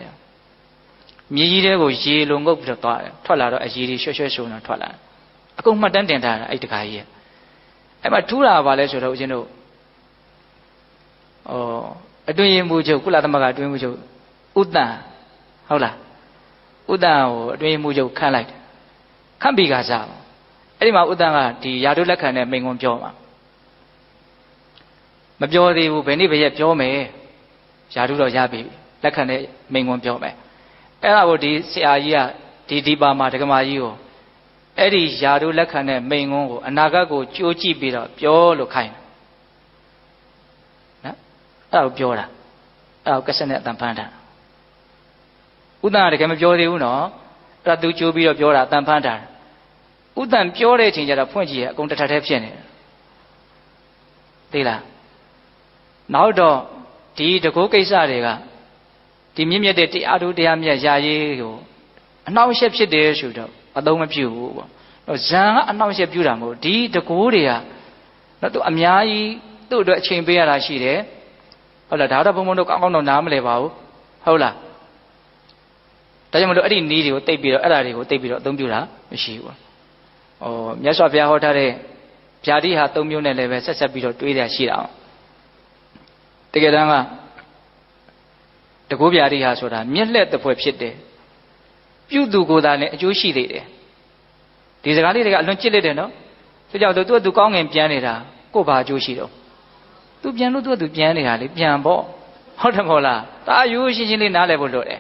မြေကြီးတဲကိုရေလုံငုပ်ပြီးတော့သွားတယ်ထွက်လာတော့အရေတွေရွှဲရွှဲရှုံတော့ထွက်လာတယ်အကုန်မှတ်တမ်းတင်ထားတာအဲ့တကားကြီးအဲ့မှာထူးတာပါလဲဆိုတော့ဦးဇင်းတို့အတွင်းရင်မှုချုပ်ကုလသမဂ္ဂအတွင်းမှုချုပ်ဥတ္တန်ဟုတ်လားဥတ္တန်ကိုအတွင်းရင်မှုချုပ်ခန့်လိုက်တယ်ခန့်ပြီးကစားအဲ့ဒီမှာဥတ္တန်ကဒီယာတုလက်ခံတဲ့မိန့်ခွန်းပြောမှာမပြောသေးဘူးဘယ်နေ့ဘယ်ရက်ပြောမယ်ယာတုတော့ရပြီလက်ခံတဲ့မိန့်ခွန်းပြောမယ် အဲ့ဒါကိုဒီဆရာကြီးကဒီပါမှာဒကမာကြီးကိုအဲ့ဒီယာတို့လက်ခံတဲ့မိန်ကုန်းကိုအနာဂတ်ကိုကြိုးကြည့်ပြီးတော့ပြောလို့ခိုင်းတယ်နော်အဲ့ဒါကိုပြောတာအဲ့ဒါကိုကက်ဆက်နဲ့အတန်ဖမ်းတာဥဒ္ဒံကတကယ်မပြောသေးဘူးနော်အဲ့ဒါသူကြိုးပြီးတော့ပြောတာအတန်ဖမ်းတာဥဒ္ဒံပြောတဲ့အချိန်ကျတော့ဖွင့်ကြည့်ရအကုန်တစ်ထပ်တည်းဖြစ်နေတယ်သိလားနောက်တော့ဒီတကောကိစ္စတွေကဒီမြင့်မြတ်တဲ့တရားတို့တရားမြတ်ရာရေးကိုအနှောင့်အယှက်ဖြစ်တယ်ဆိုတော့အသုံးမပြုဘူးပေါ့ဇံကအနှောင့်အယှက်ပြုတာမဟုတ်ဒီတကောတွေကတော့သူအများကြီးသူ့အတွက်အချိန်ပေးရတာရှိတယ်ဟုတ်လားဒါတော့ဘုံဘုံတို့ကောင်းကောင်းတော့နားမလဲပါဘူးဟုတ်လားဒါကြောင့်မလို့အဲ့ဒီနည်းတွေကိုတိတ်ပြီးတော့အဲ့ဒါတွေကိုတိတ်ပြီးတော့အသုံးပြုတာမရှိဘူးမြတ်စွာဘုရားဟောထားတဲ့ဗျာတိဟာ၃မျိုးနဲ့လည်းပဲဆက်ပြီးတော့တွေးရရှိတာတကယ်တမ်းကတကောဗျာတိဟာဆိုတာမျက်လှည့်တစ်ဖွဲ့ဖြစ်တယ်ပြုသူကိုယ်သာလည်းအကျိုးရှိသေးတယ်ဒီစကားလေးတွေကအလွန်ကြစ်လက်တယ်နော်သူကြောင့်သူကောင်းငင်ပြန်နေတာကို့ဘာအကျိုးရှိတော့သူပြန်လို့သူပြန်နေတာလေပြန်ပေါ့ဟုတ်တယ်မဟုတ်လားဒါအယိုးရှင်းရှင်းလေးနားလည်ဖို့လိုတယ်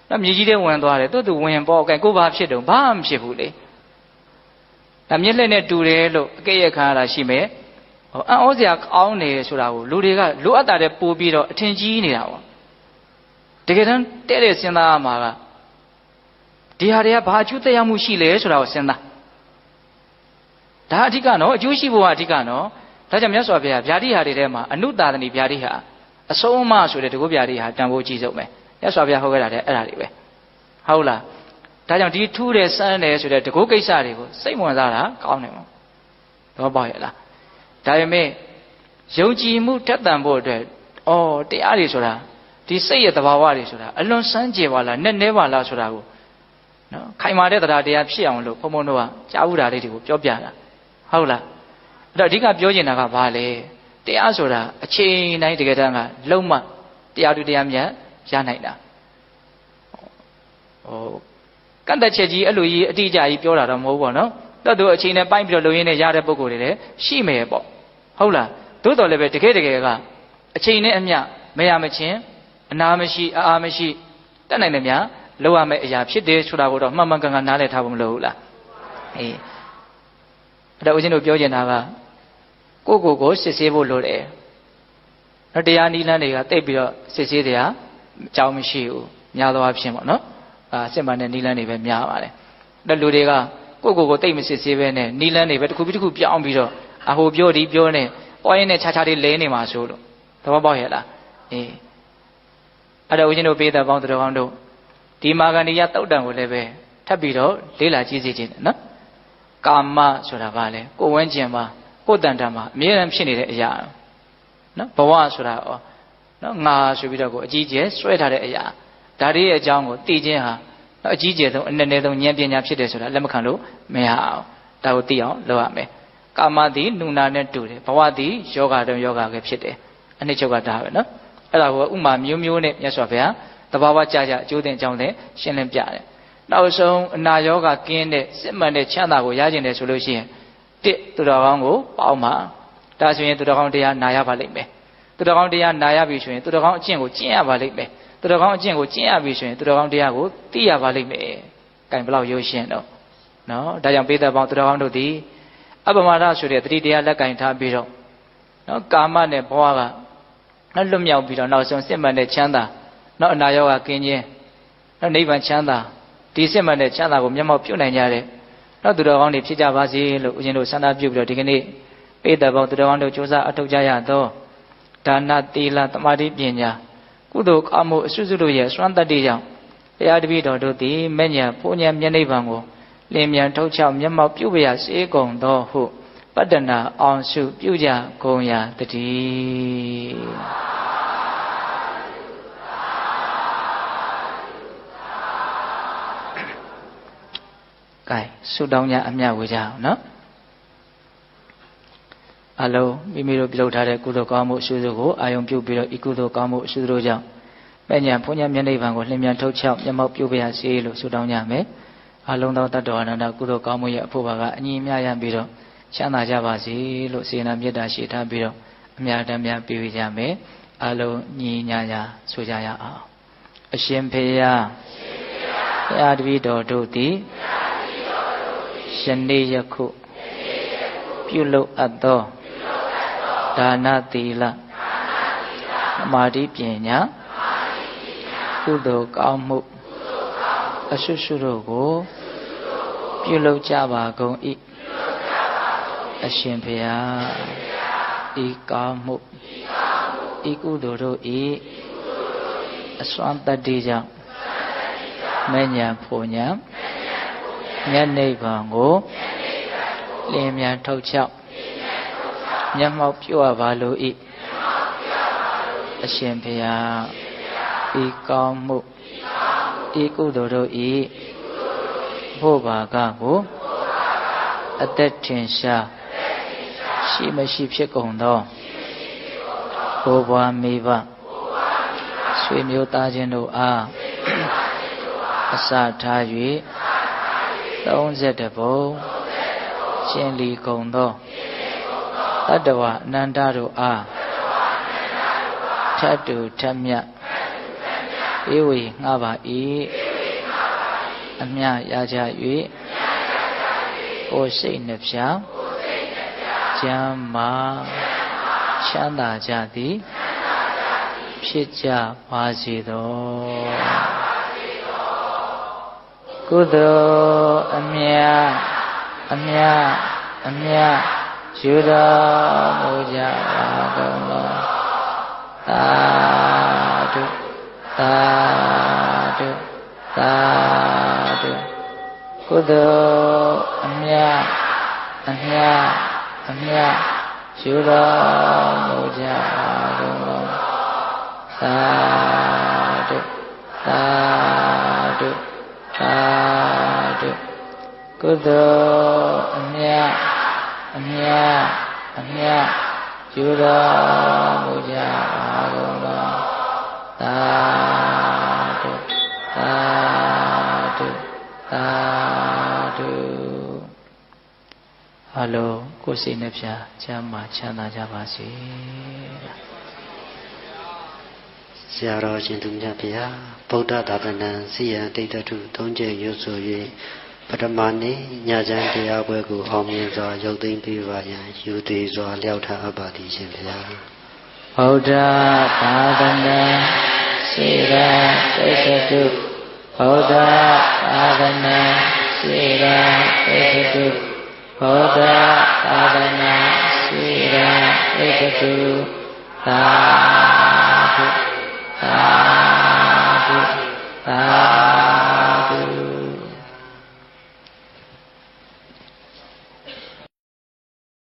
နော်မြေကြီးထဲဝင်သွားတယ်သူဝင်ပေါ့ကဲကို့ဘာဖြစ်တော့ဘာမှမဖြစ်ဘူးလေဒါမျက်လှည့်နဲ့တူတယ်လို့အကဲ့ရဲ့ခံရတာရှိမယ်အံ့ဩစရာကောင်းတယ်ဆိုတာကိုလူတွေကလိုအပ်တာတဲ့ပို့ပြီးတော့အထင်ကြီးနေတာပေါ့တကယ်တမ်းတဲ့စဉ်းစားရမှာကဒီဟာတွေကဘာအကျိုးသက်ရောက်မှုရှိလဲဆိုတာကိုစဉ်းစားဒါအဓိကနော်အကျိုးရှိဖို့ကအဓိကနော်ဒါကြောင့်မြတ်စွာဘုရားဗျာတိဟာတွေထဲမှာအနုတာသနိဗျာတိဟာအဆုံးအမဆိုတဲ့တကုဗျာတိဟာတန်ဖိုးကြီးဆုံးပဲမြတ်စွာဘုရားဟောခဲ့တာတဲ့အဲ့ဒါတွေပဲဟုတ်လားဒါကြောင့်ဒီထူးတယ်စမ်းတယ်ဆိုတဲ့တကုကိစ္စတွေကိုစိတ်ဝင်စားတာကောင်းတယ်မို့တော့ပေါ့ရဲ့လားဒါပေမဲ့ယုံကြည်မှုထက်သန်ဖို့အတွက်တရားတွေဆိုတာဒီစိတ်ရဲ့သဘာဝတွေဆိုတာအလွန်စမ်းကြယ်ပါလားနဲ့နဲပါလားဆိုတာကိုနော်ခိုင်မာတဲ့တရားဖြစ်အောင်လို့ဘုံဘုံတို့ကကြားဥတာလေးတွေကိုပြောပြတာဟုတ်လားအဲ့တော့အဓိကပြောချင်တာကဘာလဲတရားဆိုတာအချိန်တိုင်းတကယ်တမ်းကလုံးမတရားတူတရားမြတ်ရနိုင်တာကန့်သက်ချက်ကြီးအဲ့လိုကြီးအတိအကျကြီးပြောတာတော့မဟုတ်ဘူးနော်တော်သူအချိန်နဲ့ပိုင်းပြီးတော့လုံရင်းနဲ့ရတဲ့ပုံကိုယ်တွေလည်းရှိမယ်ပေါ့ဟုတ်လားသို့တော်လည်းပဲတကယ်ကအချိန်နဲ့အမျှမရမချင်းအနာမရှိအာမရှိတတ်နိုင်တယ်များလောက်ရမယ့်အရာဖြစ်တယ်ဆိုတာကိုတော့မှန်မှန်ကန်ကန်နားလည်ထားဖို့မလိုဘူးလားအေးအဲ့တော့ဦးဇင်းတို့ပြောချင်တာကကိုစစ်ဆေးဖို့လိုတယ်နော်တရားနိလန်းတွေကတိတ်ပြီးတော့စစ်ဆေးတရားအကြောင်းမရှိဘူးများသောအားဖြင့်ပေါ့နော်စစ်မှန်တဲ့နိလန်းတွေပဲများပါတယ်အဲ့လူတွေကကိုတိတ်မစစ်ဆေးပဲနဲ့နိလန်းတွေပဲတစ်ခုပြီးတစ်ခုပြောင်းပြီးတော့အဟိုပြောဒီပြောနေပေါ်ရင်နဲ့ခြားခြားလေးလဲနေမှာဆိုလို့သဘောပေါက်ရဲ့လားအေးအဲ့တော့ဦးဇင်းတို့ပေးတဲ့ပေါင်းတော်ကောင်းတို့ဒီမာဂန္ဒီယတုတ်တံကိုလည်းပဲထပ်ပြီးတော့လေးလာကြည့်စေခြင်းနော်ကာမဆိုတာဘာလဲကိုဝန်းကျင်မှာကိုတန်တံမှာအမြဲတမ်းဖြစ်နေတဲ့အရာနော်ဘဝဆိုတာနော်ငါဆိုပြီးတော့ကိုအကြီးကျယ်ဆွဲထားတဲ့အရာဒါတွေရဲ့အကြောင်းကိုသိခြင်းဟာအကြီးကျယ်ဆုံးအနည်းဆုံးဉာဏ်ပညာဖြစ်တယ်ဆိုတာလက်မခံလို့မရအောင်ဒါကိုသိအောင်လုပ်ရမယ်ကာမသည်နုနာနဲ့တူတယ်ဘဝသည်ယောဂတုံယောဂပဲဖြစ်တယ်အနှစ်ချုပ်ကဒါပဲနော်အဲ့ဒါကိုဥမာမျိုးမျိုးနဲ့မြတ်စွာဘုရားတဘာဝကြကြအကျိုးတင်အကြောင်းနဲ့ရှင်းလင်းပြတယ်နောက်ဆုံးအနာယောဂကင်းတဲ့စစ်မှန်တဲ့ချမ်းသာကိုရကျင်တယ်ဆိုလို့ရှိရင်သူတော်ကောင်းကိုပေါင်းပါဒါဆိုရင်သူတော်ကောင်းတရားနာရပါလိမ့်မယ်သူတော်ကောင်းတရားနာရပြီဆိုရင်သူတော်ကောင်းအကျင့်ကိုကျင့်ရပါလိမ့်မယ်သူတော်ကောင်းအကျင့်ကိုကျင့်ရပြီဆိုရင်သူတော်ကောင်းတရားကိုသိရပါလိမ့်မယ်။ကံဘလောက်ရိုးရှင်းတော့နော်ဒါကြောင့်ပိဿပေါင်းသူတော်ကောင်းတို့သည်အပမဒဆိုတဲ့တတိတရားလက်ကင်ထားပြီးတော့နော်ကာမနဲ့ဘဝကနော်လွတ်မြောက်ပြီးတော့နောက်ဆုံးစစ်မှန်တဲ့ချမ်းသာနော်အနာရောဂါကင်းခြင်းနော်နိဗ္ဗာန်ချမ်းသာဒီစစ်မှန်တဲ့ချမ်းသာကိုမျက်မှောက်ပြုနိုင်ကြတဲ့နော်သူတော်ကောင်းတွေဖြစ်ကြပါစေလို့ဦးဇင်းတို့ဆန္ဒပြုပြီးတော့ဒီကနေ့ပိဿပေါင်းသူတော်ကောင်းတို့ကြိုးစားအထောက်ကြရသောဒါနသီလသမာဓိပညာကုသိုလ်ကောင်းမှုအစွတ်စွတ်တို့ရဲ့စွမ်းတတ္တိကြောင့်တရားတပည့်တော်တို့သည်မဲ့ညာဘုံညာမျက်နှိပ်ဗံကိုလင်းမြန်ထုတ်ချောက်မျက်မှောက်ပြုပြရစေကုန်သောဟုပတ္တနာအောင်စုပြုကြကုန်ရာတည်းကဲဆုတောင်းကြအမြတ်ဝေကြအောင်နော်အလုံးမိမိတို့ပြုလုပ်ထားတဲ့ကုသိုလ်ကောင်းမှုအစွတ်စွတ်ကိုအာယုံပြုပြီးတော့ဤကုသိုလ်ကောင်းမှုအစွတ်စွတ်ကြောင့်မဲ့ညာဘုံညာမျက်နှိပ်ဗံကိုလင်းမြန်ထုတ်ချောက်မျက်မှောက်ပြုပြရစေလို့ဆုတောင်းကြမယ်အလုံးသောတတ္တဝအနန္တကုသိုလ်ကောင်းမှုရဲ့အဖို့ပါကအညီအမျှရပြီးတော့ချမ်းသာကြပါစေလို့စေနာမေတ္တာရှိထားပြီးတော့အမြတ်တမ်းများပေးကြမယ်အလုံးညီညာညာဆိုကြရအောင်အရှင်ဖေယ ရာတပည့်တော်တို့သည်ယနေ့ယခုပြုလုပ်အပ်သောဒါနသီလသမာဓိပညာကုသိုလ်ကောင်းမှုအရှုရှုတို့ကိုပြုလုပ်ကြပါကုန်၏အရှင်ဘုရားဤကောင်းမှုဤကုသိုလ်တို့ဤအစွမ်းတတ္တိကြောင့်မဉ္ဇဉ်ဖို့ညာမြတ်နိဗ္ဗာန်ကိုလင်းမြန်ထုတ်ချောက်မျက်မှောက်ပြုပါလို၏အရှင်ဘုရားဤကောင်းမှုဤကုသိုလ်တို့ဤဖို့ပါကကိုအသက်ထင်ရှားရှိမရှိဖြစ်ကုန်သောဘိုးဘွားမိဘဆွေမျိုးသားချင်းတို့အားအစထား၍30ဘုံရှင်းလီကုန်သောတတ္တဝအနန္တတို့အားထတ်တူထက်မြတ်ဧဝေငှပါ၏အမြရကြ၍ကိုယ်စိတ်နှဖျားကျမ်းမာချမ်းသာကြသည်ဖြစ်ကြပါစေသောကုသိုလ်အမြတ်အမြတ်အမြတ်ယူတော်မူကြပါကုန်သောသာဓုသာဓုသာဓုကုသိုလ်အမြတ်အမြတ်အမြတ်ယူတော်မူကြပါကုန်သောသာဓုသာဓုသာဓုကုသိုလ်အမြတ်အမြတ်အမြတ်ယူတော်မူကြပါကုန်သောသာဓုသာဓုသာဓုအလုံးကိုယ်စိတ်နှဖျားချမ်းသာချမ်းသာကြပါစေဆရာတော်ရှင်သူမြတ်ဗျာဗုဒ္ဓသာသနာစီယံတိတ်တထု၃ကျက်ရွတ်ဆို၍ပထမနေ့ညချမ်းတရားပွဲကိုအောင်မြင်စွာရုပ်သိမ်းပေးပါရန်ယူသေးစွာလျှောက်ထားအပ်ပါသည်ရှင်ဗျာဗုဒ္ဓသာသနာစီယံတိတ်တထုဗုဒ္ဓသာသနာစီယံတိတ်တထုဗုဒ္ဓသာသနာစီယံတိတ်တထုသာဓုသာဓုသာ